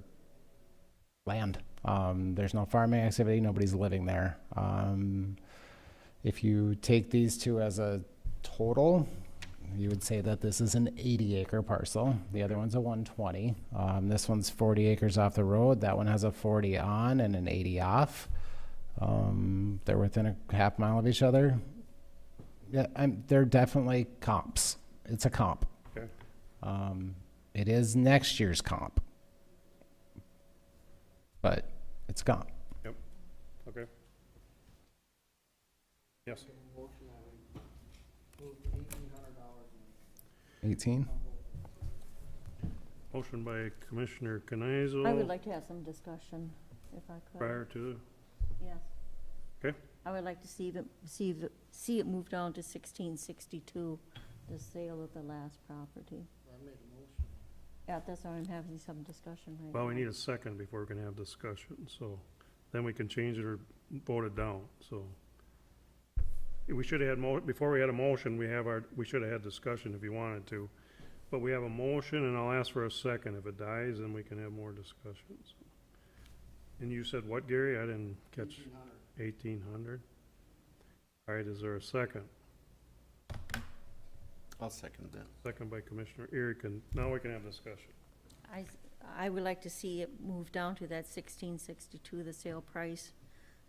land. There's no farming activity. Nobody's living there. If you take these two as a total, you would say that this is an 80-acre parcel. The other one's a 120. This one's 40 acres off the road. That one has a 40 on and an 80 off. They're within a half mile of each other. Yeah, they're definitely comps. It's a comp. Okay. It is next year's comp, but it's a comp. Yep, okay. Yes, Motion that we move $1,800. 18. motion by Commissioner Kenizel. I would like to have some discussion, if I could. Prior to, Yes. Okay, I would like to see it move down to 1662, the sale of the last property. I made a motion. Yeah, that's why I'm having some discussion right now. well, we need a second before we can have discussion, so then we can change it or vote it down, so. We should have had before we had a motion, we should have had discussion if you wanted to. But we have a motion and I'll ask for a second. If it dies, then we can have more discussions. And you said what, Gary? I didn't catch. 1,800. All right, is there a second? I'll second that. Second by Commissioner Eric, and now we can have discussion. I would like to see it move down to that 1662, the sale price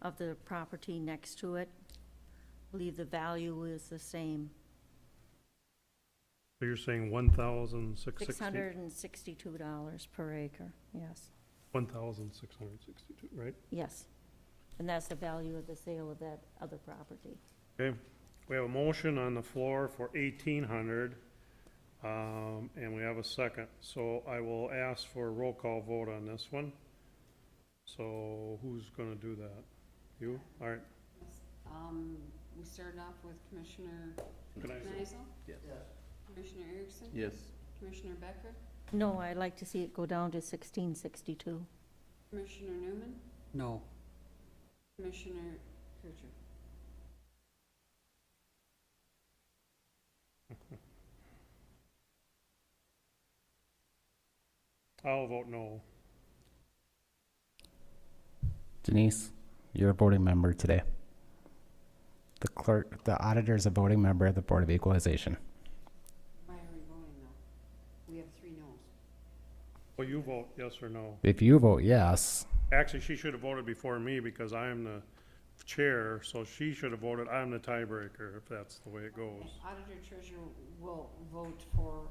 of the property next to it. I believe the value is the same. So you're saying 1,660? $662 per acre, yes. 1,662, right? Yes. And that's the value of the sale of that other property. Okay, we have a motion on the floor for 1,800, and we have a second. So I will ask for a roll call vote on this one. So who's gonna do that? You? All right. We started off with Commissioner Kneisel. Kneisel, Yes. Commissioner Erickson, Yes. Commissioner Becker, No, I'd like to see it go down to 1662. Commissioner Newman, No. Commissioner Kircher. I'll vote no. Denise, you're a voting member today. The clerk, the auditor is a voting member of the Board of Equalization. Why are we voting no? We have 3 noes. Well, you vote yes or no. If you vote yes, Actually, she should have voted before me because I am the chair, so she should have voted. I'm the tiebreaker if that's the way it goes. Auditor Treasurer will vote for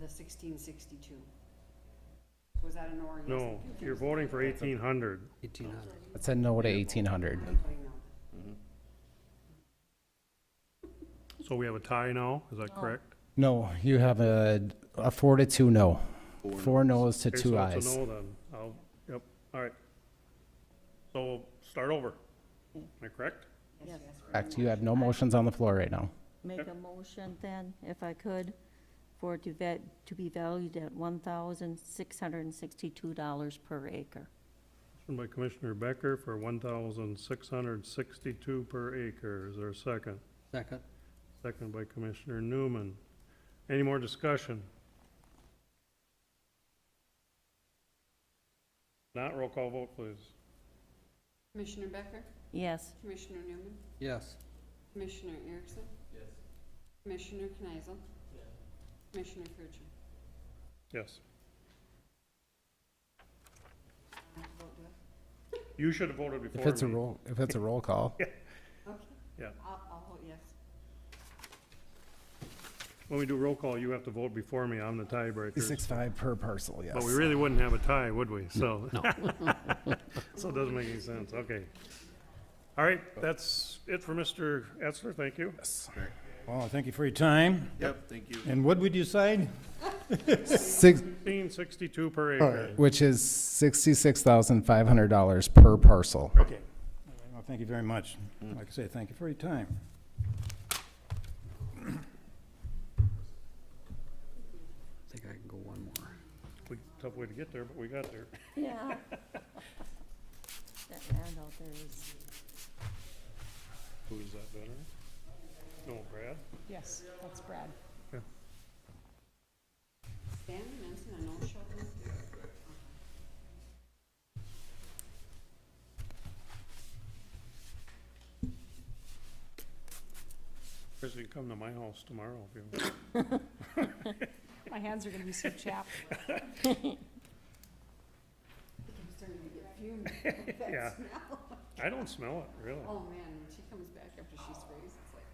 the 1662. Was that a no or yes? No, you're voting for 1,800. 1,800. it said no to 1,800. I'm voting no. So we have a tie now, is that correct? No, you have a 4 to 2 no. 4 no's to Okay, 2 so ayes. it's a no then. Yep, all right. So start over. Am I correct? Yes. Correct, you have no motions on the floor right now. Make a motion then, if I could, for it to be valued at $1,662 per acre. Motion by Commissioner Becker for 1,662 per acre. Is there a second? Second. Second by Commissioner Newman. Any more discussion? Not roll call vote, please. Commissioner Becker, Yes. Commissioner Newman, Yes. Commissioner Erickson. Yes. Commissioner Kneisel. Commissioner Kircher. Yes. I have to vote, do I? You should have voted before me. If it's a roll call. Okay. Yeah. I'll vote yes. When we do roll call, you have to vote before me. I'm the tiebreaker. 6.5 per parcel, yes. But we really wouldn't have a tie, would we? So. So it doesn't make any sense. Okay. All right, that's it for Mr. Etzler. Thank you. Well, thank you for your time. Yep, thank you. And what we decide? 1,662 per acre. Which is $66,500 per parcel. Okay. Well, thank you very much. Like I say, thank you for your time. I think I can go one more. Tough way to get there, but we got there. Yeah. That land out there is, Who is that, veteran? No, Brad? Yes, that's Brad. Stanley Manson, I know Sheldon. Chris, you can come to my house tomorrow if you want. My hands are gonna be so chapped. I think I'm starting to get fumed. with that Yeah. smell. I don't smell it, really. Oh, man, when she comes back after she sprays, it's like,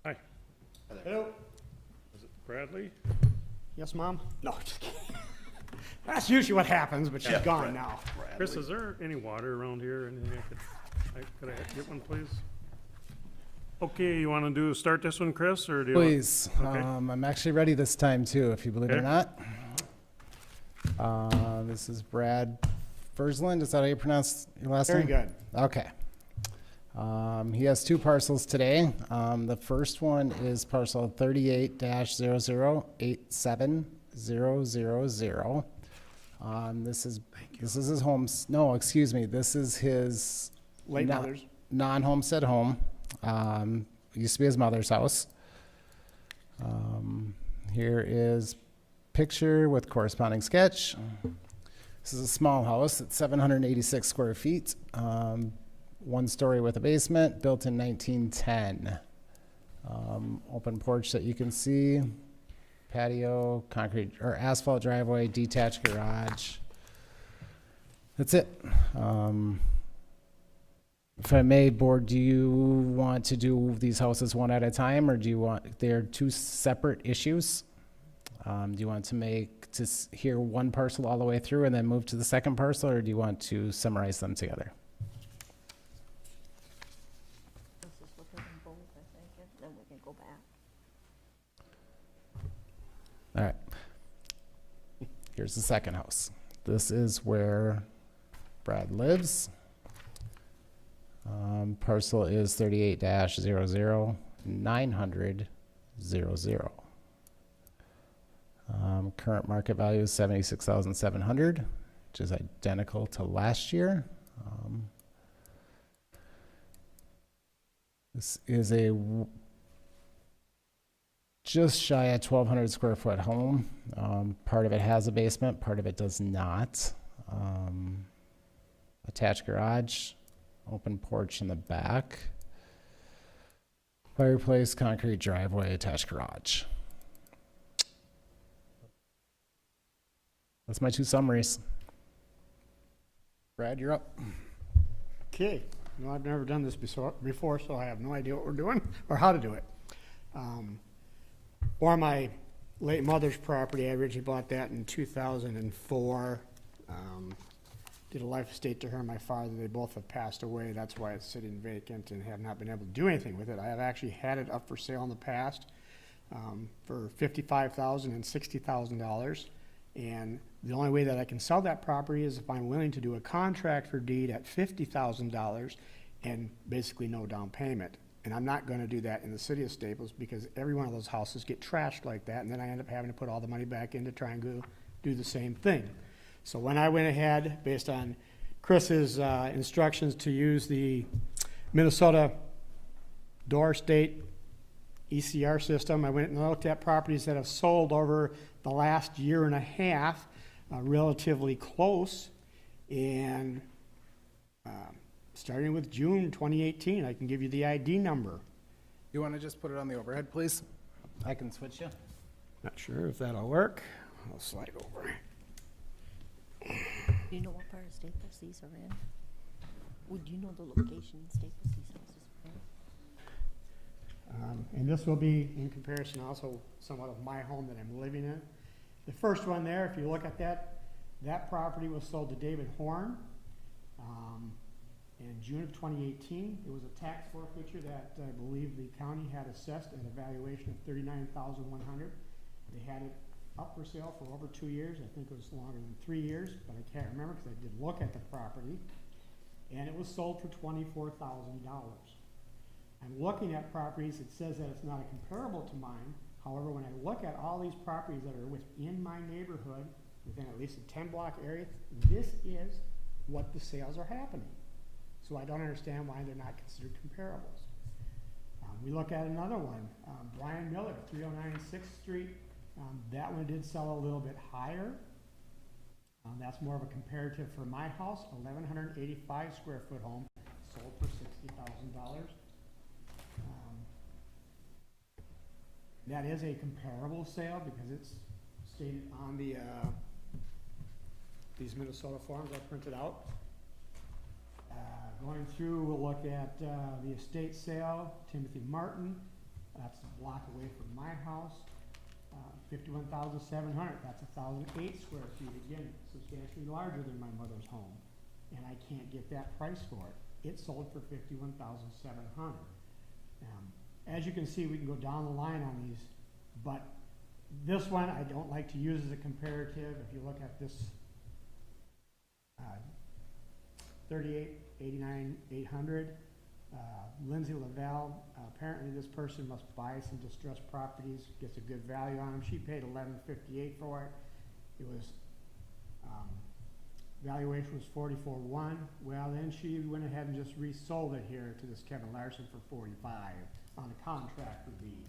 Hi. Hello. Is it Bradley? Yes, Mom? No, just kidding. That's usually what happens, but she's gone now. Chris, is there any water around here? Anything could I get one, please? Okay, you wanna start this one, Chris, or do you? Please. Okay. I'm actually ready this time too, if you believe it or Okay. not. This is Brad Versland. Is that how you pronounce your last Very name? good. Okay. He has two parcels today. The first one is parcel 38-008700. This is his home. No, excuse me. This is his Late mother's. non-homestead home. Used to be his mother's house. Here is picture with corresponding sketch. This is a small house. It's 786 square feet. One story with a basement, built in 1910. Open porch that you can see. Patio, concrete or asphalt driveway, detached garage. That's it. If I may, board, do you want to do these houses one at a time, or do you want, they're two separate issues? Do you want to hear one parcel all the way through and then move to the second parcel, or do you want to summarize them together? Let's just look at them both, I think, and then we can go back. All right. Here's the second house. This is where Brad lives. Parcel is 38-00-900-00. Current market value is 76,700, which is identical to last year. This is just shy of 1,200 square foot home. Part of it has a basement, part of it does not. Attached garage, open porch in the back. Fireplace, concrete driveway, attached garage. That's my two summaries. Brad, you're up. Okay. No, I've never done this before, so I have no idea what we're doing or how to do it. For my late mother's property, I originally bought that in 2004. Did a life estate to her and my father. They both have passed away. That's why it's sitting vacant and have not been able to do anything with it. I have actually had it up for sale in the past for $55,000 and $60,000. And the only way that I can sell that property is if I'm willing to do a contract for deed at $50,000 and basically no down payment. And I'm not going to do that in the city of Staples because every one of those houses get trashed like that, and then I end up having to put all the money back in to try and go do the same thing. So when I went ahead, based on Chris's instructions to use the Minnesota Door State ECR system, I went and looked at properties that have sold over the last year and a half, relatively close, and starting with June 2018, I can give you the ID number. You want to just put it on the overhead, please? I can switch you. Not sure if that'll work. I'll slide over. Do you know what part of Staples these are in? Would you know the location in Staples these houses are in? And this will be in comparison also somewhat of my home that I'm living in. The first one there, if you look at that property was sold to David Horn in June of 2018. It was a tax forfeiture that I believe the county had assessed at a valuation of $39,100. They had it up for sale for over 2 years. I think it was longer than 3 years, but I can't remember because I did look at the property. And it was sold for $24,000. I'm looking at properties, it says that it's not a comparable to mine. However, when I look at all these properties that are within my neighborhood, within at least a 10-block area, this is what the sales are happening. So I don't understand why they're not considered comparables. We look at another one, Brian Miller, 309 6th Street. That one did sell a little bit higher. That's more of a comparative for my house, 1,185 square foot home, sold for $60,000. That is a comparable sale because it's stated on the these Minnesota forms I printed out. Going through, we'll look at the estate sale, Timothy Martin. That's a block away from my house. 51,700. That's 1,008 square feet. Again, substantially larger than my mother's home, and I can't get that price for it. It sold for 51,700. As you can see, we can go down the line on these, but this one I don't like to use as a comparative. If you look at this 38, 89, 800, Lindsay Lavelle, apparently this person must buy some distressed properties, gets a good value on them. She paid $11.58 for it. It was, valuation was $44,100. Well, then she went ahead and just resold it here to this Kevin Larson for $45 on a contract for deed.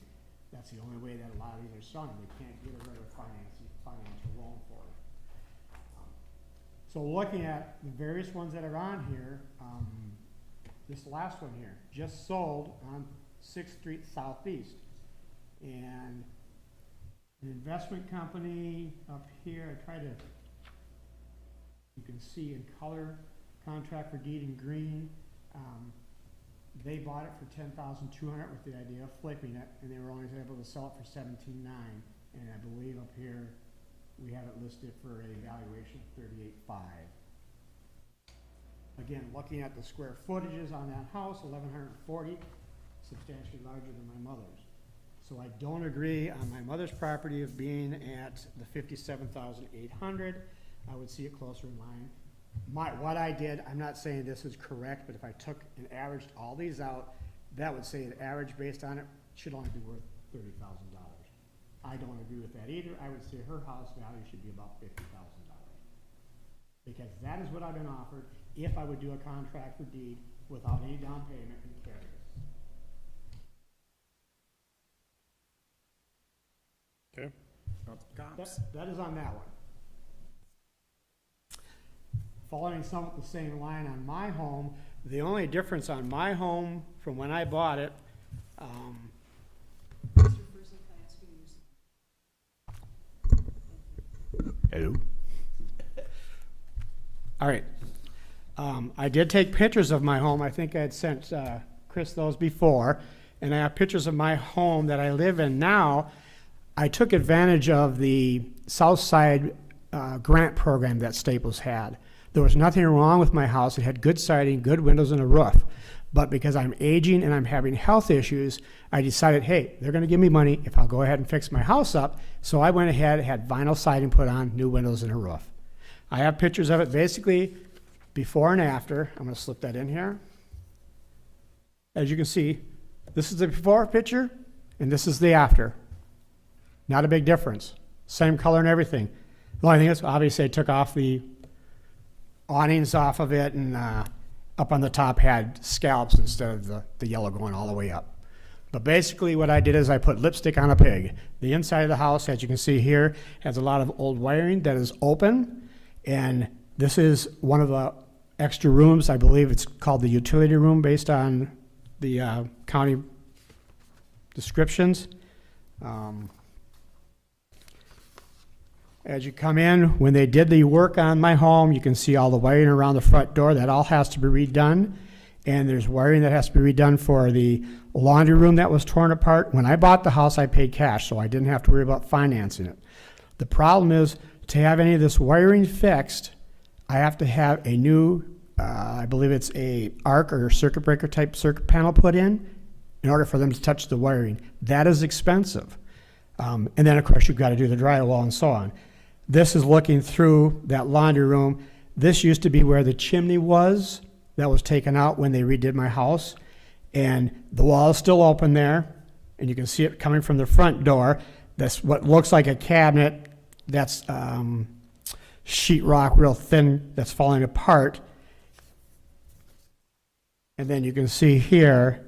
That's the only way that a lot of these are selling. They can't get a regular financial loan for it. So looking at the various ones that are on here, this last one here, just sold on 6th Street Southeast. And an investment company up here, I try to, you can see in color, contract for deed in green. They bought it for $10,200 with the idea of flipping it, and they were only able to sell it for $17,900. And I believe up here, we have it listed for a valuation of $38,500. Again, looking at the square footages on that house, 1,140, substantially larger than my mother's. So I don't agree on my mother's property of being at the 57,800. I would see it closer in line. What I did, I'm not saying this is correct, but if I took and averaged all these out, that would say an average based on it should only be worth $30,000. I don't agree with that either. I would say her house value should be about $50,000. Because that is what I've been offered if I would do a contract for deed without any down payment and carry it. Okay. That is on that one. Following somewhat the same line on my home, the only difference on my home from when I bought it, Mr. Frizzle, can I ask you to use? Hello? all right. I did take pictures of my home. I think I had sent Chris those before, and I have pictures of my home that I live in now. I took advantage of the South Side grant program that Staples had. There was nothing wrong with my house. It had good siding, good windows, and a roof. But because I'm aging and I'm having health issues, I decided, hey, they're going to give me money if I'll go ahead and fix my house up. So I went ahead, had vinyl siding put on, new windows, and a roof. I have pictures of it basically before and after. I'm going to slip that in here. As you can see, this is the before picture, and this is the after. Not a big difference. Same color and everything. The only thing is, obviously, I took off the awnings off of it, and up on the top had scallops instead of the yellow going all the way up. But basically what I did is I put lipstick on a pig. The inside of the house, as you can see here, has a lot of old wiring that is open, and this is one of the extra rooms. I believe it's called the utility room based on the county descriptions. As you come in, when they did the work on my home, you can see all the wiring around the front door. That all has to be redone. And there's wiring that has to be redone for the laundry room that was torn apart. When I bought the house, I paid cash, so I didn't have to worry about financing it. The problem is, to have any of this wiring fixed, I have to have a new, I believe it's a arc or circuit breaker type circuit panel put in order for them to touch the wiring. That is expensive. And then, of course, you've got to do the drywall and so on. This is looking through that laundry room. This used to be where the chimney was. That was taken out when they redid my house. And the wall is still open there. And you can see it coming from the front door. That's what looks like a cabinet. That's sheetrock, real thin, that's falling apart. And then you can see here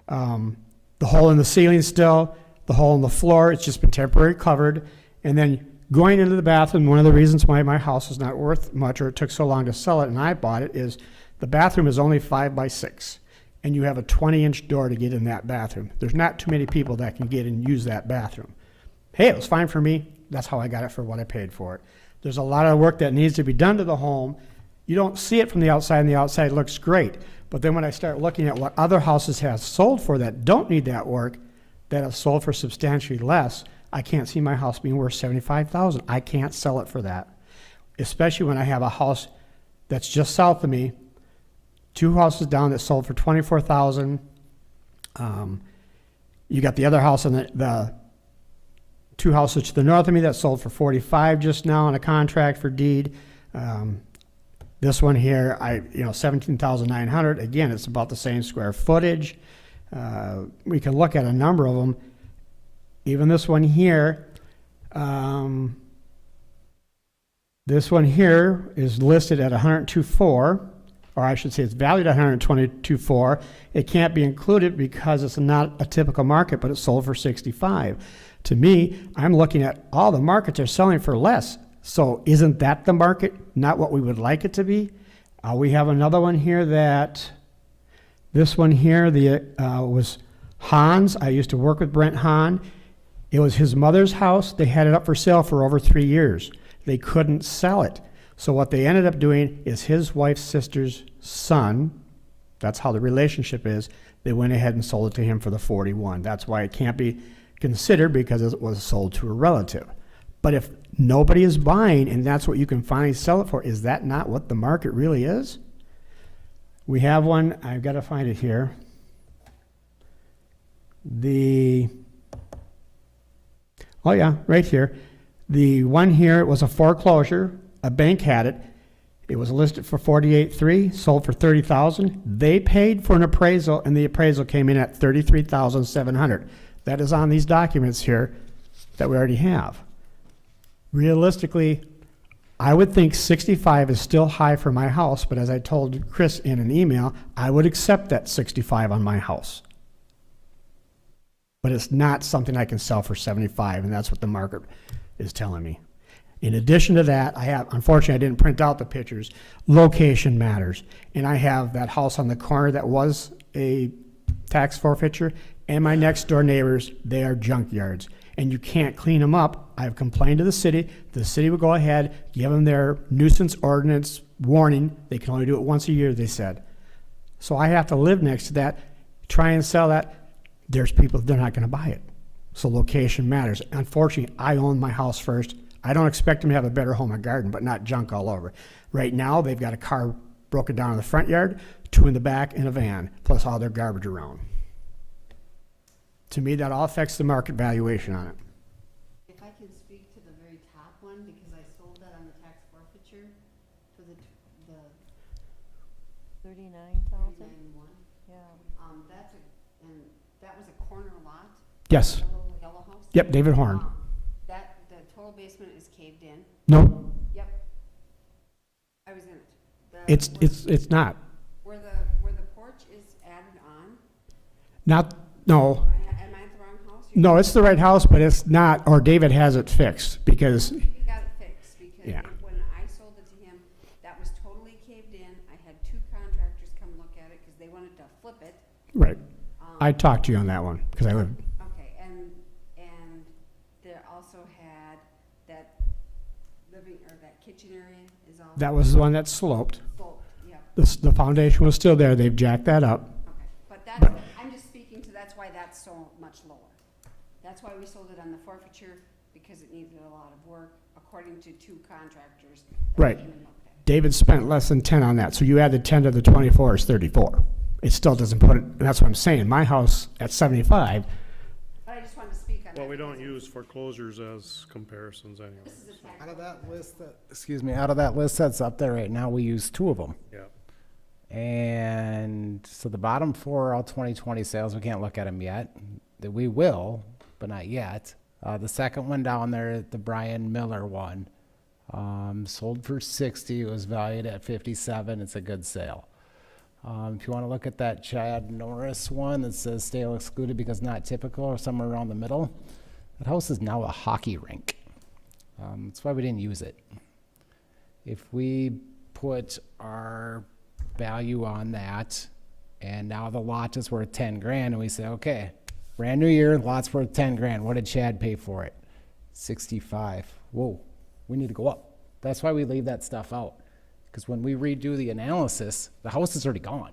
the hole in the ceiling still, the hole in the floor. It's just been temporarily covered. And then going into the bathroom, one of the reasons why my house is not worth much, or it took so long to sell it and I bought it, is the bathroom is only 5 by 6. And you have a 20-inch door to get in that bathroom. There's not too many people that can get and use that bathroom. Hey, it was fine for me. That's how I got it for what I paid for it. There's a lot of work that needs to be done to the home. You don't see it from the outside, and the outside looks great. But then when I start looking at what other houses have sold for that don't need that work, that have sold for substantially less, I can't see my house being worth $75,000. I can't sell it for that, especially when I have a house that's just south of me, 2 houses down that sold for $24,000 You got the other house on the two houses to the north of me that sold for 45 just now on a contract for deed. This one here, 17,900. Again, it's about the same square footage. We can look at a number of them. Even this one here, is listed at 102.4, or I should say it's valued at 122.4. It can't be included because it's not a typical market, but it's sold for 65. To me, I'm looking at all the markets are selling for less. So isn't that the market, not what we would like it to be? We have another one here this one here, was Hans. I used to work with Brent Hahn. It was his mother's house. They had it up for sale for over 3 years. They couldn't sell it. So what they ended up doing is his wife's sister's son, that's how the relationship is, they went ahead and sold it to him for the 41. That's why it can't be considered, because it was sold to a relative. But if nobody is buying and that's what you can finally sell it for, is that not what the market really is? We have one, I've got to find it here. Right here. The one here, it was a foreclosure. A bank had it. It was listed for 48.3, sold for 30,000. They paid for an appraisal, and the appraisal came in at 33,700. That is on these documents here that we already have. Realistically, I would think 65 is still high for my house, but as I told Chris in an email, I would accept that 65 on my house. But it's not something I can sell for 75, and that's what the market is telling me. In addition to that, unfortunately, I didn't print out the pictures. Location matters. And I have that house on the corner that was a tax forfeiture, and my next door neighbors, they are junkyards. And you can't clean them up. I've complained to the city. The city will go ahead, give them their nuisance ordinance warning. They can only do it once a year, they said. So I have to live next to that, try and sell that. There's people, they're not going to buy it. So location matters. Unfortunately, I own my house first. I don't expect them to have a better home and garden, but not junk all over. Right now, they've got a car broken down in the front yard, 2 in the back, and a van, plus all their garbage around. To me, that all affects the market valuation on it. If I can speak to the very top one, because I sold that on the tax forfeiture for the 39,000? 39.1. Yeah. That was a corner lot. Yes. The little yellow house. Yep, David Horn. The total basement is caved in. No, Yep. I was in it. it's not. Where the porch is added on, No. am I at the wrong house? No, it's the right house, but it's not, or David has it fixed, because, He got it fixed, because Yeah. when I sold it to him, that was totally caved in. I had 2 contractors come look at it, because they wanted to flip it. right. I talked to you on that one, because I live, Okay, and there also had that that kitchen area is all. that was the one that sloped. Sloped, yeah, The foundation was still there, they've jacked that up. okay. But I'm just speaking to, that's why that's so much lower. That's why we sold it on the forfeiture, because it needed a lot of work, according to 2 contractors. that Right. came and looked at it. David spent less than 10 on that, so you add the 10 to the 24 is 34. It still doesn't put it, and that's what I'm saying, my house at 75, But I just wanted to speak on that. Well, we don't because use foreclosures as comparisons anyway. This is a tax. Out of that list that's up there right now, we use 2 of them. Yeah. And so the bottom 4 are all 2020 sales. We can't look at them yet. That we will, but not yet. The second one down there, the Brian Miller one, sold for 60. It was valued at 57. It's a good sale. If you want to look at that Chad Norris one that says sale excluded because not typical, or somewhere around the middle, that house is now a hockey rink. That's why we didn't use it. If we put our value on that, and now the lot is worth 10 grand, and we say, okay, brand new year, lot's worth 10 grand. What did Chad pay for it? 65. Whoa, we need to go up. That's why we leave that stuff out. Because when we redo the analysis, the house is already gone.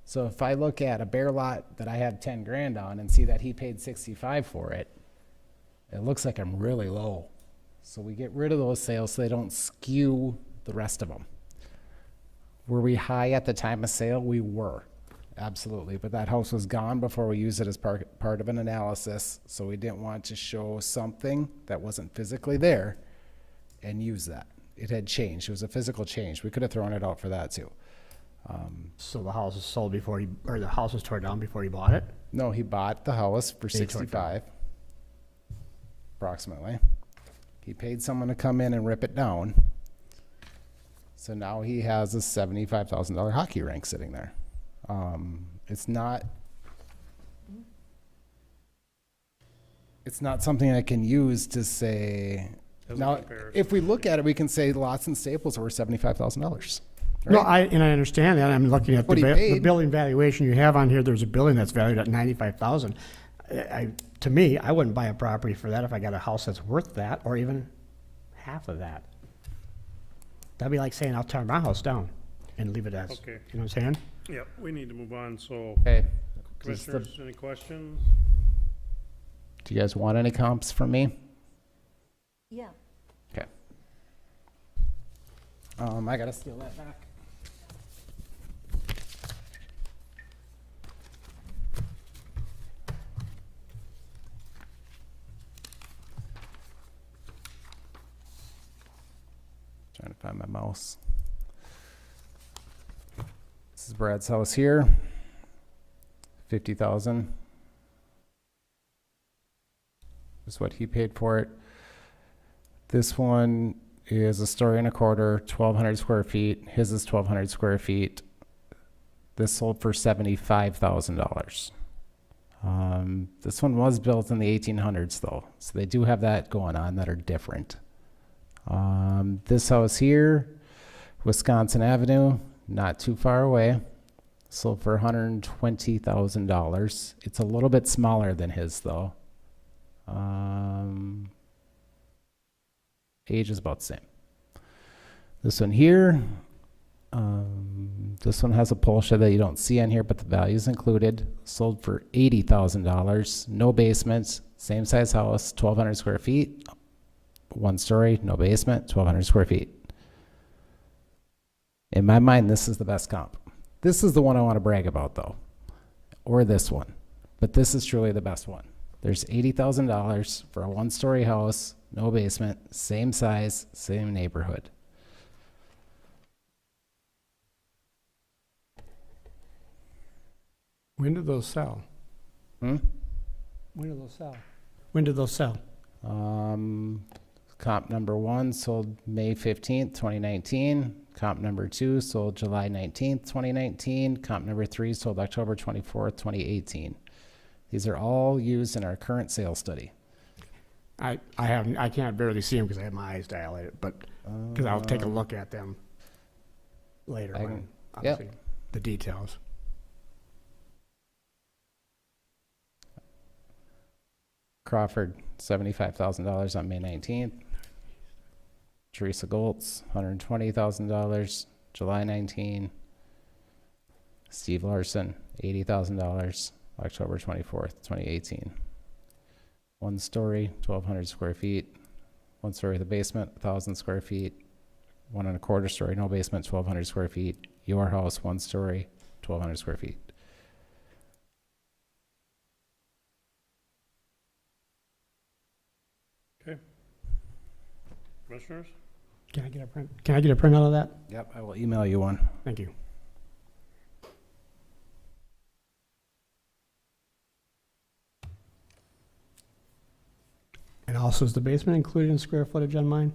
So if I look at a bare lot that I have 10 grand on and see that he paid 65 for it, it looks like I'm really low. So we get rid of those sales so they don't skew the rest of them. Were we high at the time of sale? We were. absolutely. But that house was gone before we used it as part of an analysis, so we didn't want to show something that wasn't physically there and use that. It had changed. It was a physical change. We could have thrown it out for that too. So the house was sold before or the house was torn down before he bought it? No, he bought the house for He tore it down. 65, approximately. He paid someone to come in and rip it down. So now he has a $75,000 hockey rink sitting there. It's not something I can use to say. Doesn't Now, compare. if we look at it, we can say lots and staples are worth $75,000. No, right? I understand that. I'm looking at What he the paid. building valuation you have on here. There's a building that's valued at 95,000. To me, I wouldn't buy a property for that if I got a house that's worth that or even half of that. That'd be like saying I'll tear my house down and leave it as, Okay. you know what I'm saying? Yep, we need to move on, so, Okay. Does the- commissioners, any questions? Do you guys want any comps from me? Yeah. Okay. I gotta steal that back. Trying to find my mouse. This is Brad's house here. 50,000. Is what he paid for it. This one is a story and a quarter, 1,200 square feet. His is 1,200 square feet. This sold for $75,000. This one was built in the 1800s though, so they do have that going on that are different. This house here, Wisconsin Avenue, not too far away, sold for $120,000. It's a little bit smaller than his though. Age is about the same. This one here, this one has a pole shed that you don't see on here, but the value is included. Sold for $80,000. No basements, same size house, 1,200 square feet. One story, no basement, 1,200 square feet. In my mind, this is the best comp. This is the one I want to brag about though, or this one, but this is truly the best one. There's $80,000 for a one-story house, no basement, same size, same neighborhood. When did those sell? Hmm? When did those sell? When did those sell? Comp number 1 sold May 15th, 2019. Comp number 2 sold July 19th, 2019. Comp number 3 sold October 24th, 2018. These are all used in our current sales study. I can't barely see them because I have my eyes dilated, but, because I'll take a look at them later I when, can- obviously, the details. Crawford, $75,000 on May 19th. Teresa Goltz, $120,000, July 19. Steve Larson, $80,000, October 24th, 2018. One story, 1,200 square feet. One story with a basement, 1,000 square feet. 1 1/4 story, no basement, 1,200 square feet. Your house, one story, 1,200 square feet. Commissioners? Can I get a print? Can I get a printout of that? Yep, I will email you one. Thank you. And also, is the basement included in square footage on mine?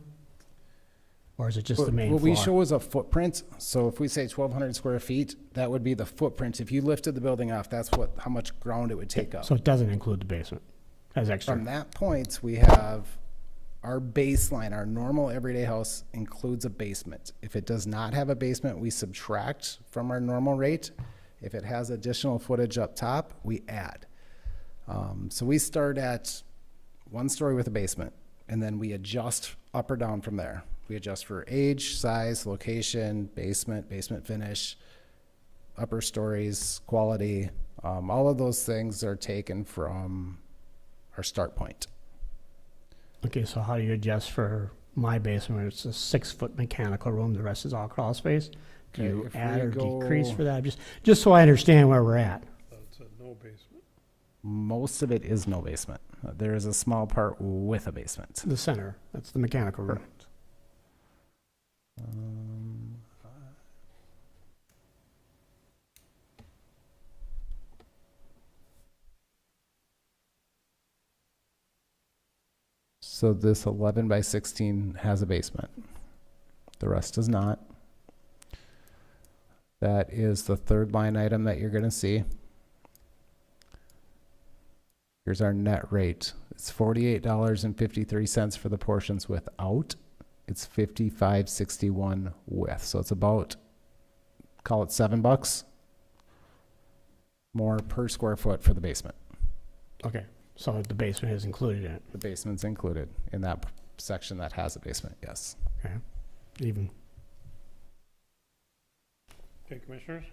Or is it just the main What floor? we show is a footprint. So if we say 1,200 square feet, that would be the footprint. If you lifted the building off, that's how much ground it would take up. So it doesn't include the basement as extra? From that point, we have our baseline, our normal everyday house includes a basement. If it does not have a basement, we subtract from our normal rate. If it has additional footage up top, we add. So we start at one story with a basement, and then we adjust up or down from there. We adjust for age, size, location, basement finish, upper stories, quality. All of those things are taken from our start point. Okay, so how do you adjust for my basement? It's a 6-foot mechanical room, the rest is all crawl space? Do you If add we or decrease go- for that? Just so I understand where we're at. It's a no basement. Most of it is no basement. There is a small part with a basement. The center, that's the mechanical room. Correct. Um, So this 11 by 16 has a basement. The rest does not. That is the third line item that you're going to see. Here's our net rate. It's $48.53 for the portions without. It's $55.61 with. So it's about, call it $7 more per square foot for the basement. Okay, so the basement is included in it. The basement's included in that section that has a basement, yes. Okay, even. Okay, commissioners?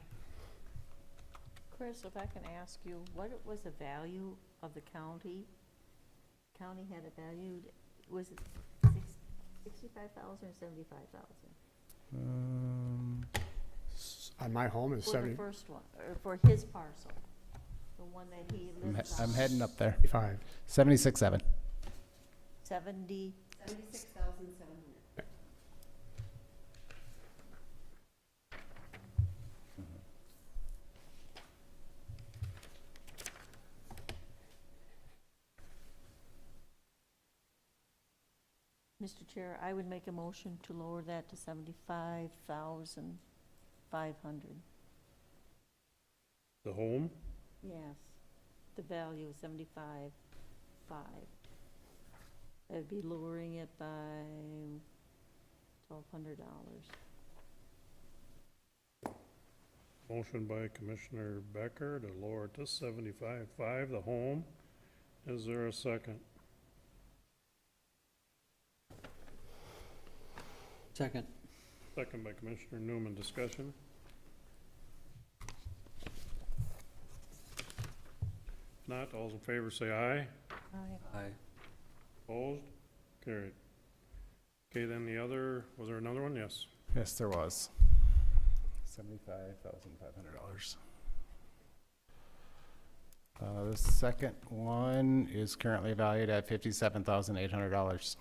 Chris, if I can ask you, what was the value of the county? County had it valued, was it 65,000 or 75,000? On my home is For 70. the first one, or for his parcel, the one that he lives on? I'm heading up there. 5. 76.7. 70, 76,700. Mr. Chair, I would make a motion to lower that to 75,500. The home? Yes, the value is 75,500. That'd be lowering it by $1,200. Motion by Commissioner Becker to lower it to 75.5, the home. Is there a second? Second. Second by Commissioner Newman. Discussion? If not, all those in favor say aye. Aye. Opposed? Carried. Okay, then the other, was there another one? Yes. Yes, there was. $75,500. The second one is currently valued at $57,800.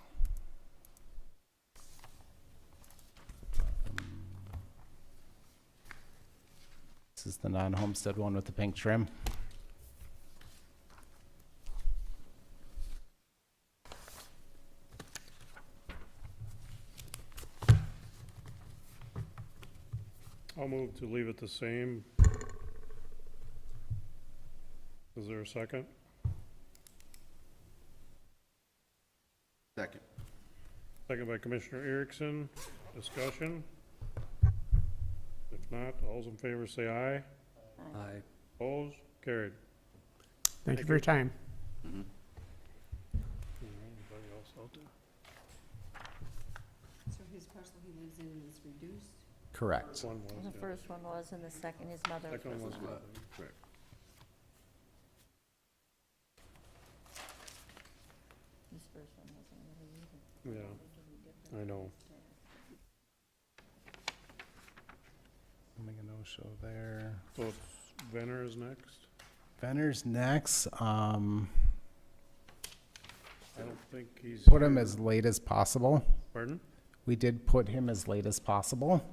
This is the non-homestead one with the pink trim. I'll move to leave it the same. Is there a second? Second. Second by Commissioner Erickson. Discussion? If not, all those in favor say aye. Aye. Opposed? Carried. Thank you for your time. Anybody else out there? So his parcel he lives in is reduced? Correct. One was, The yeah. first one was, and the second, his mother's Second one was was not. good. Correct. This first one wasn't really either. Yeah, I know. I'll make a no-show there. So it's Venner is next? Venner's next. I don't think he's. Put him here. as late as possible. Pardon? We did put him as late as possible.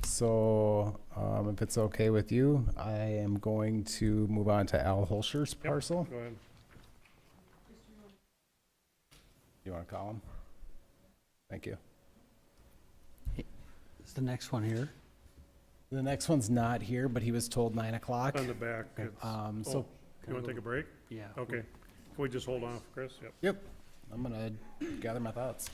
So, if it's okay with you, I am going to move on to Al Holscher's Yep, parcel. Go ahead. You want to call him? Thank you. Is the next one here? The next one's not here, but he was told 9 o'clock. On the back. Okay. it's- So, You wanna take a break? Yeah. Okay. Can we just hold on for Chris? Yep. yep, I'm gonna gather my thoughts.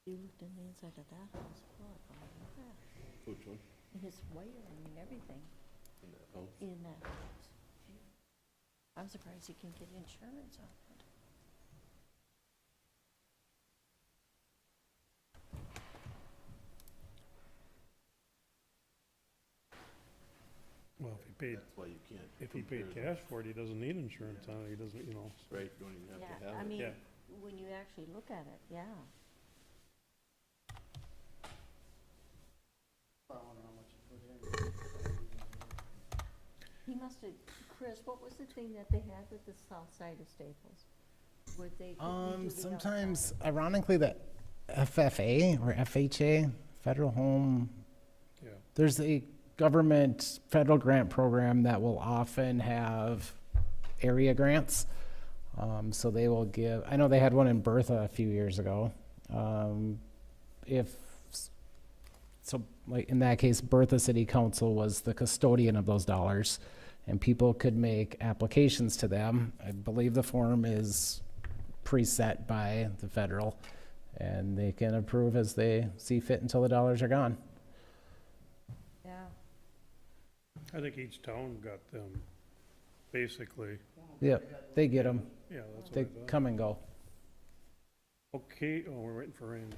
You looked in the inside of that house, look, oh, look at that. Which one? And his wiring and everything In that house? in that house. Phew. I'm surprised he can get insurance on it. Well, if he paid, That's why you can't. if he paid compare cash for it, he doesn't need insurance on it, he doesn't, you know. the- Right, don't even have to Yeah, have I it. mean, Yeah. when you actually look at it, yeah. He must have, Chris, what was the thing that they had with the south side of Staples? Where they could redo the Sometimes, outside? ironically, the FFA or FHA, Federal Home, Yeah. there's a government federal grant program that will often have area grants. So they will give, I know they had one in Bertha a few years ago. If, so like in that case, Bertha City Council was the custodian of those dollars, and people could make applications to them. I believe the form is preset by the federal, and they can approve as they see fit until the dollars are gone. Yeah, I think each town got them, basically, Yep, they get them. yeah, that's what They I thought. come and go. Okay, oh, we're waiting for Randy.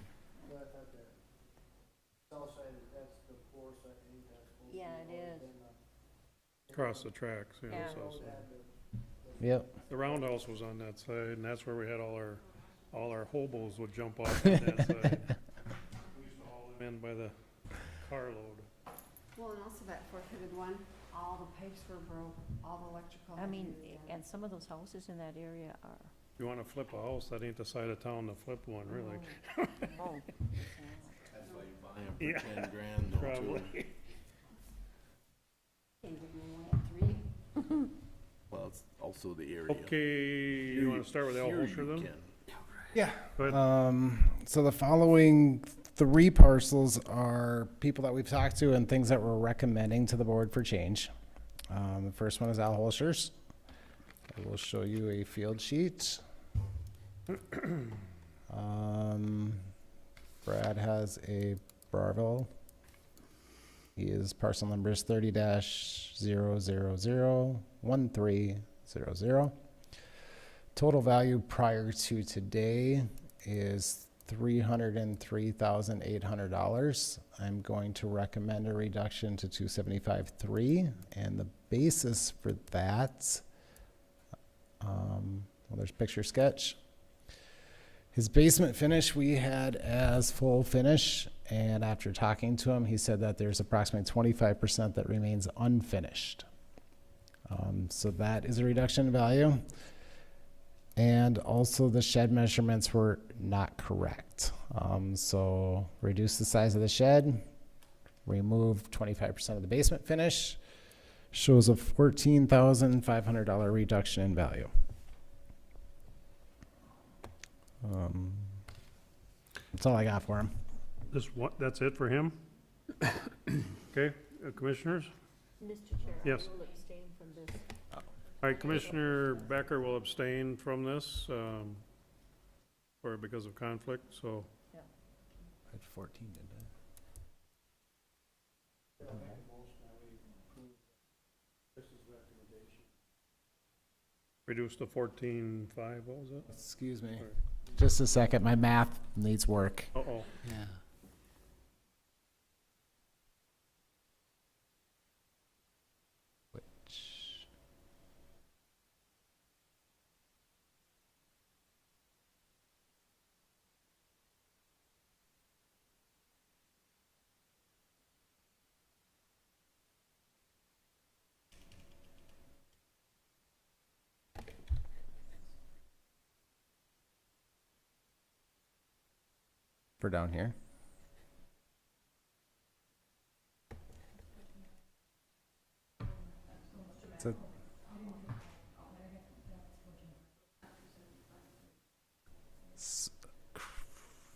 yeah, it is. Across the tracks, yeah, Yeah. so. Yep. The roundhouse was on that side, and that's where we had all our hobos would jump off on that side. We used to haul them in by the carload. Well, and also that forfeited one, all the pipes were broke, all the electrical. I had to mean, be redone. and some of those houses in that area are, If you wanna flip a house, that ain't the side of town to flip one, really. oh, That's why you buy them Yeah. for 10 grand though, too. Probably. Can't give them away at 3. Well, it's also the area. Okay, you wanna start with Al Here Holscher you then? can. Yeah. Go ahead. So the following 3 parcels are people that we've talked to and things that we're recommending to the board for change. The first one is Al Holscher's. I will show you a field sheet. Brad has a Barville. His parcel number is 30-0001300. Total value prior to today is $303,800. I'm going to recommend a reduction to $275,300, and the basis for that, well, there's picture sketch. His basement finish we had as full finish, and after talking to him, he said that there's approximately 25% that remains unfinished. So that is a reduction in value. And also the shed measurements were not correct. So reduce the size of the shed, remove 25% of the basement finish, shows a $14,500 reduction in value. That's all I got for him. That's it for him? Okay, commissioners? Mr. Chair, I Yes. will abstain from this. All right, Commissioner Becker will abstain from this, or because of conflict, so. I had 14, didn't I? Reduce to 14.5, what was it? Excuse me. Sorry. Just a second, my math needs work. Uh-oh. Yeah. Which, for down here. So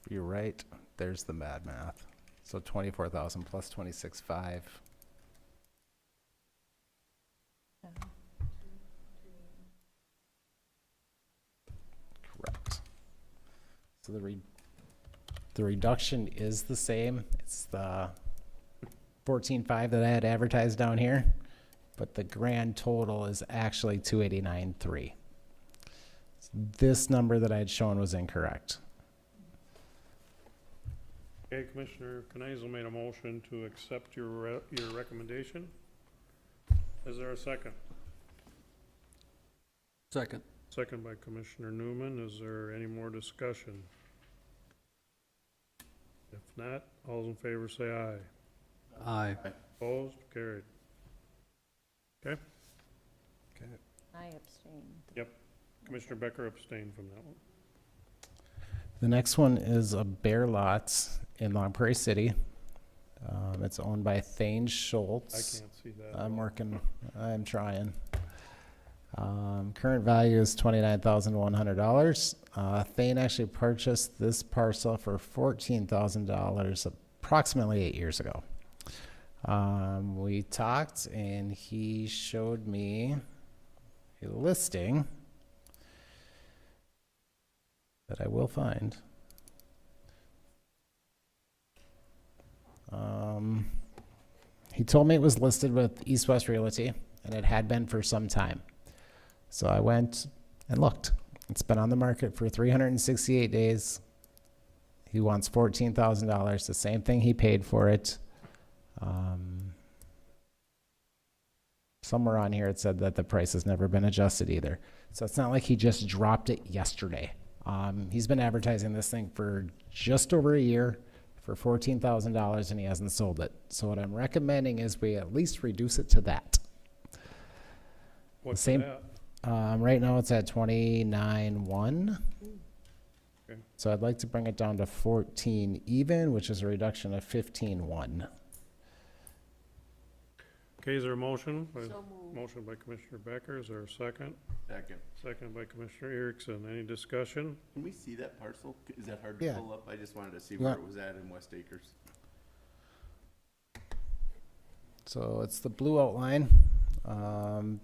you're right. There's the bad math. So 24,000 plus 26.5. Correct. So the reduction is the same. It's the 14.5 that I had advertised down here, but the grand total is actually 289.3. This number that I had shown was incorrect. Okay, Commissioner Kneisel made a motion to accept your recommendation. Is there a second? Second. Second by Commissioner Newman. Is there any more discussion? If not, all those in favor say aye. Aye. Opposed? Carried. Okay, I abstain. Commissioner Becker abstained from that one. The next one is a bare lot in Long Prairie City. It's owned by Thane I Schultz. can't see that. I'm trying. Current value is $29,100. Thane actually purchased this parcel for $14,000 approximately 8 years ago. We talked and he showed me a listing that I will find. He told me it was listed with East West Realty, and it had been for some time. So I went and looked. It's been on the market for 368 days. He wants $14,000, the same thing he paid for it. Somewhere on here it said that the price has never been adjusted either. So it's not like he just dropped it yesterday. He's been advertising this thing for just over a year for $14,000 and he hasn't sold it. So what I'm recommending is we at least reduce it to that. What's Same- that? Right now it's at 29.1. Okay. So I'd like to bring it down to 14 even, which is a reduction of 15.1. Okay, is there a motion? So moved. Motion by Commissioner Becker. Is there a second? Second. Second by Commissioner Erickson. Any discussion? Can we see that parcel? Is that hard to Yeah. pull up? I just wanted to see You where want- it was at in West Acres. So it's the blue outline.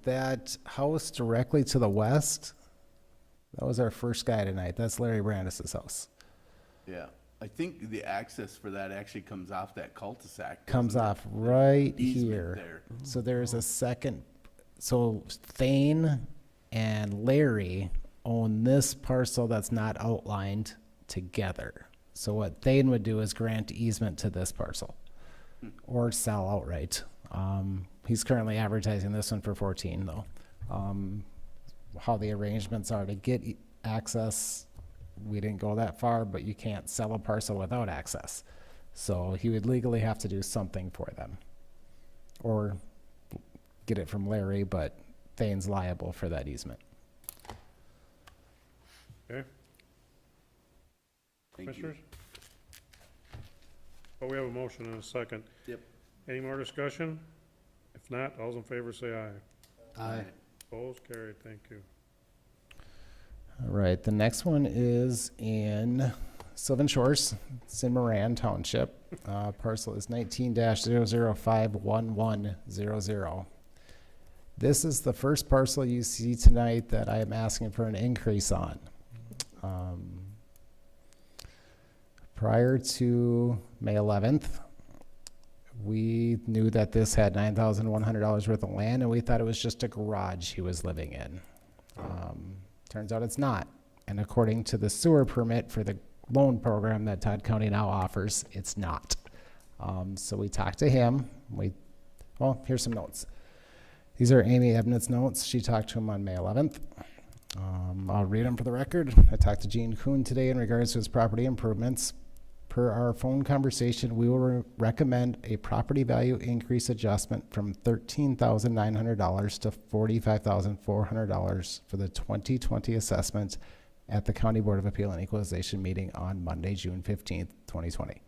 That house directly to the west, that was our first guy tonight. That's Larry Brandis's house. Yeah, I think the access for that actually comes off that cul-de-sac. Comes doesn't it? off right Easement here. there. So there's a second, so Thane and Larry own this parcel that's not outlined together. So what Thane would do is grant easement to this parcel or sell outright. He's currently advertising this one for 14 though. How the arrangements are to get access, we didn't go that far, but you can't sell a parcel without access. So he would legally have to do something for them. Or get it from Larry, but Thane's liable for that easement. Okay, Thank you. Commissioners? Well, we have a motion and a second. Yep. Any more discussion? If not, all those in favor say aye. Aye. Opposed? Carried. Thank you. All right, the next one is in Sylvan Shores. It's in Moran Township. Parcel is 19-0051100. This is the first parcel you see tonight that I am asking for an increase on. Prior to May 11th, we knew that this had $9,100 worth of land, and we thought it was just a garage he was living in. Turns out it's not. And according to the sewer permit for the loan program that Todd County now offers, it's not. So we talked to him. Well, here's some notes. These are Amy Ebnett's notes. She talked to him on May 11th. I'll read them for the record. I talked to Gene Kuhn today in regards to his property improvements. Per our phone conversation, we will recommend a property value increase adjustment from $13,900 to $45,400 for the 2020 assessment at the County Board of Appeal and Equalization meeting on Monday, June 15th, 2020.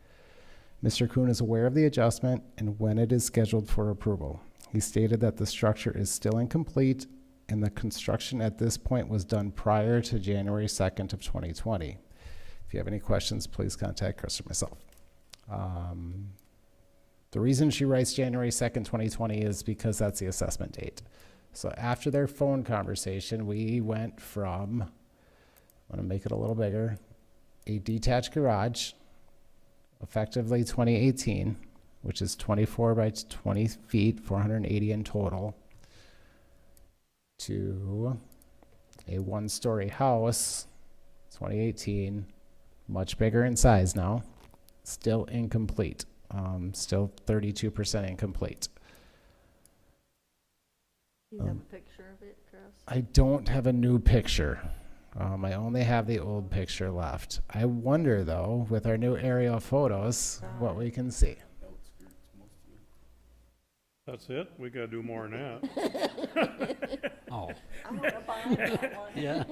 Mr. Kuhn is aware of the adjustment and when it is scheduled for approval. He stated that the structure is still incomplete and the construction at this point was done prior to January 2nd of 2020. If you have any questions, please contact Chris or myself. The reason she writes January 2nd, 2020 is because that's the assessment date. So after their phone conversation, we went from, I'm going to make it a little bigger, a detached garage, effectively 2018, which is 24 by 20 feet, 480 in total, to a one-story house, 2018, much bigger in size now, still incomplete, still 32% incomplete. Do you have a picture of it, Chris? I don't have a new picture. I only have the old picture left. I wonder though, with our new aerial photos, what we can see. That's it? We gotta do more than that. Oh, I'm gonna buy that one. yeah.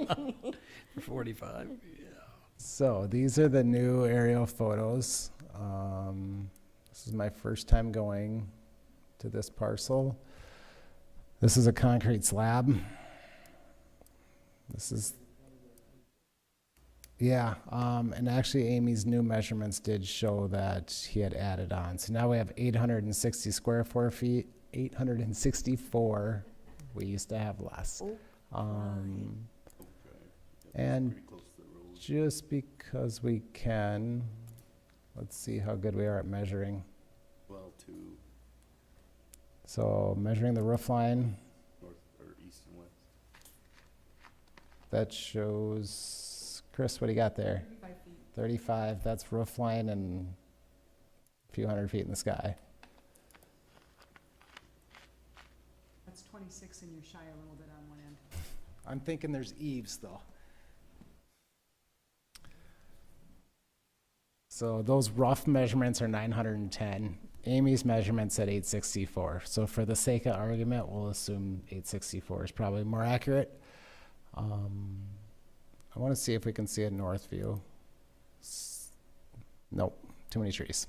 For 45. So these are the new aerial photos. This is my first time going to this parcel. This is a concrete slab. This is, yeah, and actually Amy's new measurements did show that he had added on. So now we have 860 square feet, 864. We used to have less. And just because we can, let's see how good we are at measuring. Well, to So measuring the roof line, north or east and west. that shows, Chris, what do you got there? 35 feet. 35, that's roof line and a few hundred feet in the sky. That's 26 and you're shy a little bit on one end. I'm thinking there's eaves though. So those rough measurements are 910. Amy's measurements at 864. So for the sake of argument, we'll assume 864 is probably more accurate. I want to see if we can see a north view. Nope, too many trees.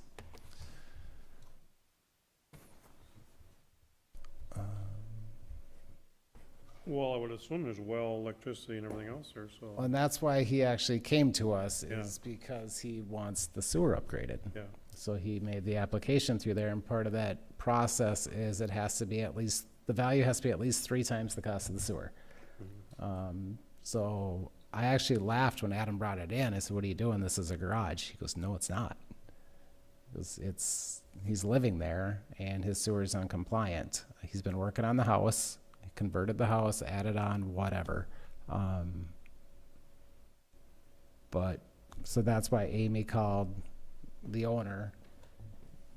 Well, I would assume there's well, electricity and everything else there, so, And that's why he actually came to us, Yeah. is because he wants the sewer upgraded. yeah. So he made the application through there, and part of that process is it has to be at least, the value has to be at least 3 times the cost of the sewer. So I actually laughed when Adam brought it in. I said, "What are you doing? This is a garage." He goes, "No, it's not." He's living there, and his sewer is uncompliant. He's been working on the house, converted the house, added on whatever. But, so that's why Amy called the owner,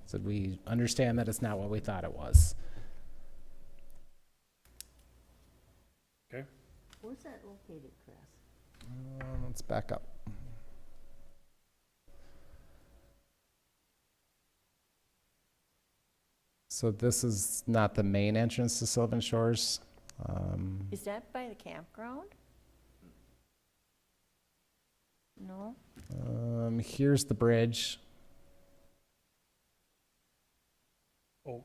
said, "We understand that it's not what we thought it was." Okay, Where's that located, Chris? Let's back up. So this is not the main entrance to Sylvan Shores. Is that by the campground? No? Here's the bridge. Oak,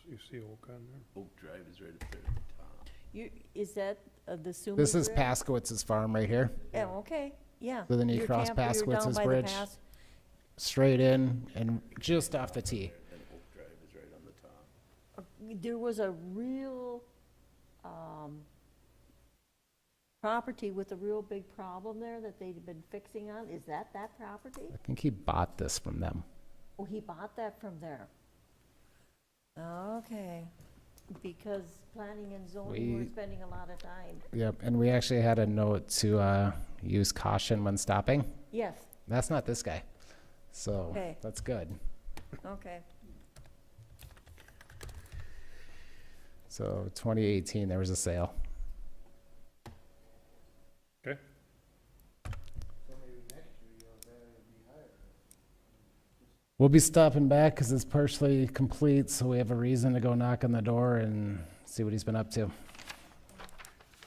you see Oak on there? Oak Drive is right up there at the top. Is that the Sumas? This is Paskowitz's farm right here. Oh, okay, yeah. So then you Your cross you're down Paskowitz's by the bridge, pass. straight in, and just off the tee. And Oak Drive is right on the top. There was a real, property with a real big problem there that they'd been fixing on. Is that property? I think he bought this from them. Oh, he bought that from there. Okay, because planning and zoning were We- spending a lot of time. Yep, and we actually had a note to use caution when stopping. Yes, That's not this guy, so Okay. that's good. okay. So 2018, there was a sale. Okay, We'll be stopping back because it's partially complete, so we have a reason to go knock on the door and see what he's been up to.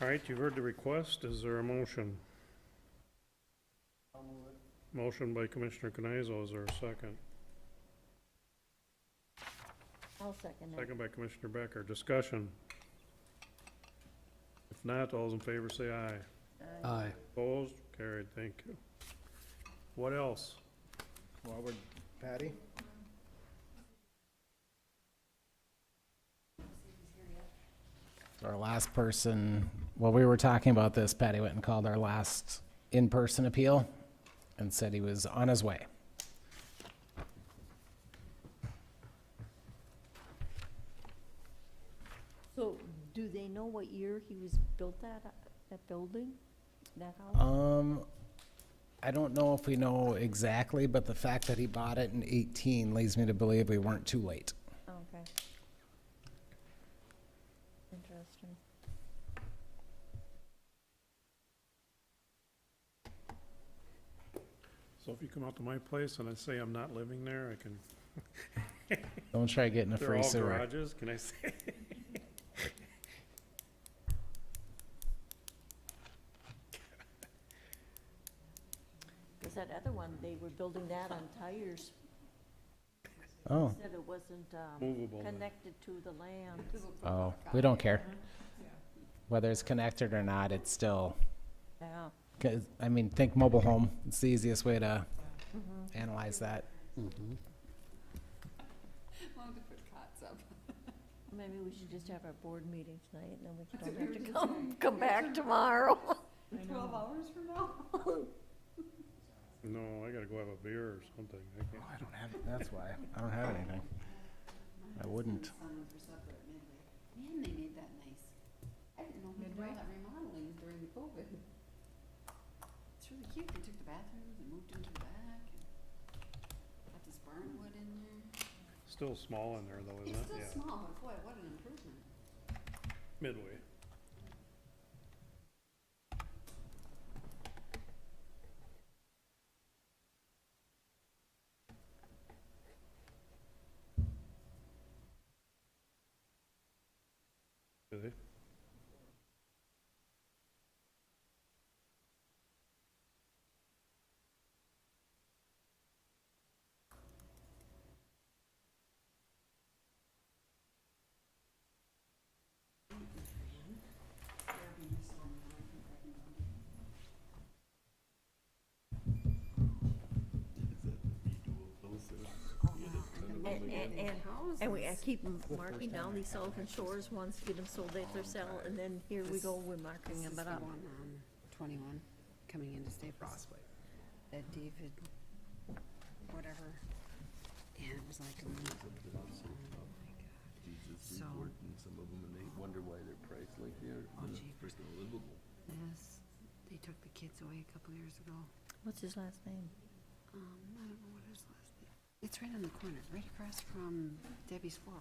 all right, you've heard the request, is there a motion? Motion by Commissioner Canizzo, is there a second? I'll second it. Second by Commissioner Becker, discussion. If not, all those in favor say aye. Aye. Opposed, carried, thank you. What else? Forward, Patty? Our last person, while we were talking about this, Patty went and called our last in-person appeal and said he was on his way. So, do they know what year he was built that building, that house? I don't know if we know exactly, but the fact that he bought it in 18 leads me to believe we weren't too late. Okay. Interesting. So if you come out to my place and I say I'm not living there, I can, Don't try getting a they're free all sewer. garages, can I say? Cause that other one, they were building that on tires. Oh, Said it wasn't, Movable then. connected to the land. oh, we don't care. Whether it's connected or not, it's still, Yeah. 'cause, I mean, think mobile home. It's the easiest way to analyze that. Long to put cots up. Maybe we should just have our board meeting tonight, and then we don't have to come back tomorrow. 12 hours from now? No, I gotta go have a beer or something, I can't. I don't have, that's why. I don't have anything. I wouldn't. Son went for supper at Midway. Man, they made that nice. I didn't know we did all that remodeling during the COVID. It's really cute. They took the bathrooms and moved into the back and got this barnwood in there. Still small in there though, isn't It's it? still small, but boy, what an improvement. Midway. Do they? I keep marking down these Sullivan Shores ones, get them sold at their sale, and then here we go, we're marking them This is the up. one on 21 coming into Staples. That David, whatever. And it was like a month. Oh my God. Jesus, So- we've worked in some of them and they wonder why they're priced like they are. Oh, They're jeepers. freaking livable. Yes, they took the kids away a couple years ago. What's his last name? I don't know what his last name. It's right on the corner, right across from Debbie's Squirrel.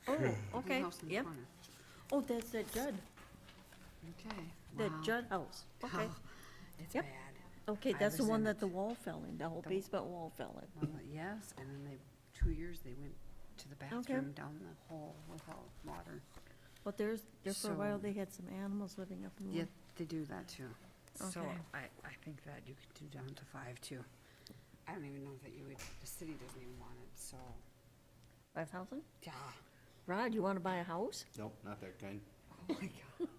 Oh, The okay, house in the yep. corner. Oh, that's that Judd, Okay. that wow. Judd house, okay. Oh, it's Yep. bad. Okay, I that's the was one in that it. the wall fell in, the whole The- basement wall fell in. Well, yes, and then 2 years they went to the bathroom down the hole without water. But there for a while, So- they had some animals living up in the. Yeah, they do that too. So Okay. I think that you could do down to 5 too. I don't even know that you would, the city doesn't even want it, so, 5,000? yeah. Rod, you wanna buy a house? Nope, not that kind. Oh my God.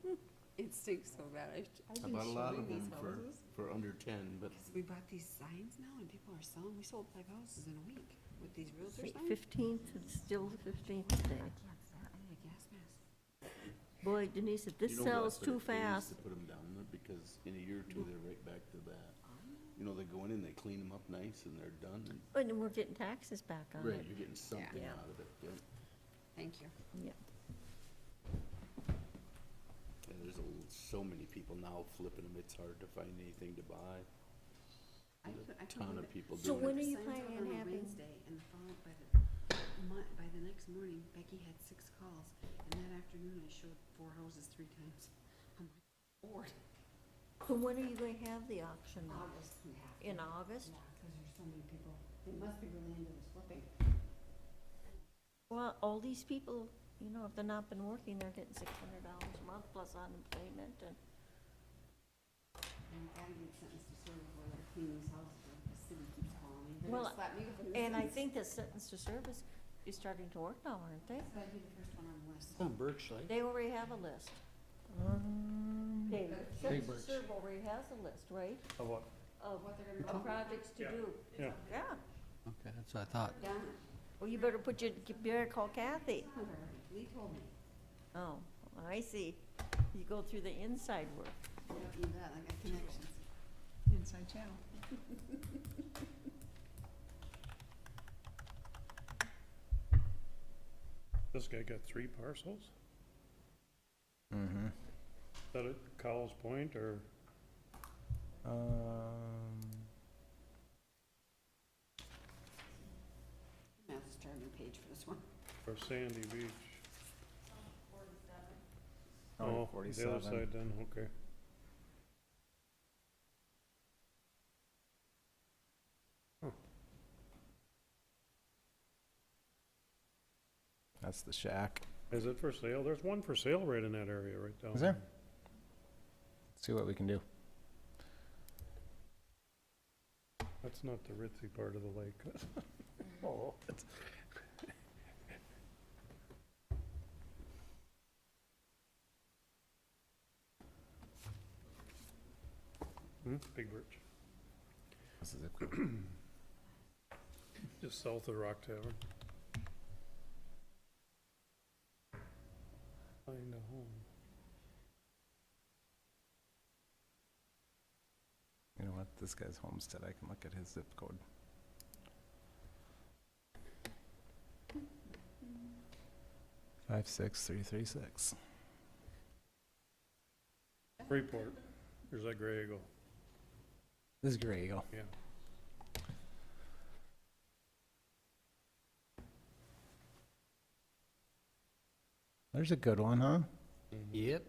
It stinks so bad. I've I been bought a lot showing of these them houses. for under 10, but We bought these signs now and people are selling, we sold 5 houses in a week with these realtor signs. 15th, it's still the 15th today. I can't stand, I need a gas mask. Boy, Denise, if this you know what, sells but too it pays fast, to put them down there because in a year or two, they're right back to that. You know, they go in and they clean them up nice and they're done and, and then we're getting taxes back on right, it. you're getting something Yeah. out of it, yeah. Thank you. Yeah. And there's so many people now flipping them, it's hard to find anything to buy. I There's could- I a can ton believe of it. people So doing when it. are you Signs planning out on on a having- Wednesday and by the next morning, Becky had 6 calls and that afternoon I showed 4 houses 3 times. I'm like, bored. So when are you going to have the auction? August we have to. In August? Yeah, because there's so many people. They must be really into this flipping. Well, all these people, you know, if they're not been working, they're getting $600 a month plus unemployment and. And I gotta get sentenced to service where they're cleaning these houses. The city keeps calling me. They're Well, gonna slap me with a And I nuisance. think the sentence to service is starting to work now, aren't they? So I'd be the first one on the list. Berkshire. They already have a list. Okay, sentence to serve already has a list, right? Of what? Of What they're gonna of projects to Yeah. do. Yeah. Yeah. Okay, that's what I thought. Down. Well, you better you better call Kathy. Lee told me. Oh, I see. You go through the inside work. You don't need that. I got connections. Inside channel. This guy got 3 parcels? Mm-hmm. Is that at Cowles Point or? I have to start a new page for this one. Or Sandy Beach? Oh, The other 47. side then, okay. That's the shack. Is it for sale? There's one for sale right in that area right down Is there? See what we can do. That's not the ritzy part of the lake. Oh, it's. Big Birch, This is it. just south of the Rock Tavern. Find a home. You know what? This guy's homestead. I can look at his zip code. Five six 336. Freeport, there's that gray eagle, This is Gray Eagle. yeah. There's a good one, huh? Yep.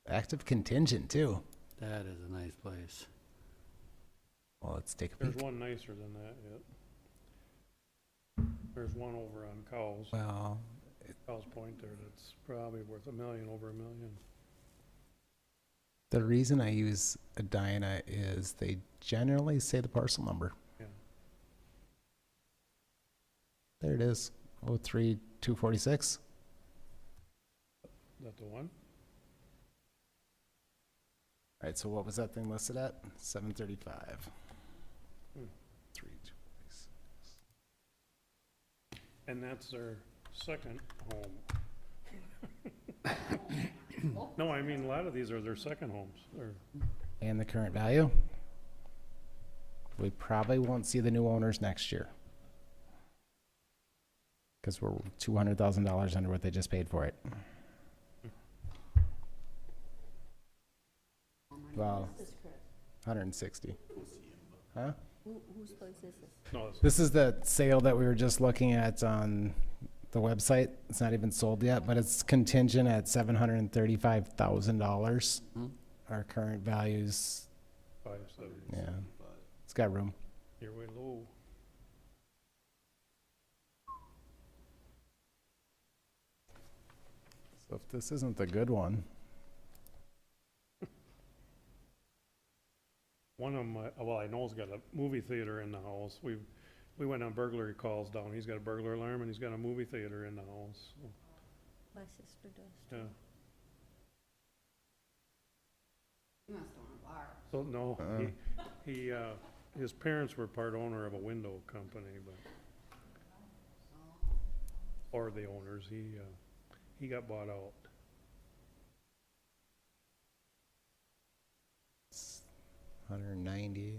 Active contingent too. That is a nice place. Well, let's take a There's peek. one nicer than that yet. There's one over on Cowles, Well, Cowles Point there, that's probably worth $1 million, over $1 million. the reason I use Edina is they generally say the parcel number. Yeah. There it is. 03246. Is that the one? All right, so what was that thing listed at? 735. Hmm. 3246. And that's their second home. No, I mean, a lot of these are their second homes, or, And the current value? We probably won't see the new owners next year. Because we're $200,000 under what they just paid for it. Well, This is Chris. 160. Huh? Whose place is this? no, it's, This is the sale that we were just looking at on the website. It's not even sold yet, but it's contingent at $735,000. Our current values, 570. yeah, it's got room. You're way low. So if this isn't the good one, One of them, well, I know has got a movie theater in the house. We went on burglary calls down. He's got a burglar alarm and he's got a movie theater in the house. So, My sister does. yeah. You must own a bar. So, no, he, his parents were part owner of a window company, but, or the owners, he got bought out. it's 190.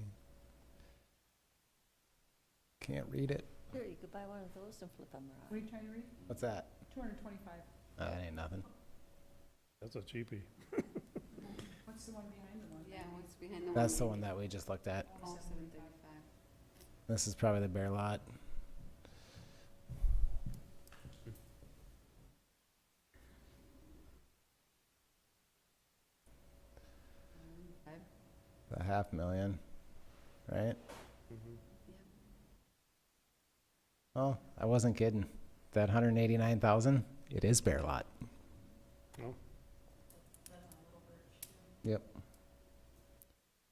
Can't read it. Here, you could buy one of those and flip them What are around. you trying to read? What's that? 225. That ain't nothing. That's a cheapie. What's the one behind the one? Yeah, what's behind the one? That's the one that we just looked at. Oh, 735. This is probably the bare lot. The 500,000, right? Mhm. Oh, I wasn't kidding. That 189,000, it is bare lot. No, Yep. that's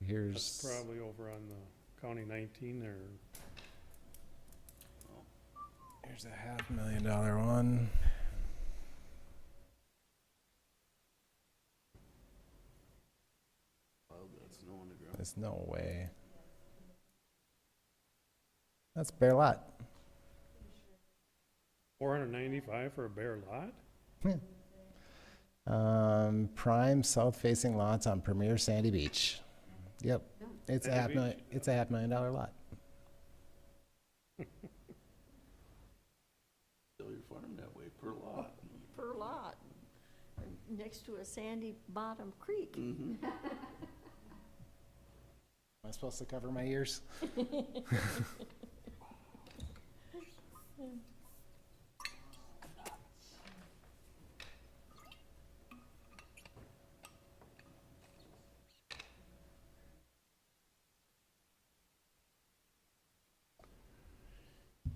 Here's, probably over on the County 19 there. here's a $500,000 one. Well, that's snow on the ground. There's no way. That's bare lot. 495 for a bare lot? Prime south-facing lots on Premier Sandy Beach. Yep, it's a Sandy $500,000. Beach? It's a $500,000 lot. Sell your farm that way per lot. Per lot, next to a sandy bottom creek. Mm-hmm. Am I supposed to cover my ears?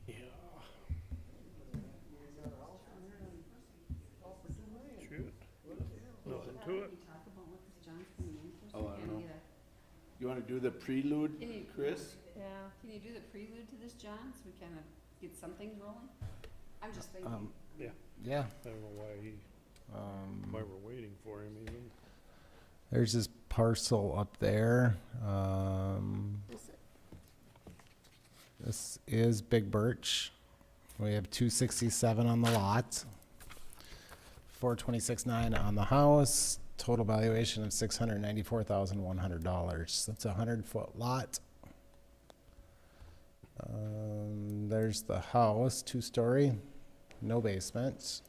Yeah. You wanna do the prelude, Can you, Chris? Yeah. can you do the prelude to this, John, so we kind of get some things rolling? I'm just thinking. Yeah, Yeah. I don't know why we're waiting for him even. There's this parcel up there. This is Big Birch. We have 267 on the lot, 426.9 on the house. Total valuation of $694,100. That's a 100-foot lot. There's the house, 2-story, no basement,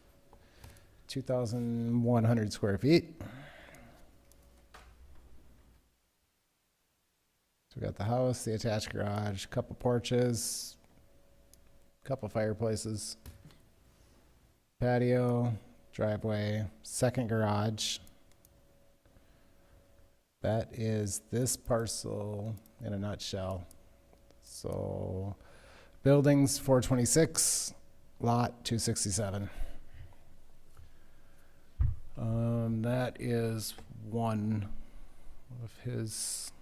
2,100 square feet. So we got the house, the attached garage, couple porches, couple fireplaces, patio, driveway, second garage. That is this parcel in a nutshell. So buildings 426, lot 267. That is one of his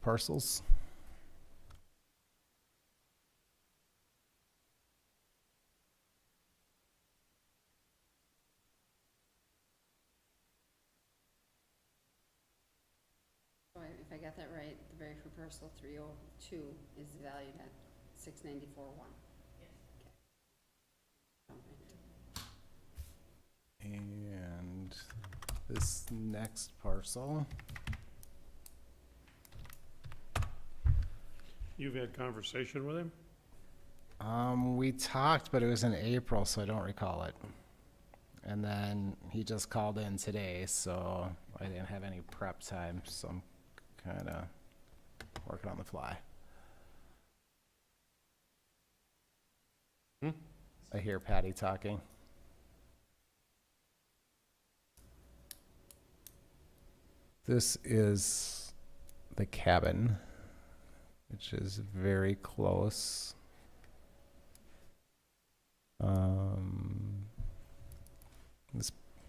parcels. So if I got that right, the very first parcel, 302, is valued at 694,100. And this next parcel, You've had conversation with him? we talked, but it was in April, so I don't recall it. And then he just called in today, so I didn't have any prep time, so I'm kind of working on the fly. I hear Patty talking. This is the cabin, which is very close.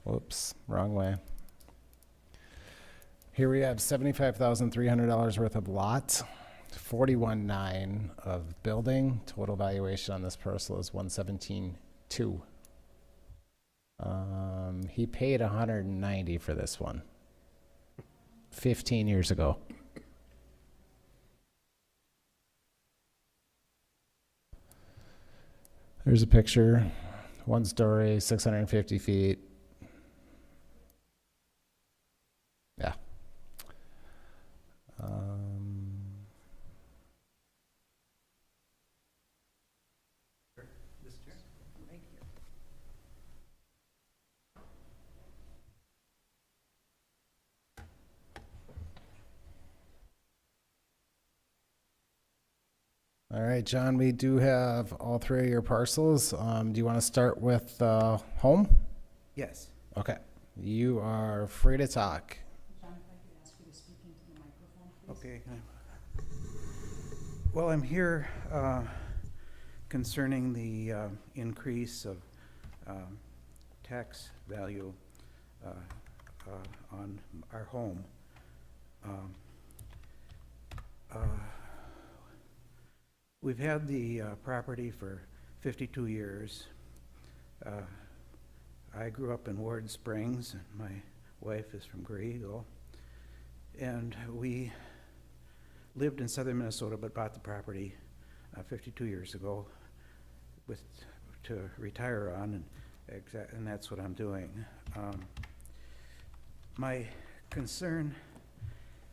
Whoops, wrong way. Here we have $75,300 worth of lot, 41.9 of building. Total valuation on this parcel is 117.2. He paid 190 for this one 15 years ago. There's a picture, 1 story, 650 feet. Yeah. Right here. All right, John, we do have all 3 of your parcels. Do you want to start with home? Yes. Okay. You are free to talk. John, if I could ask you to speak into the microphone, please. Okay. Well, I'm here concerning the increase of tax value on our home. We've had the property for 52 years. I grew up in Ward Springs, and my wife is from Gray Eagle. And we lived in southern Minnesota, but bought the property 52 years ago to retire on, and that's what I'm doing. My concern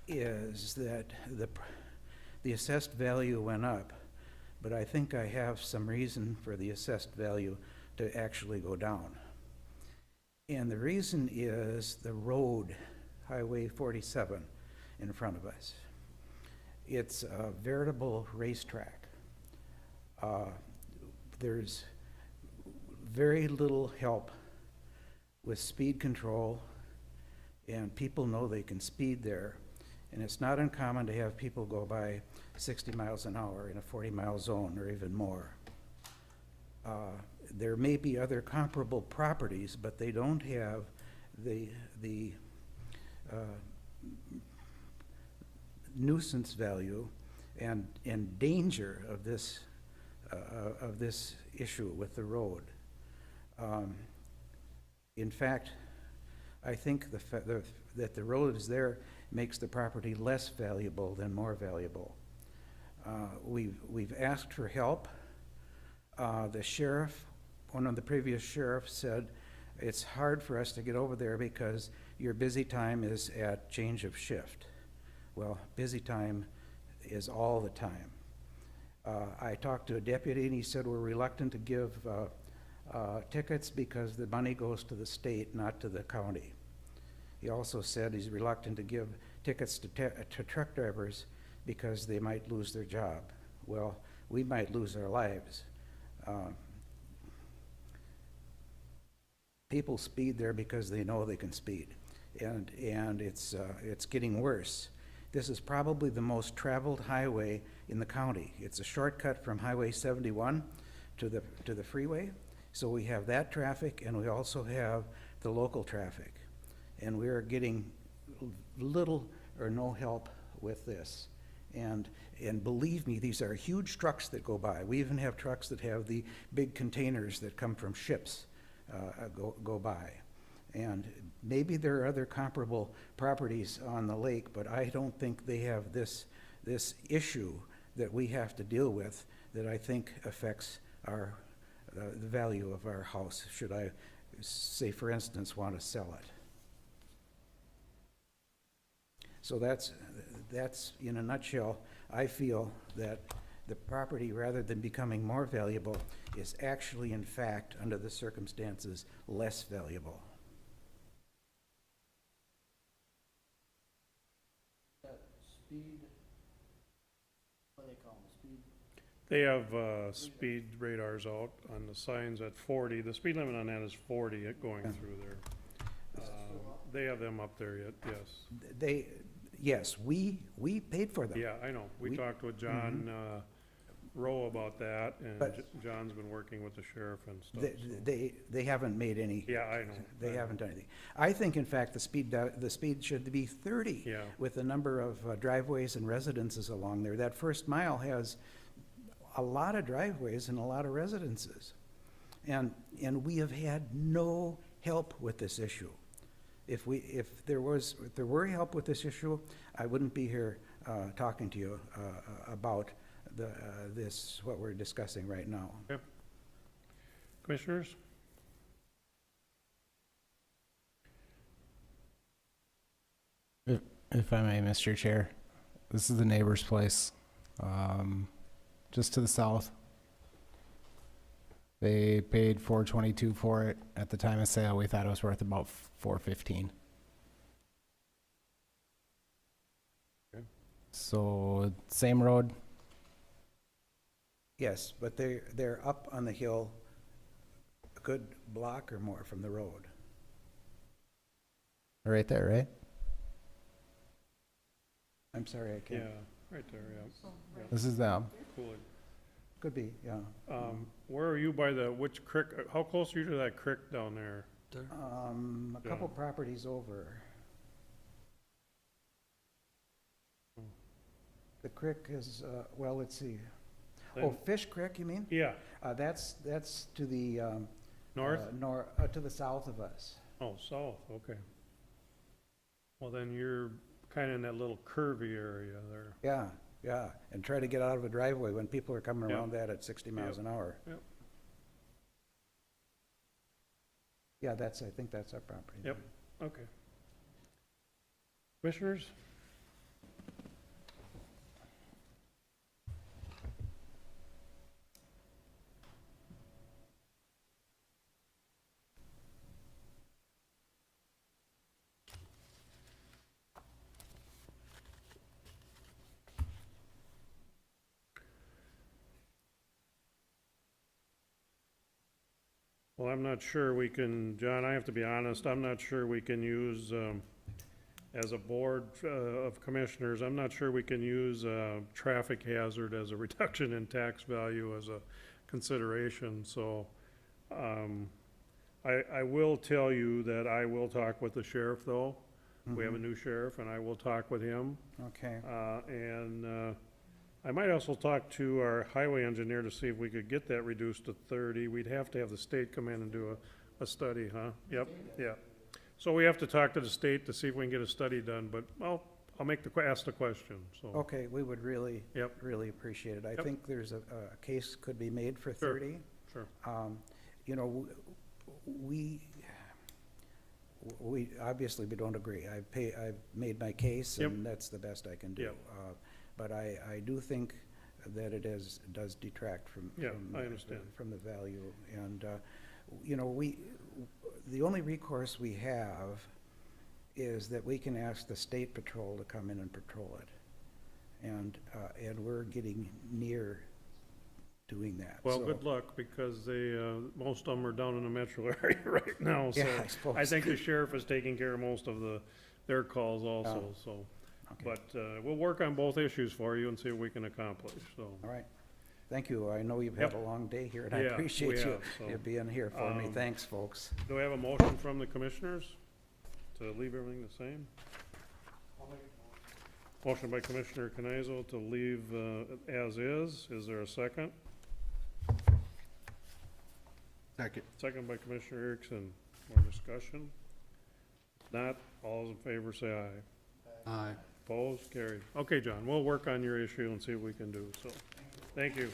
is that the assessed value went up, but I think I have some reason for the assessed value to actually go down. And the reason is the road, Highway 47, in front of us. It's a veritable racetrack. There's very little help with speed control, and people know they can speed there. And it's not uncommon to have people go by 60 miles an hour in a 40-mile zone or even more. There may be other comparable properties, but they don't have the nuisance value and danger of this issue with the road. In fact, I think that the road is there makes the property less valuable than more valuable. We've asked for help. The sheriff, one of the previous sheriffs said, it's hard for us to get over there because your busy time is at change of shift. Well, busy time is all the time. I talked to a deputy and he said we're reluctant to give tickets because the money goes to the state, not to the county. He also said he's reluctant to give tickets to truck drivers because they might lose their job. Well, we might lose our lives. People speed there because they know they can speed, and it's getting worse. This is probably the most traveled highway in the county. It's a shortcut from Highway 71 to the freeway. So we have that traffic, and we also have the local traffic, and we are getting little or no help with this. And believe me, these are huge trucks that go by. We even have trucks that have the big containers that come from ships go by. And maybe there are other comparable properties on the lake, but I don't think they have this issue that we have to deal with that I think affects the value of our house, should I, say for instance, want to sell it. So that's in a nutshell. I feel that the property, rather than becoming more valuable, is actually, in fact, under the circumstances, less valuable. Speed, what do they call them, speed? They have speed radars out on the signs at 40. The speed limit on that is 40 going through there. They have them up there yet, yes. Yes, we paid for them. Yeah, I know. We talked with John Rowe about that, and John's been working with the sheriff and stuff. They haven't made any. Yeah, I know. They haven't done anything. I think, in fact, the speed should be 30. Yeah. With the number of driveways and residences along there. That first mile has a lot of driveways and a lot of residences, and we have had no help with this issue. If there were help with this issue, I wouldn't be here talking to you about what we're discussing right now. Okay. Commissioners? If I may, Mr. Chair, this is the neighbor's place, just to the south. They paid $422 for it. At the time of sale, we thought it was worth about $415. Okay. So same road. Yes, but they're up on the hill a good block or more from the road. Right there, right? I'm sorry, I Yeah, can't. right there, yeah. This is them. Cool. Could be, yeah. Where are you by which creek? How close are you to that creek down there? A couple properties over. The creek is, well, let's see. Oh, Fish Creek, you mean? Yeah. That's to the North? To the south of us. Oh, south, okay. Well, then you're kind of in that little curvy area there. Yeah, and try to get out of a driveway when people are coming around that at 60 miles an hour. Yep. Yeah, I think that's our property. Yep, okay. Commissioners? Well, I'm not sure we can, John, I have to be honest, I'm not sure we can use, as a board of commissioners, I'm not sure we can use traffic hazard as a reduction in tax value as a consideration. So I will tell you that I will talk with the sheriff, though, We have a new sheriff, and I will talk with him. Okay. I might also talk to our highway engineer to see if we could get that reduced to 30. We'd have to have the state come in and do a study, huh? Yep, yeah. So we have to talk to the state to see if we can get a study done, but, well, I'll ask the question, so. Okay, we would really, Yep. really appreciate it. I Yep. think there's a case could be made for Sure. 30. Sure. You know, we obviously we don't agree. I've made my case, Yep. and that's the best I can do. Yep. But I do think that does detract from. Yeah, from, I understand. From the value, and, you know, the only recourse we have is that we can ask the state patrol to come in and patrol it. And we're getting near doing that. Well, So- good luck, because they, most of them are down in the metro area right now, so. Yeah, I suppose. I think the sheriff is taking care of most of their calls also, so. Okay. But, we'll work on both issues for you and see what we can accomplish, so. All right. Thank you. I know you've had Yep. a long day here, and I Yeah, appreciate we you have, so, you being here for me. um, Thanks, folks. Do we have a motion from the commissioners to leave everything the same? Motion by Commissioner Kenizel to leave, as is. Is there a second? Second. Second by Commissioner Erickson. More discussion? Not, all those in favor say aye. Aye. Opposed? Carried. Okay, John, we'll work on your issue and see what we can do, so, thank you.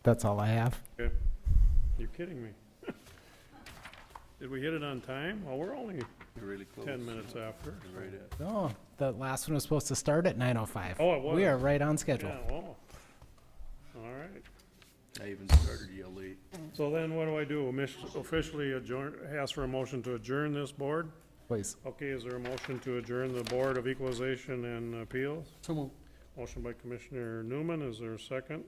That's all I have. Okay. You're kidding me. Did we hit it on time? Well, we're only You're really close. 10 minutes after. You're right at. No, the last one was supposed to start at 9:05. Oh, it was? We are right on schedule. Yeah, well, all right. I even started you late. So then what do I do? Officially adjourn, ask for a motion to adjourn this board? Please. Okay, is there a motion to adjourn the Board of Equalization and Appeals? So moved. Motion by Commissioner Newman, is there a second?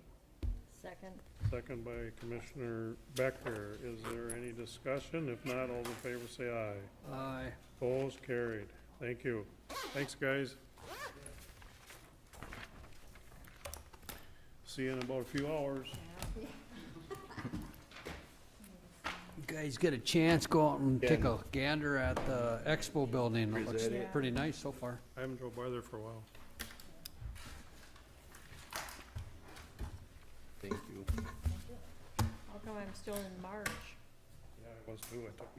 Second. Second by Commissioner Becker. Is there any discussion? If not, all in favor say aye. Aye. Opposed, carried. Thank you. Thanks, guys. See you in about a few hours. You guys get a chance, go out and take a gander at the expo building. It looks Yeah. pretty nice so far. I haven't drove by there for a while. Thank you. How come I'm still in March? Yeah, I was too. I took